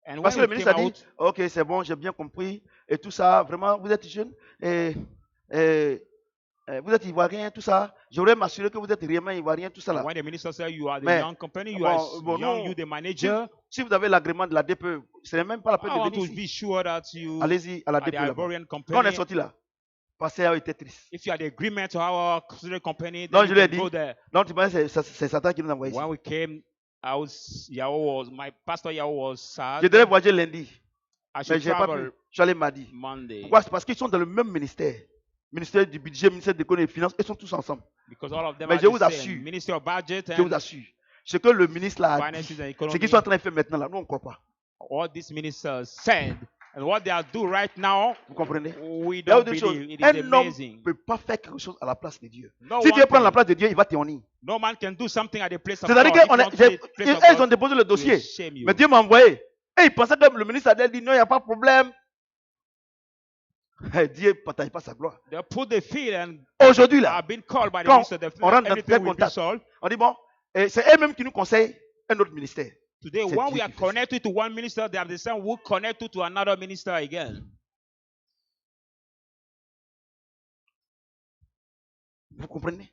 S1: And
S2: Parce que
S1: when
S2: le
S1: he
S2: ministre a
S1: came
S2: dit,
S1: out,
S2: ok, c'est bon, j'ai bien compris. Et tout ça, vraiment, vous êtes jeune. Et vous êtes ivoirien, tout ça. Je voudrais m'assurer que vous êtes réellement ivoirien, tout ça là.
S1: when the minister said you are the
S2: Mais,
S1: young company, you
S2: bon,
S1: are
S2: bon,
S1: young,
S2: non.
S1: you the manager.
S2: Si vous avez l'agrément de la DPE, ce n'est même pas la peine
S1: I
S2: de
S1: want
S2: venir
S1: to
S2: ici.
S1: be sure that you
S2: Allez-y à la
S1: are the
S2: DPE là-bas.
S1: Ivorian
S2: Quand on
S1: company.
S2: est sorti là, Passaïa était triste.
S1: If you are the agreement to our considered company,
S2: Non,
S1: then
S2: je
S1: you
S2: lui ai
S1: can
S2: dit.
S1: go there.
S2: Donc, tu penses que c'est Satan qui nous a envoyés ici.
S1: When we came, my pastor Yao was sad.
S2: Je devais voyager lundi,
S1: I
S2: mais
S1: should
S2: je n'ai pas pu.
S1: travel
S2: Je suis allé mardi.
S1: Monday
S2: Pourquoi? C'est parce qu'ils sont dans le même ministère. Ministère du budget, ministère de l'économie et des finances, ils sont tous ensemble.
S1: because all of them
S2: Mais
S1: are
S2: je
S1: the
S2: vous
S1: same.
S2: assure,
S1: Ministry of Budget
S2: Je vous
S1: and
S2: assure. Ce que le ministre là a
S1: Finances
S2: dit,
S1: and
S2: ce
S1: Economy.
S2: qu'ils sont en train de faire maintenant là, nous on ne croit pas.
S1: What this minister said and what they are doing right now,
S2: Vous comprenez?
S1: we
S2: Il y a
S1: don't
S2: autre chose.
S1: believe. It is
S2: Un homme
S1: amazing.
S2: ne peut pas faire quelque chose à la place de Dieu.
S1: No
S2: Si
S1: one
S2: Dieu prend
S1: can-
S2: la place de Dieu, il va te honner.
S1: No man can do something at the place of
S2: C'est-à-dire
S1: God. If you want to
S2: qu'ils
S1: do it at the place of
S2: ils ont
S1: God,
S2: déposé le
S1: he will
S2: dossier.
S1: shame you.
S2: Mais Dieu m'a envoyé. Et il pensait que le ministre allait dire non, il n'y a pas de problème. Dieu ne partage pas sa gloire.
S1: They put the field and
S2: Aujourd'hui là,
S1: have been called by the
S2: quand
S1: minister.
S2: on rentre dans
S1: Everything
S2: tel
S1: will be
S2: contact,
S1: solved.
S2: on dit bon, et c'est eux-mêmes qui nous conseillent un autre ministère.
S1: Today,
S2: C'est
S1: when
S2: Dieu
S1: we are
S2: qui fait ça.
S1: connected to one minister, they are the same who connect you to another minister again.
S2: Vous comprenez?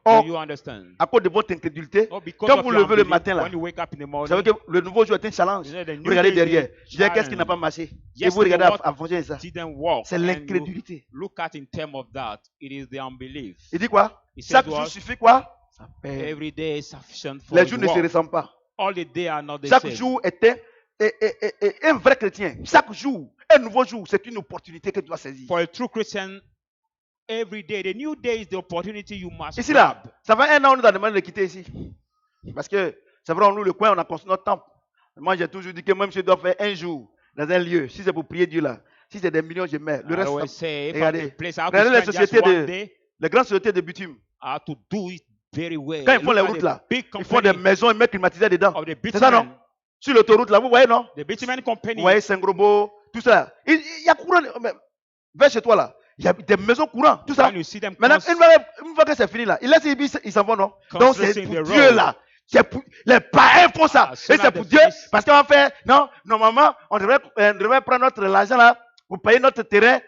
S1: Do
S2: Or,
S1: you understand?
S2: à cause de votre incrédulité,
S1: Not because
S2: quand
S1: of
S2: vous
S1: your
S2: levez le
S1: unbelief,
S2: matin là,
S1: when you wake up in the
S2: vous
S1: morning,
S2: savez que le nouveau jour est un challenge.
S1: you know, the new
S2: Vous regardez
S1: day is
S2: derrière.
S1: a
S2: Je dis, qu'est-ce qui n'a
S1: challenge.
S2: pas marché? Et
S1: Yes,
S2: vous regardez
S1: what
S2: à fonctionner ça.
S1: didn't work.
S2: C'est
S1: And you
S2: l'incrédulité.
S1: look at in terms of that, it is the unbelief.
S2: Il dit quoi?
S1: He says
S2: Chaque
S1: what?
S2: jour suffit quoi? Ça perd.
S1: Every day is sufficient for
S2: Les
S1: his
S2: jours ne se
S1: work.
S2: ressemblent pas.
S1: All the day are not the
S2: Chaque
S1: same.
S2: jour est un vrai chrétien. Chaque jour, un nouveau jour, c'est une opportunité que tu dois saisir.
S1: For a true Christian, every day, the new day is the opportunity you must
S2: Ici là,
S1: grab.
S2: ça fait un an on nous a demandé de quitter ici. Parce que c'est vrai, on loue le coin, on a construit notre temple. Moi, j'ai toujours dit que même si je dois faire un jour dans un lieu, si c'est pour prier Dieu là, si c'est des millions, je mets. Le
S1: I always
S2: reste,
S1: say, if
S2: regardez.
S1: I'm the place, I have to
S2: Regardez les
S1: spend just
S2: sociétés
S1: one
S2: de-
S1: day.
S2: les grandes sociétés de bitume,
S1: I have to do it very well.
S2: quand ils font
S1: Look
S2: les
S1: at
S2: routes
S1: the
S2: là,
S1: big
S2: ils font des
S1: company
S2: maisons, ils mettent climatisées dedans.
S1: of the
S2: C'est ça non?
S1: bitumen,
S2: Sur l'autoroute là, vous voyez non?
S1: the bitumen company.
S2: Vous voyez Saint-Grobo, tout ça. Il y a courant. Mais, vers chez toi là, il y a des maisons courantes, tout ça.
S1: When you see them
S2: Maintenant, une fois que c'est fini là, il laisse ils s'en vont, non? Donc c'est
S1: constructing
S2: pour
S1: the
S2: Dieu
S1: road.
S2: là. C'est pour les païens font ça.
S1: Ah,
S2: Et
S1: soon
S2: c'est
S1: as
S2: pour
S1: they
S2: Dieu.
S1: finish-
S2: Parce qu'on va faire, non, normalement, on devrait prendre notre argent là pour payer notre terrain.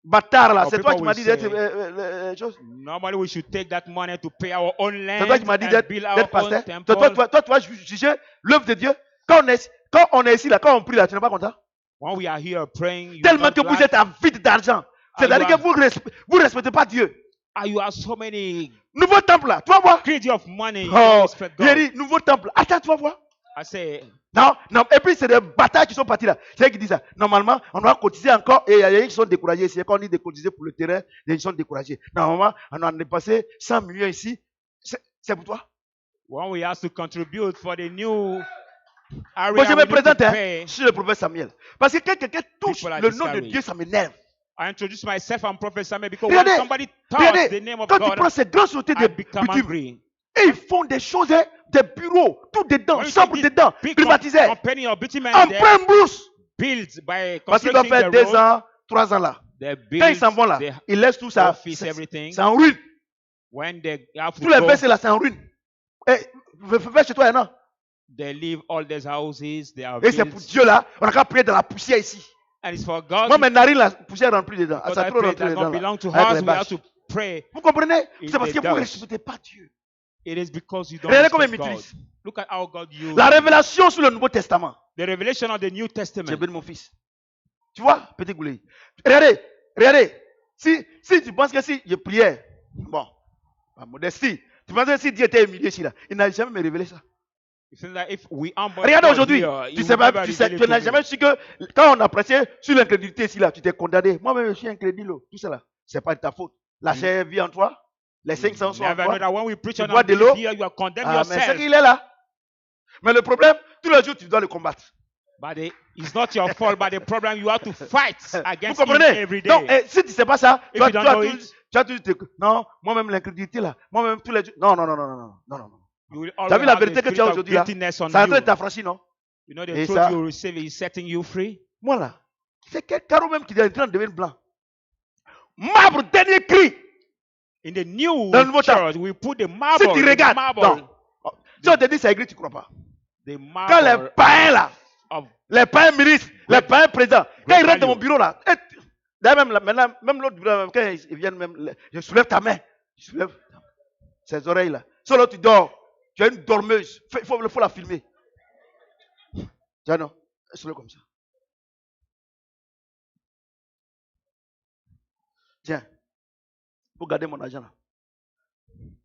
S2: Bâtard là.
S1: Oh,
S2: C'est toi
S1: people
S2: qui m'as
S1: will
S2: dit d'être
S1: say-
S2: chose.
S1: Normally, we should take that money to pay our own land
S2: C'est toi qui m'as dit
S1: and
S2: d'être
S1: build our
S2: d'être
S1: own
S2: pasteur.
S1: temple.
S2: Toi, tu vas juger l'œuvre de Dieu. Quand on est ici là, quand on prie là, tu n'es pas content?
S1: When we are here praying, you
S2: Tellement
S1: are
S2: que
S1: not
S2: vous
S1: glad.
S2: êtes avide d'argent. C'est-à-dire
S1: you
S2: que vous respectez pas Dieu.
S1: You have so many
S2: Nouveau temple là, tu vas voir.
S1: greedy of money. You
S2: Oh,
S1: don't respect
S2: j'ai
S1: God.
S2: dit, nouveau temple. Attends, tu vas voir.
S1: I say,
S2: Non, non. Et puis, c'est des batailles qui sont partis là. C'est eux qui disent ça. Normalement, on doit cotiser encore. Et il y a qui sont découragés ici. Quand on dit de cotiser pour le terrain, ils sont découragés. Normalement, on a dépassé 100 millions ici. c'est pour toi.
S1: When we have to contribute for the new area,
S2: Moi, je
S1: we
S2: me
S1: need to
S2: présente
S1: pay.
S2: sur le prophète Samuel. Parce que quand quelqu'un touche
S1: People are
S2: le nom de
S1: discouraged.
S2: Dieu, ça m'énerve.
S1: I introduce myself and Prophet Samuel because
S2: Regardez,
S1: when somebody touches
S2: Regardez,
S1: the name of
S2: quand tu
S1: God,
S2: prends ces grandes sociétés
S1: I
S2: de
S1: become
S2: bitume,
S1: angry.
S2: et ils font des choses, hein, des bureaux, tout dedans,
S1: When you
S2: chambre
S1: take this
S2: dedans,
S1: big
S2: climatisé,
S1: company of bitumen
S2: en
S1: there,
S2: pleine bourse.
S1: built by
S2: Parce qu'ils doivent
S1: constructing
S2: faire
S1: the
S2: 2
S1: road,
S2: ans, 3 ans là.
S1: they
S2: Quand ils s'en
S1: build
S2: vont là,
S1: the
S2: ils laissent tout ça.
S1: office, everything.
S2: C'est en ruine.
S1: When they have to
S2: Tous les
S1: go,
S2: versets là, c'est en ruine. Et fais chez toi, non?
S1: they leave all these houses, they are
S2: Et c'est pour
S1: built,
S2: Dieu là, on a qu'à prier dans la poussière ici.
S1: and it's for God.
S2: Moi, mes narines, la poussière rentre plus dedans.
S1: Because
S2: Ça a
S1: that
S2: trop
S1: place
S2: rentré
S1: does
S2: dedans
S1: not
S2: là.
S1: belong to
S2: Avec
S1: us,
S2: les
S1: we have
S2: bâches.
S1: to pray.
S2: Vous comprenez?
S1: In
S2: C'est parce
S1: the
S2: que vous ne
S1: dust.
S2: respectez pas Dieu.
S1: It is because you don't
S2: Regardez comment
S1: respect
S2: il
S1: God.
S2: m'utilise.
S1: Look at how God used
S2: La révélation sur le Nouveau Testament.
S1: the revelation of the New
S2: J'ai
S1: Testament.
S2: béni mon fils. Tu vois, petit goulet. Regardez. Si tu penses que si je priais, bon, ma modestie, tu penses que si Dieu était humilié ici là, il n'a jamais me révélé ça.
S1: You think that if we humble
S2: Regarde
S1: God
S2: aujourd'hui,
S1: here,
S2: tu
S1: He
S2: sais
S1: will
S2: pas,
S1: never
S2: tu sais,
S1: reveal
S2: tu
S1: it
S2: n'as
S1: to
S2: jamais
S1: me.
S2: su que quand on appréciait sur l'incrédulité ici là, tu t'es condamné. Moi-même, je suis incrédule. Tout ça là, c'est pas de ta faute. La chair vit en toi, les 500 sont en
S1: Never know
S2: toi.
S1: that when we preach
S2: Tu
S1: on
S2: bois de
S1: unbelief
S2: l'eau.
S1: here, you are condemning
S2: Ah, mais c'est
S1: yourself.
S2: qu'il est là. Mais le problème, tous les jours, tu dois le combattre.
S1: But it's not your fault, but the problem you have to fight
S2: Vous
S1: against it
S2: comprenez?
S1: every day.
S2: Donc, si tu ne sais pas ça,
S1: If you don't know it,
S2: tu as toujours non, moi-même l'incrédulité là, moi-même tous les jours. Non.
S1: you will
S2: Tu as
S1: always
S2: vu la
S1: have the
S2: vérité que tu
S1: spirit
S2: as
S1: of
S2: aujourd'hui là?
S1: guiltiness on
S2: Ça est en train de
S1: you.
S2: t'affranchir, non?
S1: You know the
S2: Et
S1: truth
S2: ça-
S1: you receive is setting you free.
S2: Moi là, c'est quel carreau même qui est en train de devenir blanc. Marbre, dernier cri.
S1: In the new
S2: Dans le Nouveau
S1: church, we put the marble.
S2: Si tu
S1: the
S2: regardes,
S1: marble,
S2: non. Si on te dit c'est écrit, tu ne crois pas.
S1: the
S2: Quand les
S1: marble
S2: païens là,
S1: of
S2: les païens ministres, les païens présidents, quand ils rentrent dans mon
S1: value.
S2: bureau là, d'ailleurs même, maintenant, même l'autre bureau, quand ils viennent même, je soulève ta main, je soulève ses oreilles là. Solo tu dors, tu es une dormeuse, il faut la filmer. Tiens non, soulève comme ça. Tiens, il faut garder mon argent là.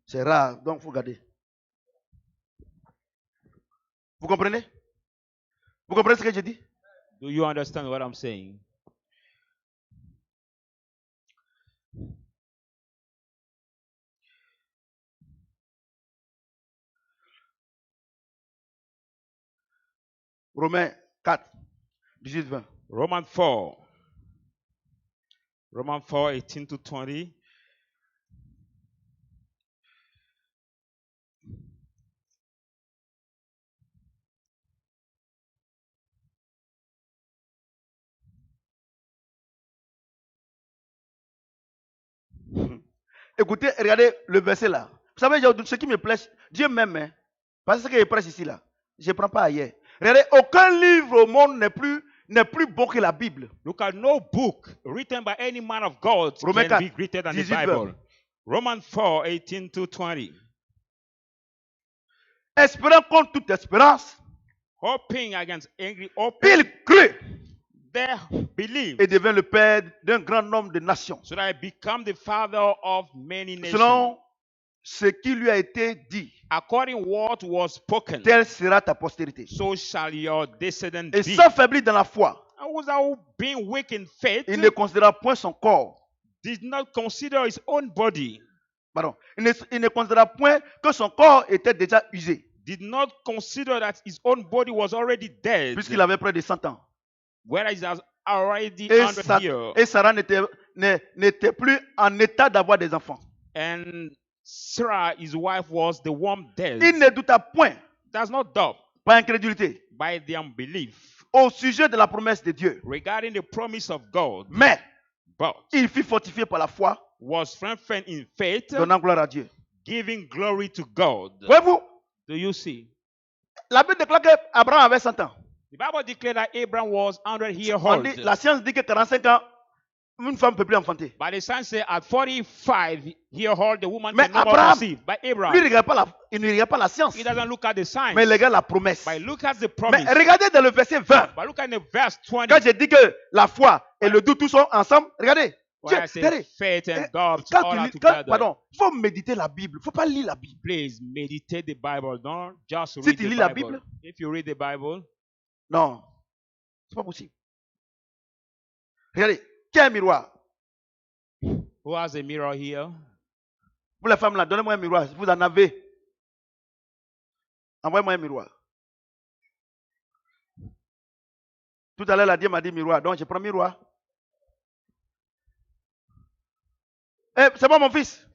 S2: C'est rare, donc il faut garder. Vous comprenez? Vous comprenez ce que je dis?
S1: Do you understand what I'm saying?
S2: Romains 4, 18-20.
S1: Romans 4. Romans 4, 18 to 20.
S2: Écoutez, regardez le verset là. Vous savez, ce qui me plaît, Dieu m'aime, hein, parce que je prêche ici là. Je ne prends pas ailleurs. Regardez, aucun livre au monde n'est plus bon que la Bible.
S1: Look at no book written by any man of God
S2: Romains
S1: can
S2: 4,
S1: be greater than the
S2: 18
S1: Bible. Romans 4, 18 to 20.
S2: Espérant contre toute espérance,
S1: Hoping against angry hoping,
S2: il crut
S1: they believe,
S2: et devint le père d'un grand nombre de nations.
S1: so that I become the father of many nations.
S2: Selon ce qui lui a été dit,
S1: According what was spoken,
S2: telle sera ta postérité.
S1: so shall your descendants
S2: Et
S1: be.
S2: sans faiblir dans la foi,
S1: And without being weak in faith,
S2: il ne considéra point son corps.
S1: did not consider his own body,
S2: Pardon. Il ne considéra point que son corps était déjà usé,
S1: did not consider that his own body was already dead,
S2: puisqu'il avait près de 100 ans.
S1: whereas he has already
S2: Et
S1: 100 years.
S2: Sarah n'était plus en état d'avoir des enfants.
S1: And Sarah, his wife, was the one dead.
S2: Il ne douta point,
S1: That's not doubt,
S2: par incrédulité,
S1: by the unbelief
S2: au sujet de la promesse de Dieu.
S1: regarding the promise of God,
S2: Mais
S1: but
S2: il fut fortifié par la foi,
S1: was strengthened in faith,
S2: donnant gloire à Dieu.
S1: giving glory to God.
S2: Voyez-vous,
S1: Do you see?
S2: la Bible déclare qu'Abraham avait 100 ans.
S1: The Bible declared that Abraham was 100 years
S2: On
S1: old.
S2: dit, la science dit que 45 ans, une femme ne peut plus enfanter.
S1: But the science says at 45 years old, the woman
S2: Mais
S1: can no more
S2: Abraham,
S1: conceive. But
S2: Lui,
S1: Abraham,
S2: il ne regarde pas la science,
S1: he doesn't look at the science,
S2: mais il regarde la promesse.
S1: but he look at the
S2: Mais
S1: promise.
S2: regardez dans le verset 20,
S1: But look at the verse 20.
S2: quand j'ai dit que la foi et le doute, tous sont ensemble, regardez.
S1: Where I say
S2: Regardez.
S1: faith and doubt
S2: Quand
S1: all
S2: tu
S1: are
S2: lis,
S1: together.
S2: pardon, il faut méditer la Bible. Il ne faut pas lire la Bible.
S1: Please meditate the Bible. Don't just
S2: Si
S1: read
S2: tu
S1: the
S2: lis la
S1: Bible.
S2: Bible,
S1: If you read the Bible,
S2: non, c'est pas possible. Regardez, qui a un miroir?
S1: who has a mirror here?
S2: Pour les femmes là, donnez-moi un miroir. Vous en avez. Envoie-moi un miroir. Tout à l'heure, la Dieu m'a dit miroir. Donc, je prends miroir. Eh, c'est bon, mon fils.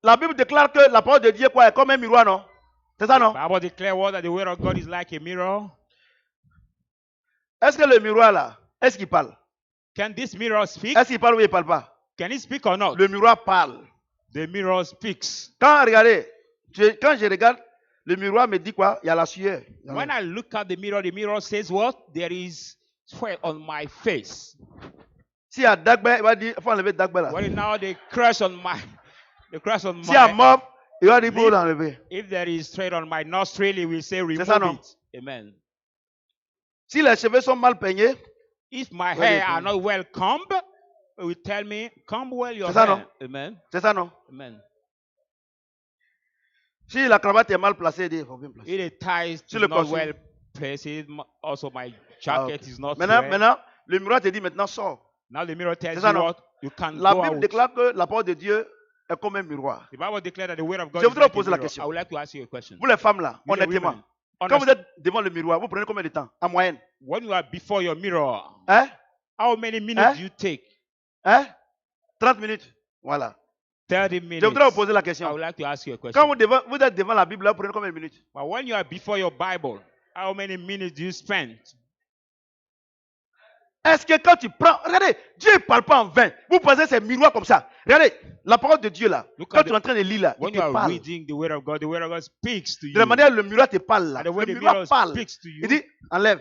S2: La Bible déclare que la parole de Dieu quoi, est comme un miroir, non? C'est ça, non?
S1: The Bible declares what that the word of God is like a mirror.
S2: Est-ce que le miroir là, est-ce qu'il parle?
S1: Can this mirror speak?
S2: Est-ce qu'il parle ou il ne parle pas?
S1: Can it speak or not?
S2: Le miroir parle.
S1: The mirror speaks.
S2: Regardez, quand je regarde, le miroir me dit quoi? Il y a la sueur.
S1: When I look at the mirror says what? There is sweat on my face.
S2: Si il y a Dagbe, il va dire, il faut enlever Dagbe là.
S1: When now they crush on my,
S2: Si il y a mob, il va dire, il faut
S1: lip.
S2: l'enlever.
S1: If there is sweat on my nostril, he will say remove
S2: ça, non?
S1: it. Amen.
S2: Si les cheveux sont mal peignés,
S1: if my hair are not well combed, it will tell me, comb well your
S2: ça,
S1: hair.
S2: non?
S1: Amen.
S2: C'est ça, non?
S1: Amen.
S2: Si la cravate est mal placée, il faut bien placer.
S1: If the ties
S2: Si
S1: is
S2: le
S1: not
S2: costume.
S1: well placed, also my jacket
S2: Ok.
S1: is not
S2: Maintenant,
S1: well.
S2: le miroir te dit maintenant sors.
S1: Now the mirror tells
S2: ça,
S1: you
S2: non?
S1: what you can
S2: La
S1: go
S2: Bible
S1: out.
S2: déclare que la parole de Dieu est comme un miroir.
S1: The Bible declares that the word of God
S2: Je
S1: is
S2: voudrais
S1: like a
S2: poser la
S1: mirror.
S2: question.
S1: I would like to ask you a question.
S2: Vous les femmes là,
S1: You the
S2: honnêtement,
S1: women,
S2: quand vous
S1: honest-
S2: êtes devant le miroir, vous prenez combien de temps en moyenne?
S1: when you are before your mirror,
S2: Hein?
S1: how many minutes
S2: Hein?
S1: do you take?
S2: Hein? 30 minutes. Voilà.
S1: 30 minutes.
S2: Je voudrais vous poser la
S1: I
S2: question.
S1: would like to ask you a
S2: Quand
S1: question.
S2: vous êtes devant la Bible, là, vous prenez combien de minutes?
S1: But when you are before your Bible, how many minutes do you spend?
S2: Est-ce que quand tu prends, regardez, Dieu ne parle pas en vain. Vous posez ces miroirs comme ça. Regardez, la parole de Dieu là,
S1: Look
S2: quand
S1: at
S2: tu es en train de lire là, il
S1: When
S2: te
S1: you are
S2: parle.
S1: reading the word of God speaks to
S2: De la
S1: you.
S2: manière dont le miroir te parle là.
S1: And the way
S2: Le
S1: the
S2: miroir
S1: mirror
S2: parle.
S1: speaks to you,
S2: Il dit, enlève.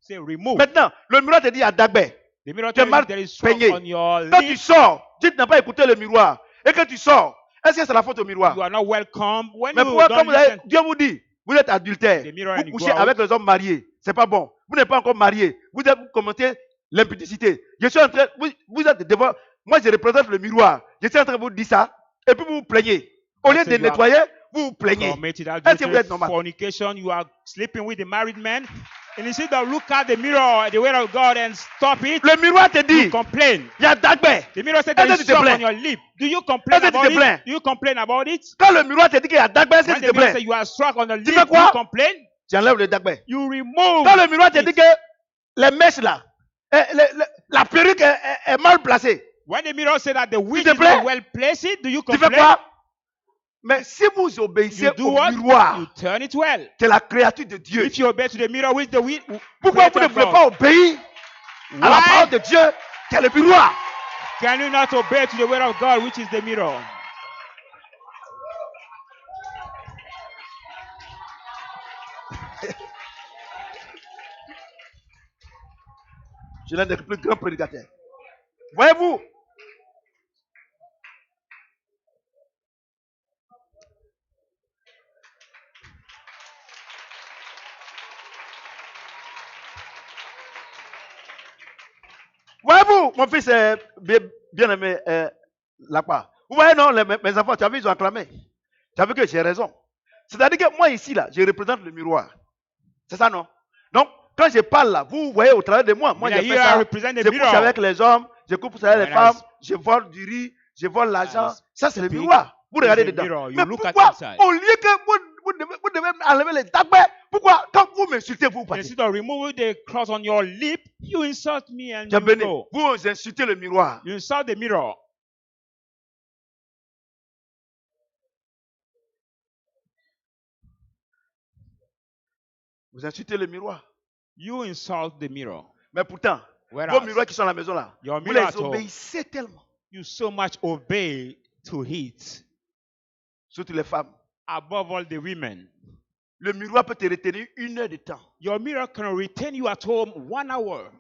S1: say remove.
S2: Maintenant, le miroir te dit à Dagbe.
S1: The mirror
S2: tu es
S1: tells you
S2: mal
S1: there is sweat
S2: peigné.
S1: on your
S2: Quand tu
S1: lips.
S2: sors, tu n'as pas écouté le miroir. Et que tu sors, est-ce que c'est la faute au miroir?
S1: You are not welcome. When
S2: Mais
S1: you
S2: pourquoi, comme
S1: don't listen,
S2: Dieu vous dit, vous êtes adultère,
S1: The mirror
S2: vous
S1: and you
S2: couchez
S1: go out.
S2: avec les hommes mariés, c'est pas bon. Vous n'êtes pas encore marié, vous commettez l'impudicité. Je suis en train, vous êtes devant, moi je représente le miroir. Je suis en train de vous dire ça, et puis vous vous plaignez. Au lieu
S1: That's
S2: de
S1: it, you are
S2: nettoyer, vous vous plaignez.
S1: committed
S2: Est-ce que vous
S1: adultery,
S2: êtes normal?
S1: fornication, you are sleeping with the married man. And instead of look at the mirror, the word of God, and stop it,
S2: Le miroir te
S1: you
S2: dit,
S1: complain.
S2: il y a Dagbe.
S1: The mirror said there
S2: Est-ce
S1: is
S2: que tu te
S1: sweat
S2: plains?
S1: on your lip. Do you complain
S2: Est-ce que tu
S1: about
S2: te plains?
S1: it? Do you complain about it?
S2: Quand le miroir te dit qu'il y a Dagbe, est-ce que
S1: When
S2: tu
S1: the
S2: te
S1: mirror
S2: plains?
S1: says you are struck on the lip,
S2: Tu fais
S1: do
S2: quoi?
S1: you complain?
S2: Tu enlèves le Dagbe.
S1: You remove.
S2: Quand le miroir te
S1: it.
S2: dit que les mèches là, la perruque est mal placée,
S1: When the mirror said that the wig
S2: te
S1: is
S2: plains?
S1: not well placed, do you
S2: tu fais
S1: complain?
S2: quoi? Mais si vous obéissez
S1: You do
S2: au
S1: what?
S2: miroir,
S1: You turn it well.
S2: c'est la créature de Dieu.
S1: If you obey to the mirror with the wig,
S2: Pourquoi vous ne pouvez pas obéir à la
S1: Why
S2: parole de Dieu qui est le miroir?
S1: can you not obey to the word of God, which is the mirror?
S2: Je suis l'un des plus grands prédicateurs. Voyez-vous, mon fils bien-aimé, là-bas. Vous voyez, non, mes enfants, tu as vu, ils ont acclamé. Tu as vu que j'ai raison. C'est-à-dire que moi, ici, là, je représente le miroir. C'est ça, non? Donc, quand je parle là, vous voyez au travers de moi,
S1: Yeah,
S2: je
S1: you
S2: fais
S1: are
S2: ça.
S1: represent the
S2: Je couche
S1: mirror.
S2: avec les hommes, je couche avec les
S1: When I
S2: femmes, je vole du riz, je vole l'argent.
S1: I
S2: Ça, c'est le
S1: speak,
S2: miroir. Vous
S1: it's
S2: regardez
S1: the
S2: dedans.
S1: mirror. You
S2: Mais
S1: look at
S2: pourquoi,
S1: inside.
S2: au lieu que vous devez enlever les dagbes, pourquoi, quand vous m'insultez, vous partez?
S1: Instead of removing the cross on your lip, you insult me and
S2: Tu as
S1: you
S2: béni.
S1: go.
S2: Vous insultez le miroir.
S1: You insult the mirror.
S2: Vous insultez le miroir.
S1: You insult the mirror.
S2: Mais pourtant,
S1: Whereas
S2: vos miroirs qui sont à la maison là,
S1: your
S2: vous
S1: mirror
S2: les
S1: at home,
S2: obéissez tellement.
S1: you so much obey to it.
S2: Surtout les femmes.
S1: Above all the women.
S2: Le miroir peut te retenir 1 heure de temps.
S1: Your mirror can retain you at home 1 hour.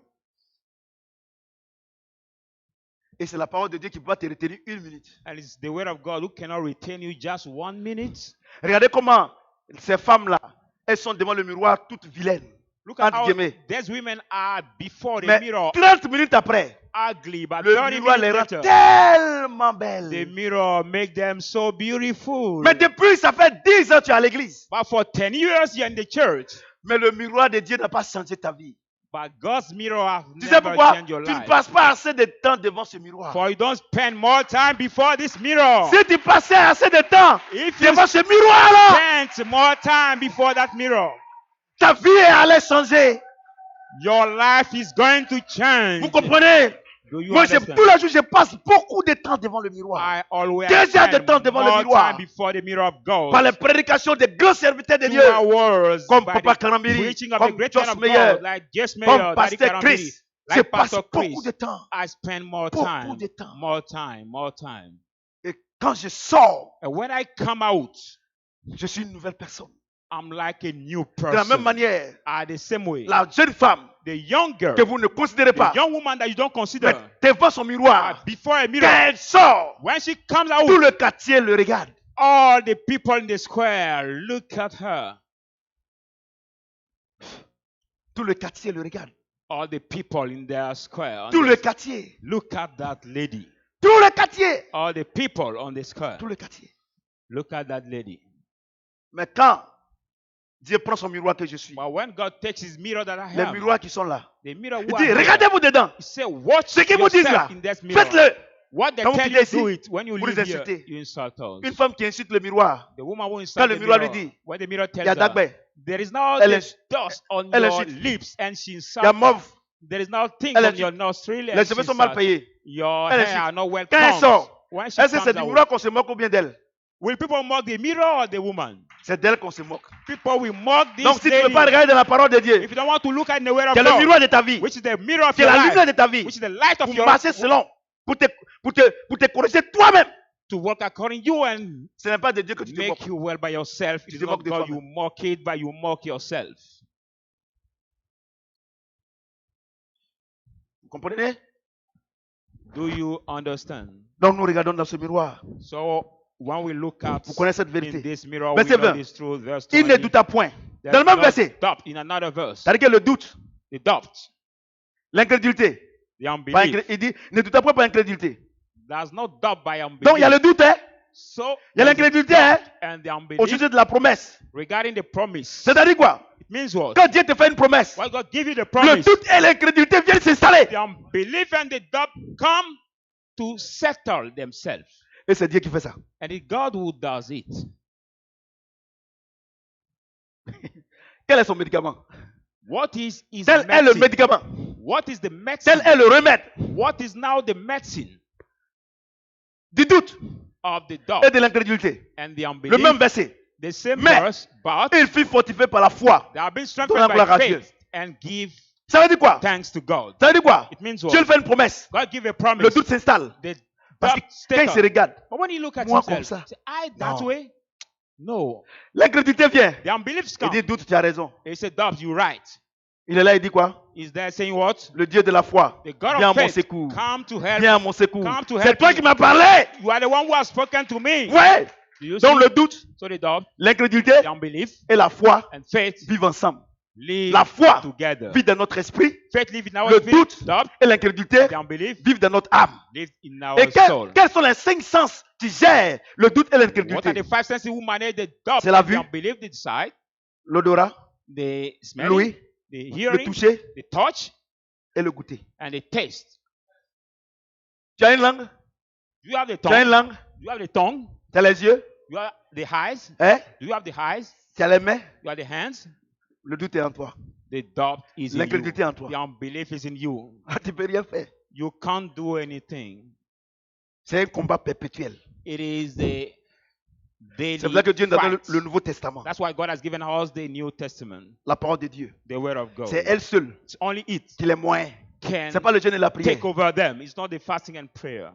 S2: Et c'est la parole de Dieu qui peut te retenir 1 minute.
S1: And it's the word of God who cannot retain you just 1 minute.
S2: Regardez comment ces femmes-là, elles sont devant le miroir toutes vilaines.
S1: Look at
S2: Entre
S1: how
S2: guillemets.
S1: these women are before the
S2: Mais
S1: mirror,
S2: 30 minutes après,
S1: ugly, but
S2: le
S1: 30
S2: miroir les
S1: minutes
S2: rend
S1: later,
S2: tellement
S1: the
S2: belles.
S1: mirror make them so beautiful.
S2: Mais depuis, ça fait 10 ans que tu es à l'église.
S1: But for 10 years you're in the church,
S2: Mais le miroir de Dieu n'a pas changé ta vie.
S1: But God's mirror has
S2: Tu sais
S1: never
S2: pourquoi?
S1: changed your
S2: Tu ne
S1: life.
S2: passes pas assez de temps devant ce miroir.
S1: For you don't spend more time before this mirror.
S2: Si tu passais assez de temps
S1: If you
S2: devant ce miroir-là,
S1: spend more time before that mirror,
S2: ta vie allait changer.
S1: your life is going to change.
S2: Vous comprenez?
S1: Do you
S2: Moi,
S1: understand?
S2: tous les jours, je passe beaucoup de temps devant le miroir.
S1: I always
S2: 2 heures de
S1: spend
S2: temps devant le
S1: more
S2: miroir.
S1: time before the mirror of God.
S2: Par les prédications des grands serviteurs de
S1: 2
S2: Dieu,
S1: hours
S2: comme
S1: by
S2: Papa
S1: the
S2: Karambiri,
S1: preaching of the
S2: comme
S1: great man
S2: Joss
S1: of
S2: Meyer,
S1: God, like Jess
S2: comme
S1: Meyer, Daddy
S2: Pasteur
S1: Karambiri,
S2: Chris. Je
S1: like
S2: passe
S1: Pastor
S2: beaucoup de
S1: Chris.
S2: temps.
S1: I spend more
S2: Beaucoup
S1: time,
S2: de temps.
S1: more time, more time.
S2: Et quand je sors,
S1: And when I come out,
S2: je suis une nouvelle personne.
S1: I'm like a new
S2: De la même
S1: person.
S2: manière,
S1: The same way,
S2: la jeune femme
S1: the young girl,
S2: que vous ne considérez
S1: the
S2: pas,
S1: young woman that you don't consider,
S2: mais devant son miroir,
S1: before a mirror,
S2: quand elle sort,
S1: when she comes out,
S2: tout le quartier le regarde.
S1: all the people in the square look at her.
S2: Tout le quartier le regarde.
S1: All the people in their square
S2: Tout le quartier.
S1: look at that lady.
S2: Tout le quartier.
S1: All the people on the square
S2: Tout le quartier.
S1: look at that lady.
S2: Mais quand Dieu prend son miroir que je suis,
S1: But when God takes his mirror that I
S2: les
S1: have,
S2: miroirs qui sont là,
S1: the mirror
S2: il
S1: who
S2: dit,
S1: are here,
S2: regardez-vous dedans.
S1: he say, watch
S2: Ce qu'ils vous disent là,
S1: yourself in this mirror.
S2: faites-le.
S1: What they
S2: Quand vous
S1: tell
S2: venez
S1: you,
S2: ici,
S1: do it. When you
S2: vous
S1: leave
S2: les
S1: here,
S2: insultez.
S1: you insult us.
S2: Une femme qui insulte le miroir,
S1: The woman who
S2: quand
S1: insults
S2: le
S1: the
S2: miroir lui
S1: mirror,
S2: dit,
S1: when the mirror
S2: il y a
S1: tells her,
S2: Dagbe,
S1: there is now
S2: Elle
S1: this
S2: est-
S1: dust on
S2: elle
S1: your
S2: insulte.
S1: lips, and she
S2: il y a
S1: insults.
S2: mauve,
S1: There is now things
S2: Elle
S1: on
S2: insulte.
S1: your nostril, and
S2: les
S1: she
S2: cheveux sont mal
S1: insults.
S2: payés.
S1: Your
S2: Elle
S1: hair
S2: insulte.
S1: are not well
S2: Quand elle
S1: combed.
S2: sort,
S1: When she
S2: est-ce que
S1: comes
S2: c'est du
S1: out,
S2: miroir qu'on se moque ou bien d'elle?
S1: will people mock the mirror or the woman?
S2: C'est d'elle qu'on se moque.
S1: People will mock this
S2: Donc si tu ne
S1: lady.
S2: veux pas regarder dans la parole de Dieu,
S1: If you don't want to look at the word of
S2: qui est le
S1: God,
S2: miroir de ta vie,
S1: which is the mirror of
S2: qui est
S1: your
S2: la lumière
S1: life,
S2: de ta vie,
S1: which is the light of
S2: pour
S1: your
S2: marcher selon, pour te corriger toi-même.
S1: to work according to you and
S2: Ce n'est pas de Dieu que tu te moques.
S1: make you well by yourself.
S2: Tu
S1: It's
S2: te
S1: not
S2: moques de
S1: God,
S2: toi-même.
S1: you mock it, but you mock yourself.
S2: Vous comprenez?
S1: Do you understand?
S2: Donc nous regardons dans ce miroir.
S1: So when we look at
S2: Vous connaissez cette
S1: in
S2: vérité.
S1: this mirror,
S2: Verset
S1: we know
S2: 20.
S1: this truth. Verse
S2: Il ne
S1: 20.
S2: douta point.
S1: There's
S2: Dans le même
S1: no
S2: verset,
S1: doubt in another verse.
S2: c'est-à-dire que le doute,
S1: The doubt,
S2: l'incrédulité,
S1: the
S2: pas
S1: unbelief.
S2: il dit ne douta point par incrédulité.
S1: There's no doubt by unbelief.
S2: Donc il y a le doute, hein?
S1: So
S2: Il y a
S1: there's
S2: l'incrédulité,
S1: doubt
S2: hein?
S1: and the
S2: Au
S1: unbelief
S2: sujet de la promesse.
S1: regarding the promise.
S2: C'est-à-dire quoi?
S1: It means what?
S2: Quand Dieu te fait une promesse,
S1: When God give you the
S2: le
S1: promise,
S2: doute et l'incrédulité viennent s'installer.
S1: the unbelief and the doubt come to settle themselves.
S2: Et c'est Dieu qui fait ça.
S1: And it's God who does it.
S2: Quel est son médicament?
S1: What is his
S2: Tel est le
S1: medicine?
S2: médicament.
S1: What is the
S2: Tel
S1: medicine?
S2: est le remède
S1: What is now the medicine
S2: du doute
S1: of the
S2: et
S1: doubt
S2: de l'incrédulité.
S1: and the
S2: Le
S1: unbelief?
S2: même verset.
S1: The same
S2: Mais-
S1: verse, but
S2: Il fut fortifié par la foi.
S1: they have been
S2: Donne
S1: strengthened
S2: la gloire
S1: by
S2: à Dieu.
S1: faith and give
S2: Ça veut dire quoi?
S1: thanks to God.
S2: Ça veut dire quoi?
S1: It means
S2: Dieu
S1: what?
S2: lui fait une promesse.
S1: God give a
S2: Le
S1: promise.
S2: doute s'installe.
S1: The
S2: Parce que
S1: doubt
S2: quand il
S1: take
S2: se
S1: up.
S2: regarde,
S1: But when you look at
S2: Moi comme
S1: himself,
S2: ça.
S1: say, I that
S2: Non.
S1: way? No.
S2: l'incrédulité vient.
S1: The unbeliefs
S2: Il
S1: come.
S2: dit doute, tu as raison.
S1: He said, doubt, you're right.
S2: Il est là, il dit quoi?
S1: Is there saying what?
S2: Le Dieu de la foi.
S1: The God
S2: Viens à
S1: of
S2: mon
S1: faith,
S2: secours.
S1: come to help.
S2: Viens à mon secours.
S1: Come to
S2: C'est
S1: help
S2: toi
S1: me.
S2: qui m'as parlé.
S1: You are the one who has spoken to me.
S2: Ouais.
S1: Do you
S2: Donc
S1: see?
S2: le doute,
S1: So the doubt,
S2: l'incrédulité
S1: the unbelief,
S2: et la foi
S1: and faith
S2: vivent ensemble.
S1: live
S2: La foi
S1: together.
S2: vit dans notre esprit.
S1: Faith live in our
S2: Le
S1: spirit.
S2: doute
S1: Doubt,
S2: et l'incrédulité
S1: the unbelief
S2: vivent dans notre âme.
S1: live in our
S2: Et
S1: soul.
S2: quels sont les 5 sens qui gèrent le doute et
S1: What are
S2: l'incrédulité?
S1: the 5 senses who manage the doubt,
S2: C'est la
S1: and the
S2: vue.
S1: unbelief, the sight,
S2: L'odorat,
S1: the smelling,
S2: l'ouïe,
S1: the
S2: le
S1: hearing,
S2: toucher
S1: the touch,
S2: et le goûter.
S1: and the taste?
S2: Tu as une langue?
S1: Do you have the
S2: Tu as une
S1: tongue?
S2: langue?
S1: Do you have the tongue?
S2: Tu as les yeux?
S1: You have the eyes?
S2: Hein?
S1: Do you have the eyes?
S2: Tu as les mains?
S1: You have the hands?
S2: Le doute est en toi.
S1: The doubt is in you.
S2: L'incrédulité en toi.
S1: The unbelief is in you.
S2: Ah, tu ne peux rien faire.
S1: You can't do anything.
S2: C'est un combat perpétuel.
S1: It is the daily
S2: C'est pour ça que Dieu nous a donné
S1: fight.
S2: le Nouveau Testament.
S1: That's why God has given us the New Testament,
S2: La parole de Dieu.
S1: the Word of God.
S2: C'est elle seule
S1: It's only it
S2: qui est moyen.
S1: can
S2: C'est pas le jeûne et la prière.
S1: take over them. It's not the fasting and prayer.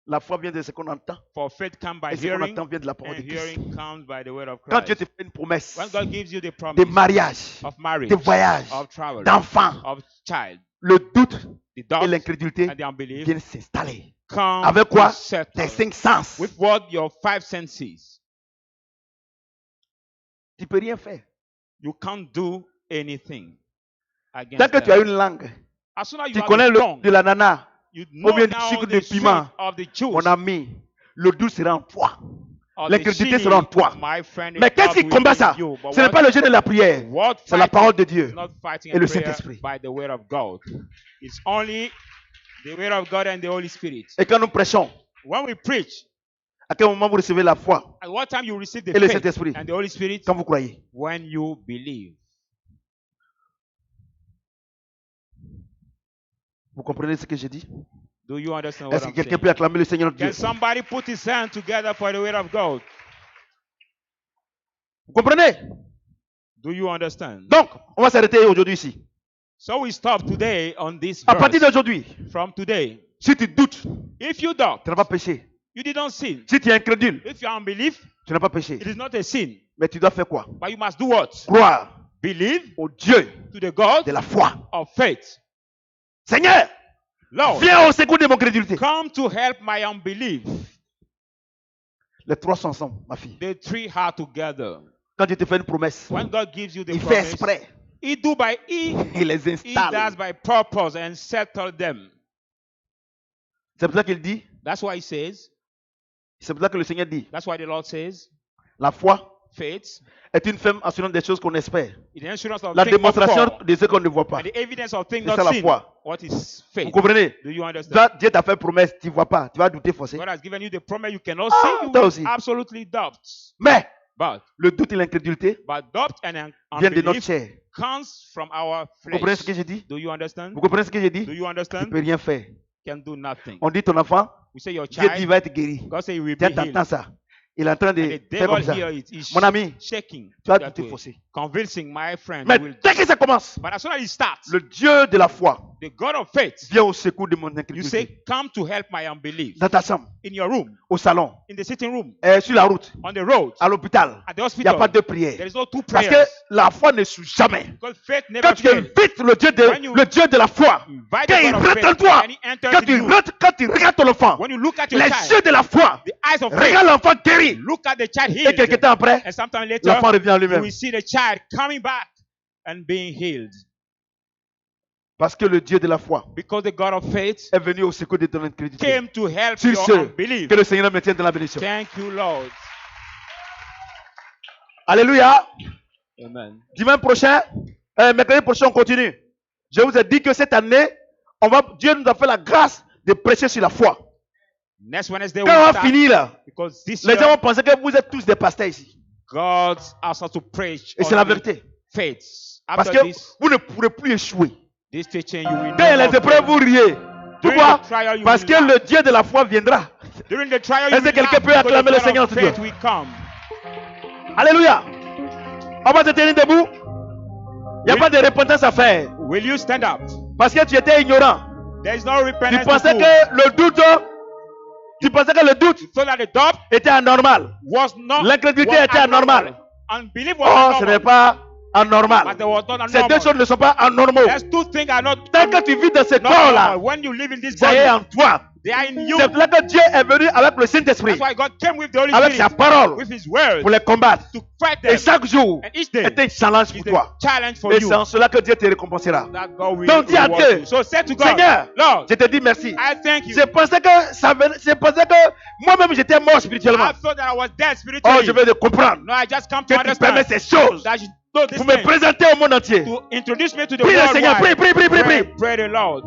S2: La foi vient de ce qu'on entend.
S1: For faith comes by
S2: Et ce qu'on
S1: hearing,
S2: entend vient de la parole de
S1: and
S2: Christ.
S1: hearing comes by the Word of
S2: Quand Dieu
S1: Christ.
S2: te fait une promesse
S1: When God gives you the
S2: de
S1: promise
S2: mariage,
S1: of marriage,
S2: de voyage,
S1: of travel,
S2: d'enfant,
S1: of child,
S2: le doute
S1: the
S2: et
S1: doubt
S2: l'incrédulité
S1: and the unbelief
S2: viennent s'installer.
S1: come
S2: Avec quoi?
S1: to settle.
S2: Tes 5 sens.
S1: With what? Your 5 senses.
S2: Tu ne peux rien faire.
S1: You can't do anything against
S2: Tant que tu as
S1: them.
S2: une langue,
S1: As soon as you
S2: tu
S1: have
S2: connais
S1: a
S2: le
S1: tongue,
S2: de l'ananas,
S1: you know
S2: bien du
S1: now
S2: sucre
S1: the
S2: de
S1: sweet
S2: piment.
S1: of the juice.
S2: mon ami, le doute sera en toi.
S1: or the
S2: L'incrédulité
S1: chili,
S2: sera en toi.
S1: my friend,
S2: Mais qu'est-ce qui
S1: will
S2: combat
S1: be in
S2: ça?
S1: you. But
S2: Ce n'est pas le jeu de la prière,
S1: what
S2: c'est la
S1: fighting
S2: parole de
S1: is
S2: Dieu
S1: not fighting
S2: et
S1: and
S2: le
S1: prayer
S2: Saint-Esprit.
S1: by the word of God. It's only the word of God and the Holy Spirit.
S2: Et quand nous prêchons,
S1: When we preach,
S2: à quel moment vous recevez la foi
S1: at what time you receive the
S2: et le
S1: faith
S2: Saint-Esprit?
S1: and the Holy Spirit?
S2: Quand vous croyez.
S1: When you believe.
S2: Vous comprenez ce que j'ai dit?
S1: Do you understand what
S2: Est-ce que
S1: I'm
S2: quelqu'un
S1: saying?
S2: peut acclamer le Seigneur Dieu?
S1: Can somebody put his hand together for the word of God?
S2: Vous comprenez?
S1: Do you understand?
S2: Donc, on va s'arrêter aujourd'hui ici.
S1: So we stop today on this
S2: À partir
S1: verse.
S2: d'aujourd'hui,
S1: From today,
S2: si tu doutes,
S1: if you doubt,
S2: tu n'as pas péché.
S1: you didn't sin.
S2: Si tu es incrédule,
S1: If you are unbelief,
S2: tu n'as pas péché.
S1: it is not a sin.
S2: Mais tu dois faire quoi?
S1: But you must do what?
S2: Croire
S1: Believe
S2: au Dieu
S1: to the God
S2: de la foi.
S1: of faith.
S2: Seigneur,
S1: Lord,
S2: viens au secours de mon crédulité.
S1: come to help my unbelief.
S2: Les trois sont ensemble, ma fille.
S1: The three are together.
S2: Quand Dieu te fait une promesse,
S1: When God gives you the
S2: il fait
S1: promise,
S2: exprès.
S1: He do by
S2: Il les
S1: He does
S2: installe.
S1: by purpose and settle them.
S2: C'est pour ça qu'il dit,
S1: That's why He says.
S2: c'est pour ça que le Seigneur dit,
S1: That's why the Lord says,
S2: la foi
S1: faith
S2: est une ferme assurance des choses qu'on espère.
S1: is the assurance of
S2: La
S1: things hoped
S2: démonstration
S1: for,
S2: de ce qu'on ne voit pas.
S1: and the evidence of things
S2: C'est ça
S1: not
S2: la
S1: seen.
S2: foi.
S1: What is
S2: Vous
S1: faith?
S2: comprenez?
S1: Do you understand?
S2: Toi, Dieu t'a fait promesse, tu ne vois pas, tu vas douter forcé.
S1: God has given you the promise you cannot
S2: Ah,
S1: see. You
S2: toi
S1: will
S2: aussi.
S1: absolutely doubt.
S2: Mais
S1: But
S2: le doute et l'incrédulité
S1: doubt and
S2: viennent de notre
S1: unbelief
S2: chair.
S1: comes from our
S2: Vous comprenez ce que
S1: flesh.
S2: j'ai dit?
S1: Do you understand?
S2: Vous comprenez ce que j'ai
S1: Do
S2: dit?
S1: you
S2: Tu ne
S1: understand?
S2: peux rien faire.
S1: Can do nothing.
S2: On dit ton enfant,
S1: We say your
S2: Dieu dit il
S1: child,
S2: va être guéri.
S1: God say you will be
S2: Tiens,
S1: healed.
S2: t'entends ça. Il est en train de
S1: And the
S2: faire comme
S1: devil
S2: ça.
S1: here is
S2: Mon ami,
S1: shaking.
S2: tu vas
S1: that
S2: douter
S1: way.
S2: forcé.
S1: Convincing my friend
S2: Mais
S1: will.
S2: dès que ça commence,
S1: But as soon as it starts,
S2: le Dieu de la foi
S1: the God of faith,
S2: vient au secours de mon
S1: you
S2: incrédulité.
S1: say, come to help my unbelief.
S2: Dans ta chambre,
S1: In your room,
S2: au salon,
S1: in the sitting room,
S2: sur la route,
S1: on the road,
S2: à l'hôpital,
S1: at the
S2: il n'y a
S1: hospital.
S2: pas de prière.
S1: There is no two
S2: Parce
S1: prayers.
S2: que la foi ne suit jamais.
S1: Because faith never
S2: Quand tu
S1: fails.
S2: invites le Dieu de la foi,
S1: Invite
S2: quand
S1: the
S2: il
S1: God of
S2: rentre en
S1: faith,
S2: toi,
S1: and he enters
S2: quand
S1: in
S2: tu
S1: you.
S2: rentres, quand tu regardes ton enfant,
S1: When you look at your
S2: les
S1: child,
S2: yeux de la foi,
S1: the eyes of faith,
S2: regarde l'enfant guéri.
S1: look at the child
S2: Et quelques
S1: healed.
S2: temps après,
S1: And sometime later,
S2: l'enfant revient à
S1: you
S2: lui-même.
S1: will see the child coming back and being healed.
S2: Parce que le Dieu de la foi
S1: Because the God of faith
S2: est venu au secours de ton incrédulité.
S1: came to help
S2: Sur
S1: your
S2: ce,
S1: unbelief.
S2: que le Seigneur me tienne dans la bénédiction.
S1: Thank you, Lord.
S2: Alléluia.
S1: Amen.
S2: Dimanche prochain, mercredi prochain, on continue. Je vous ai dit que cette année, Dieu nous a fait la grâce de prêcher sur la foi.
S1: Next Wednesday,
S2: Quand on
S1: we'll
S2: va
S1: start
S2: finir là,
S1: because this
S2: les gens
S1: year,
S2: vont penser que vous êtes tous des pasteurs ici.
S1: God asked us to preach
S2: Et c'est
S1: on
S2: la
S1: the
S2: vérité.
S1: faith.
S2: Parce
S1: After
S2: que
S1: this,
S2: vous ne pourrez plus échouer.
S1: this teaching, you will
S2: Quand il y a
S1: no
S2: les
S1: more
S2: épreuves, vous
S1: fail.
S2: riez.
S1: During
S2: Pourquoi?
S1: the trial, you
S2: Parce
S1: will
S2: que
S1: laugh.
S2: le Dieu de la foi viendra.
S1: During the trial,
S2: Est-ce
S1: you
S2: que
S1: will
S2: quelqu'un
S1: laugh
S2: peut
S1: because
S2: acclamer
S1: the
S2: le
S1: God
S2: Seigneur
S1: of
S2: notre Dieu?
S1: faith will come.
S2: Alléluia. On va se tenir debout. Il n'y a
S1: Oui.
S2: pas de repentance à faire.
S1: Will you stand up?
S2: Parce que tu étais ignorant.
S1: There is no
S2: Tu
S1: repentance to
S2: pensais
S1: do.
S2: que le doute,
S1: So that the doubt
S2: était anormal.
S1: was not.
S2: L'incrédulité
S1: was
S2: était anormale.
S1: Unbelief was
S2: Oh, ce n'est
S1: abnormal.
S2: pas anormal.
S1: But there was not
S2: Ces deux
S1: abnormal.
S2: choses ne sont pas anormaux.
S1: There's two things are not
S2: Tant que tu vis dans ce
S1: normal.
S2: corps-là,
S1: When you live in this
S2: ça
S1: body,
S2: est en toi.
S1: they are in you.
S2: C'est pour ça que Dieu est venu avec le Saint-Esprit,
S1: That's why God came with the Holy
S2: avec sa
S1: Spirit,
S2: parole,
S1: with His word,
S2: pour les combattre.
S1: to fight
S2: Et
S1: them.
S2: chaque jour
S1: And each day
S2: est un challenge
S1: is
S2: pour toi.
S1: a challenge for
S2: Et
S1: you.
S2: c'est en cela que Dieu te récompensera.
S1: That God will
S2: Donc dis à
S1: reward
S2: Dieu,
S1: you. So say to God,
S2: Seigneur,
S1: Lord,
S2: je te dis merci.
S1: I thank you.
S2: Je pensais que moi-même j'étais mort spirituellement.
S1: I thought that I was dead
S2: Oh,
S1: spiritually.
S2: je vais te comprendre.
S1: No, I just come to
S2: Que tu permets
S1: understand
S2: ces choses
S1: that you know this
S2: pour me
S1: thing,
S2: présenter au monde entier.
S1: to introduce me to the
S2: Prie le
S1: world.
S2: Seigneur, prie, prie, prie, prie,
S1: Pray,
S2: prie.
S1: pray the Lord.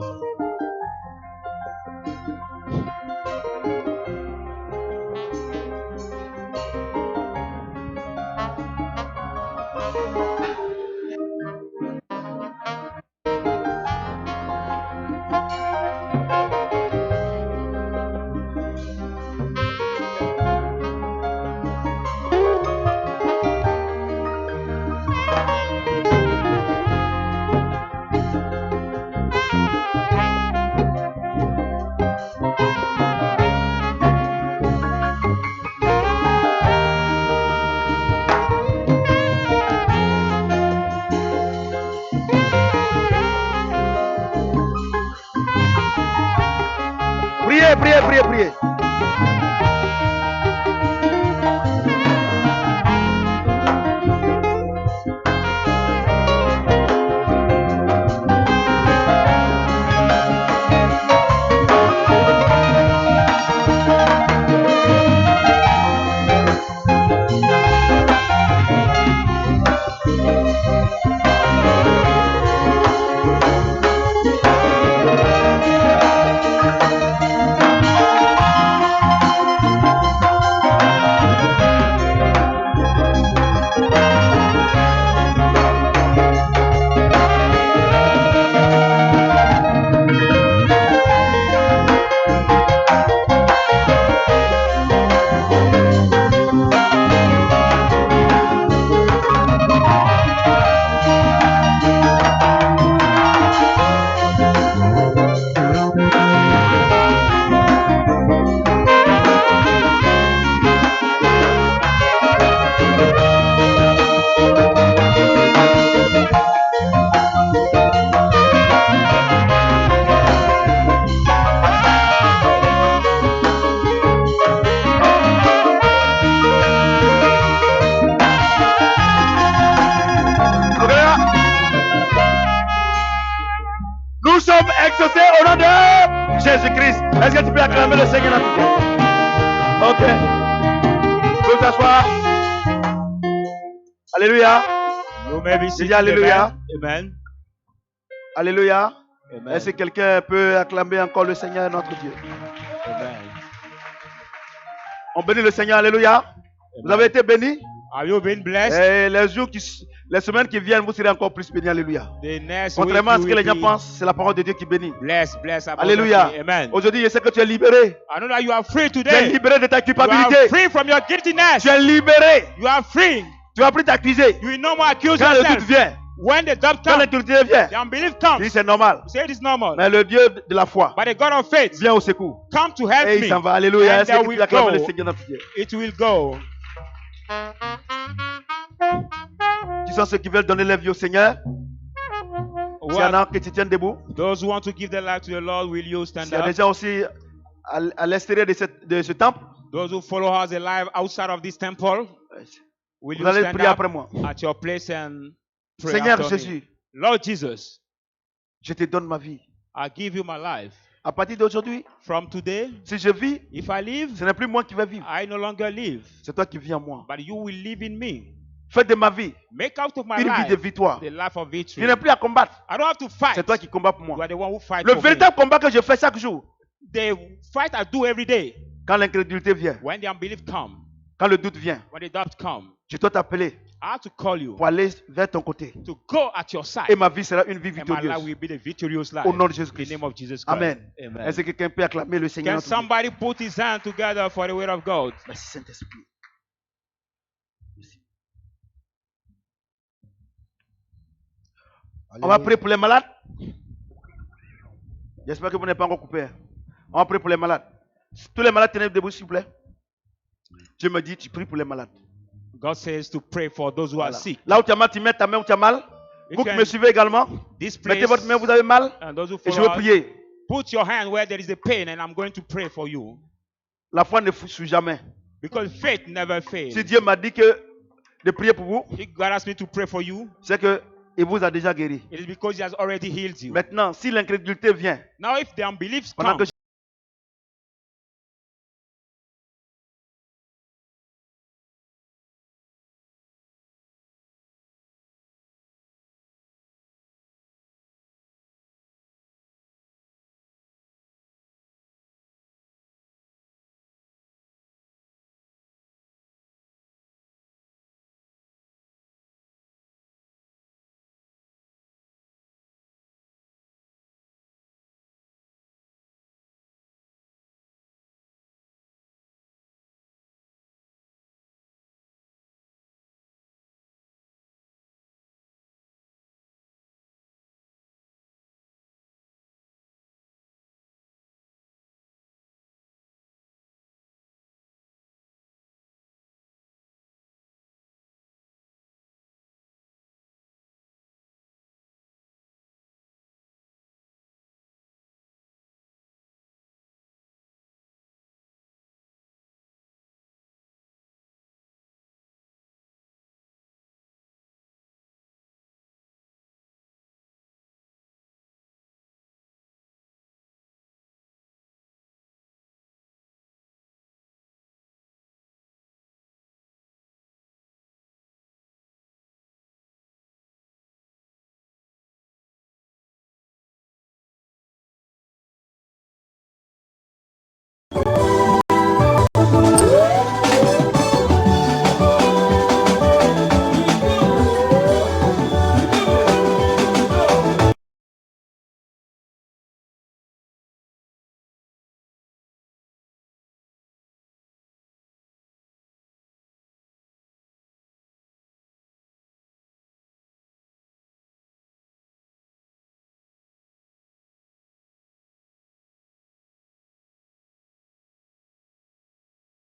S2: Priez, priez, priez, priez. Jésus-Christ. Est-ce que tu peux acclamer le Seigneur dans ton cœur? Ok. Vous pouvez t'asseoir. Alléluia.
S1: You may be
S2: Dis
S1: seated.
S2: Alléluia.
S1: Amen.
S2: Alléluia.
S1: Amen.
S2: Est-ce que quelqu'un peut acclamer encore le Seigneur notre Dieu?
S1: Amen.
S2: On bénit le Seigneur. Alléluia. Vous avez été bénis.
S1: Are you being blessed?
S2: Et les semaines qui viennent, vous serez encore plus bénis. Alléluia.
S1: The next
S2: Contrairement à
S1: week
S2: ce
S1: you
S2: que les gens
S1: will be
S2: pensent, c'est la parole de Dieu qui bénit.
S1: blessed abundantly.
S2: Alléluia.
S1: Amen.
S2: Aujourd'hui, je sais que tu es libéré.
S1: I know that you are free
S2: Tu es
S1: today.
S2: libéré de ta
S1: You are
S2: culpabilité.
S1: free from your guiltiness.
S2: Tu es libéré.
S1: You are free.
S2: Tu vas plus t'accuser.
S1: You will no more accuse
S2: Quand le doute
S1: yourself.
S2: vient,
S1: When the doubt
S2: quand
S1: comes,
S2: l'incrédulité vient,
S1: the unbelief
S2: tu dis
S1: comes.
S2: c'est normal.
S1: You say it is normal.
S2: Mais le Dieu de la foi
S1: But the God of faith
S2: vient au secours.
S1: come to help
S2: Et il
S1: me.
S2: s'en va. Alléluia.
S1: And
S2: Est-ce
S1: there
S2: que tu
S1: will
S2: peux acclamer
S1: go.
S2: le Seigneur notre Dieu?
S1: It will go.
S2: Qui sont ceux qui veulent donner leur vie au Seigneur? S'il y en a qui te tiennent debout.
S1: Those who want to give their life to the Lord, will you stand
S2: S'il y a
S1: up?
S2: des gens aussi à l'extérieur de ce temple,
S1: Those who follow us alive outside of this temple, will
S2: vous
S1: you
S2: allez
S1: stand
S2: prier
S1: up
S2: après moi.
S1: at your place and pray
S2: Seigneur
S1: after me?
S2: Jésus,
S1: Lord Jesus,
S2: je te donne ma vie.
S1: I give you my life.
S2: À partir d'aujourd'hui,
S1: From today,
S2: si je vis,
S1: if I live,
S2: ce n'est plus moi qui vais vivre.
S1: I no longer live,
S2: C'est toi qui vis en moi.
S1: but you will live in me.
S2: Fais de ma vie
S1: Make out of my
S2: une vie de
S1: life
S2: victoire.
S1: the life of
S2: Je
S1: victory.
S2: n'ai plus à combattre.
S1: I don't have to fight.
S2: C'est toi qui combats pour
S1: You
S2: moi.
S1: are the one who fights
S2: Le
S1: for me.
S2: véritable combat que je fais chaque jour,
S1: The fight I do every day,
S2: quand l'incrédulité vient,
S1: when the unbelief comes,
S2: quand le doute vient,
S1: when the doubt comes,
S2: je dois t'appeler
S1: I have to call you
S2: pour aller vers ton côté.
S1: to go at your side.
S2: Et ma vie sera une vie
S1: And my life
S2: victorieuse.
S1: will be the victorious life.
S2: Au nom de
S1: In
S2: Jésus-Christ.
S1: the name of Jesus Christ.
S2: Amen.
S1: Amen.
S2: Est-ce que quelqu'un peut acclamer le Seigneur
S1: Can
S2: notre Dieu?
S1: somebody put his hand together for the word of God?
S2: Merci Saint-Esprit. Merci. On va prier pour les malades. J'espère que vous n'êtes pas encore coupé. On va prier pour les malades. Tous les malades, tenez debout s'il vous plaît. Dieu me dit, tu pries pour les malades.
S1: God says to pray for those who are
S2: Voilà.
S1: sick.
S2: Là où tu as mal, tu mets ta main où tu as mal.
S1: You
S2: Vous qui
S1: can-
S2: me suivez également,
S1: This
S2: mettez
S1: place,
S2: votre main où vous avez mal
S1: and those who
S2: et je
S1: follow
S2: veux
S1: us,
S2: prier.
S1: put your hand where there is a pain, and I'm going to pray for you.
S2: La foi ne souffre jamais.
S1: Because faith never fails.
S2: Si Dieu m'a dit que de prier pour vous,
S1: If God asked me to pray for you,
S2: c'est que il vous a déjà guéri.
S1: it is because He has already healed you.
S2: Maintenant, si l'incrédulité vient,
S1: Now, if the unbeliefs
S2: pendant
S1: come,
S2: que